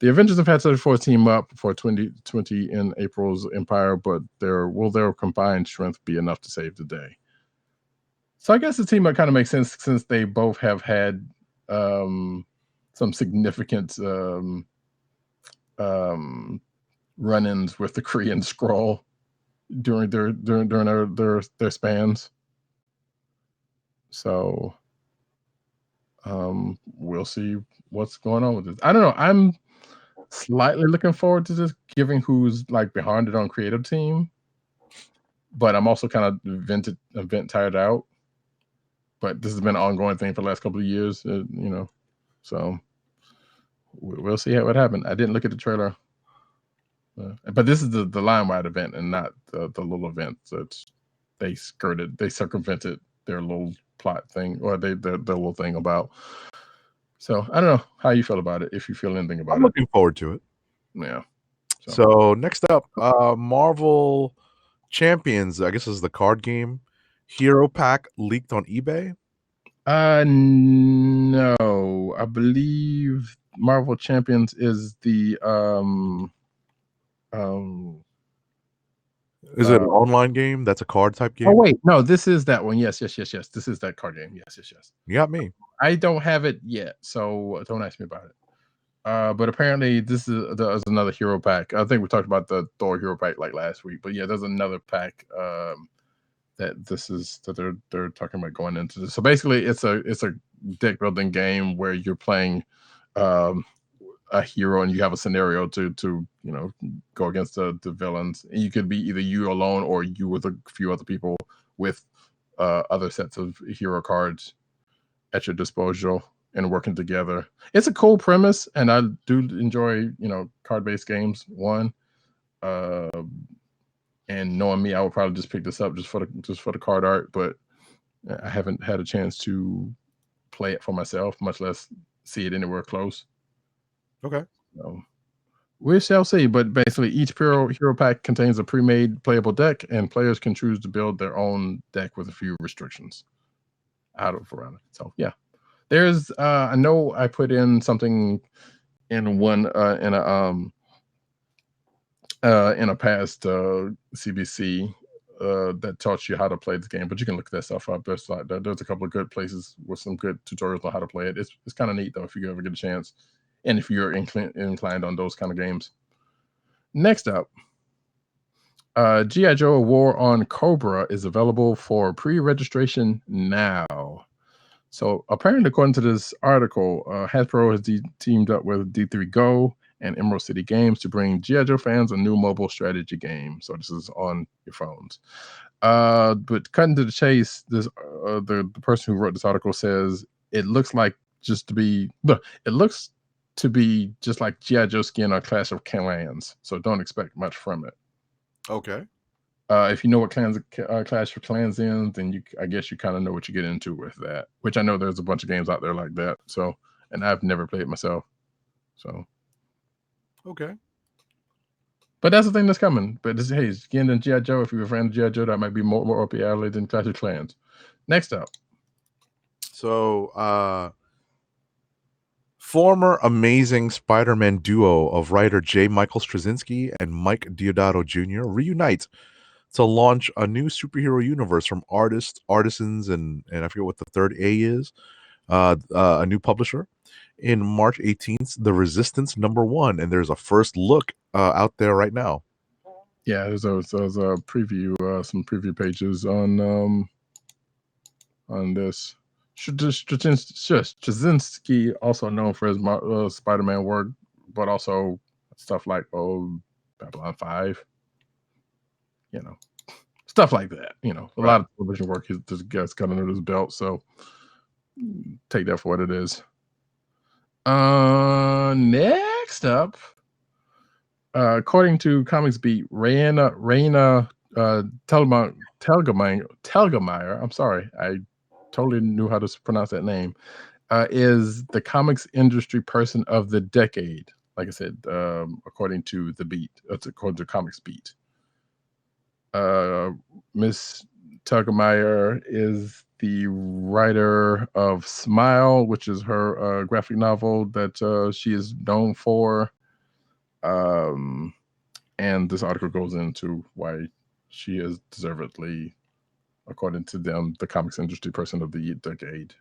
Avengers and Fantastic Four team up for 2020 in April's Empyre, but their combined strength be enough to save the day? So I guess the team up kind of makes sense since they both have had some significant run-ins with the Kree and Skrull during their spans. So we'll see what's going on with this. I don't know. I'm slightly looking forward to this, given who's like behind it on creative team. But I'm also kind of event tired out. But this has been an ongoing thing for the last couple of years, So we'll see how it happened. I didn't look at the trailer, but this is the line-wide event and not the little event that they circumvented their little plot thing or their little thing about. So I don't know how you feel about it, if you feel anything about I'm looking forward to it. Yeah. So next up, Marvel Champions, I guess this is the card game. Hero Pack leaked on eBay. No, I believe Marvel Champions is the Is it an online game? That's a card type game. Oh wait, no, this is that one. Yes. This is that card game. Yes. You got me. I don't have it yet, so don't ask me about it. But apparently there's another hero pack. I think we talked about the Thor hero pack like last week, but yeah, there's another pack that they're talking about going into this. So basically, it's a deck building game where you're playing a hero and you have a scenario to go against the villains. And you could be either you alone or you with a few other people with other sets of hero cards at your disposal and working together. It's a cool premise, and I do enjoy card-based games. And knowing me, I would probably just pick this up just for the card art, but I haven't had a chance to play it for myself, much less see it anywhere close. Okay. So we shall see. But basically, each hero pack contains a pre-made playable deck, and players can choose to build their own deck with a few restrictions around it. So yeah, there's I know I put in something in a past CBC that taught you how to play the game, but you can look that stuff up. There's a couple of good places with some good tutorials on how to play it. It's kind of neat though if you ever get a chance, and if you're inclined on those kind of games. Next up, G.I. Joe War on Cobra is available for pre-registration now. So apparently, according to this article, Hasbro has teamed up with D3 Go and Emerald City Games to bring G.I. Joe fans a new mobile strategy game. So this is on your phones. But cutting to the chase, this the person who wrote this article says it looks to be just like G.I. Joe skin or Clash of Clans. So don't expect much from it. Okay. If you know what Clash of Clans is, then I guess you kind of know what you get into with that. Which I know there's a bunch of games out there like that. So, and I've never played it myself. So. Okay. But that's the thing that's coming. But again, in G.I. Joe, if you're a fan of G.I. Joe, that might be more up your alley than Clash of Clans. Next up. So, former amazing Spider-Man duo of writer J. Michael Straczynski and Mike Deodato Jr. reunite to launch a new superhero universe from artisans, and I forget what the third A is, a new publisher. In March 18th, The Resistance #1, and there's a first look out there right now. Yeah, there's a preview, some preview pages on this. Straczynski, also known for his Spider-Man work, but also stuff like Babylon 5, stuff like that. A lot of television work this guy's got under his belt, so take that for what it is. Next up, according to Comics Beat, Raina Telgemeier, I'm sorry, I totally knew how to pronounce that name, is the comics industry person of the decade. like I said, according to the Beat, according to Comics Beat. Miss Tuggemeyer is the writer of Smile, which is her graphic novel that she is known for. And this article goes into why she is deservedly, according to them, the comics industry person of the decade.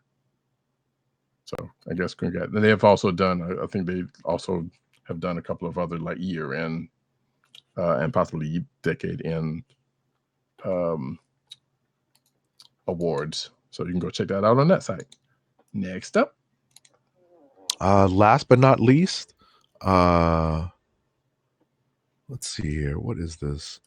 So I guess congrats. They have also done, I think they also have done a couple of other like year end and possibly decade end awards. So you can go check that out on that site. Next up. Last but not least, let's see here. What is this?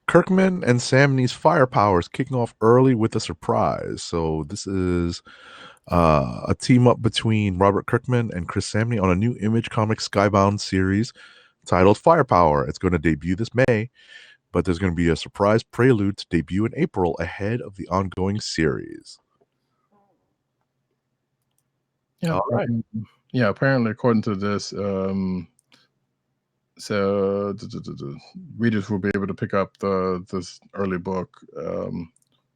Kirkman and Samney's firepower is kicking off early with a surprise. So this is a team up between Robert Kirkman and Chris Samney on a new Image Comics Skybound series titled Firepower. It's going to debut this May, but there's going to be a surprise prelude to debut in April ahead of the ongoing series. Yeah, All right. Yeah, apparently, according to this, so readers will be able to pick up this early book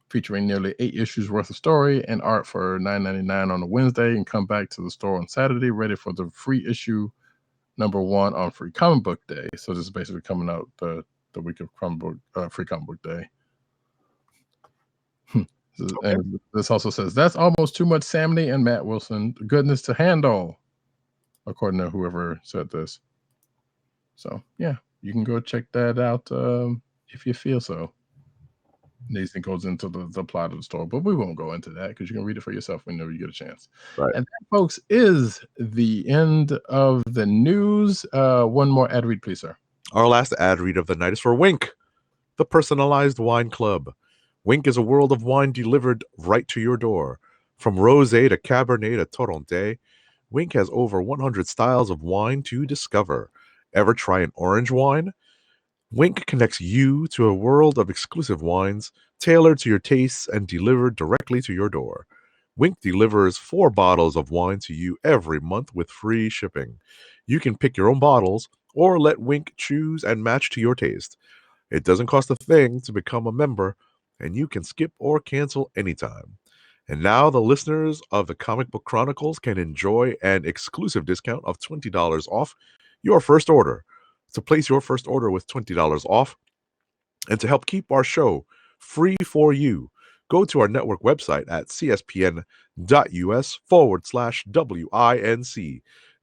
featuring nearly 8 issues worth of story and art for $9.99 on a Wednesday, and come back to the store on Saturday, ready for the free issue #1 on Free Comic Book Day. So this is basically coming out the week of Free Comic Book Day. Okay. And this also says that's almost too much Samney and Matt Wilson goodness to handle, according to whoever said this. So yeah, you can go check that out if you feel so. Nathan goes into the plot of the story, but we won't go into that because you can read it for yourself whenever you get a chance. Right. And that, folks, is the end of the news. One more ad read, please, sir. Our last ad read of the night is for Wink, the personalized wine club. Wink is a world of wine delivered right to your door. From rosé to Cabernet to Torrontés, Wink has over 100 styles of wine to discover. Ever try an orange wine? Wink connects you to a world of exclusive wines tailored to your tastes and delivered directly to your door. Wink delivers 4 bottles of wine to you every month with free shipping. You can pick your own bottles or let Wink choose and match to your taste. It doesn't cost a thing to become a member, and you can skip or cancel anytime. And now the listeners of the Comic Book Chronicles can enjoy an exclusive discount of $20 off your first order. To place your first order with $20 off and to help keep our show free for you, go to our network website at cspn.us/WINC.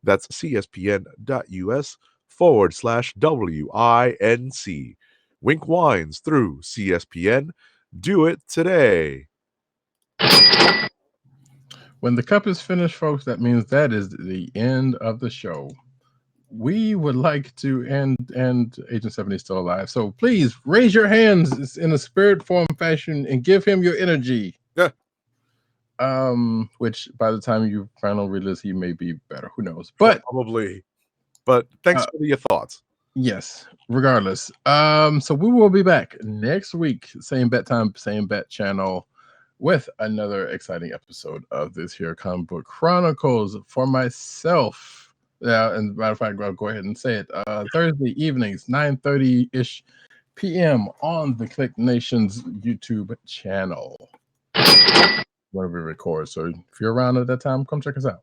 That's cspn.us/WINC. Wink Wines through CSPN. Do it today. When the cup is finished, folks, that means that is the end of the show. We would like to and Agent 70 is still alive. So please raise your hands in a spirit form fashion and give him your energy. Yeah. Which by the time you finally realize he may be better. Who knows? But probably. But thanks for your thoughts. Yes, regardless. So we will be back next week, same bat time, same bat channel, with another exciting episode of this here Comic Book Chronicles. For myself, and matter of fact, I'll go ahead and say it. Thursday evenings, 9:30-ish p.m. on the Click Nation's YouTube channel, where we record. So if you're around at that time, come check us out.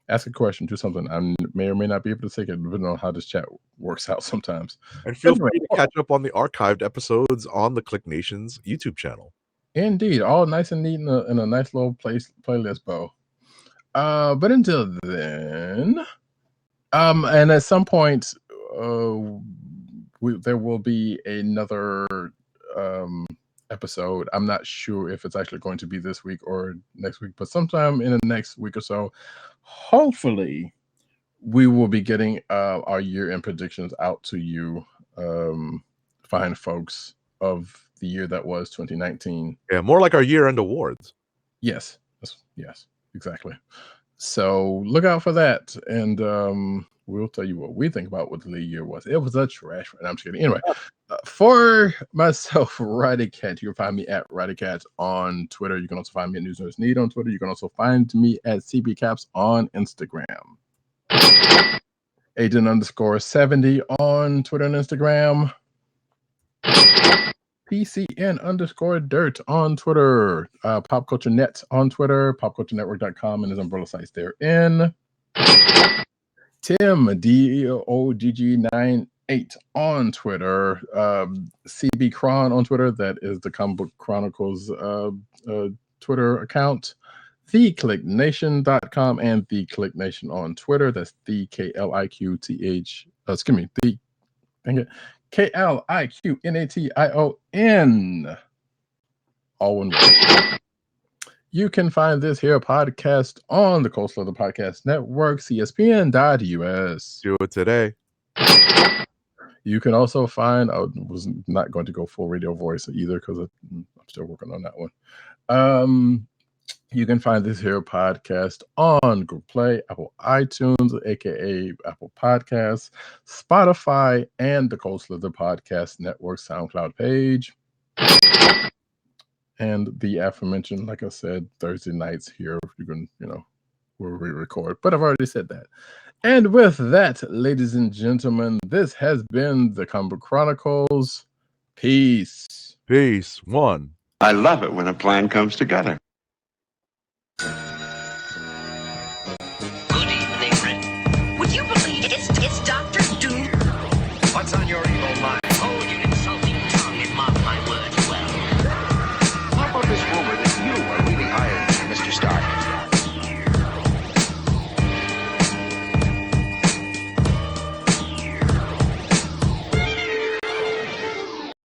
Ask a question, do something. I may or may not be able to take it, depending on how this chat works out sometimes. And feel free to catch up on the archived episodes on the Click Nation's YouTube channel. Indeed, all nice and neat in a nice little playlist bow. But until then, and at some point, there will be another episode. I'm not sure if it's actually going to be this week or next week, but sometime in the next week or so, hopefully, we will be getting our year-end predictions out to you, fine folks, of the year that was 2019. Yeah, more like our year-end awards. Yes, exactly. So look out for that, and we'll tell you what we think about what the league year was. It was a trash. And I'm just kidding. Anyway, for myself, Roddykat, you can find me at Roddykat on Twitter. You can also find me at News Nerds Need on Twitter. You can also find me at CBCaps on Instagram. Agent_70 on Twitter and Instagram. PCN_dirt on Twitter. Pop Culture Net on Twitter. PopCultureNetwork.com and his umbrella sites therein. Tim DOGG98 on Twitter. CB Cron on Twitter. That is the Comic Book Chronicles Twitter account. TheClickNation.com and TheClickNation on Twitter. That's the KLIQTH. Excuse me. KLIQNATION. All one word. You can find this here podcast on the Coastal Other Podcast Network, CSPN.US. Do it today. You can also find, I was not going to go full radio voice either because I'm still working on that one. You can find this here podcast on Google Play, Apple iTunes, aka Apple Podcasts, Spotify, and the Coastal Other Podcast Network SoundCloud page. And the aforementioned, like I said, Thursday nights here, you can, where we record. But I've already said that. And with that, ladies and gentlemen, this has been the Comic Book Chronicles. Peace. Peace. One. I love it when a plan comes together.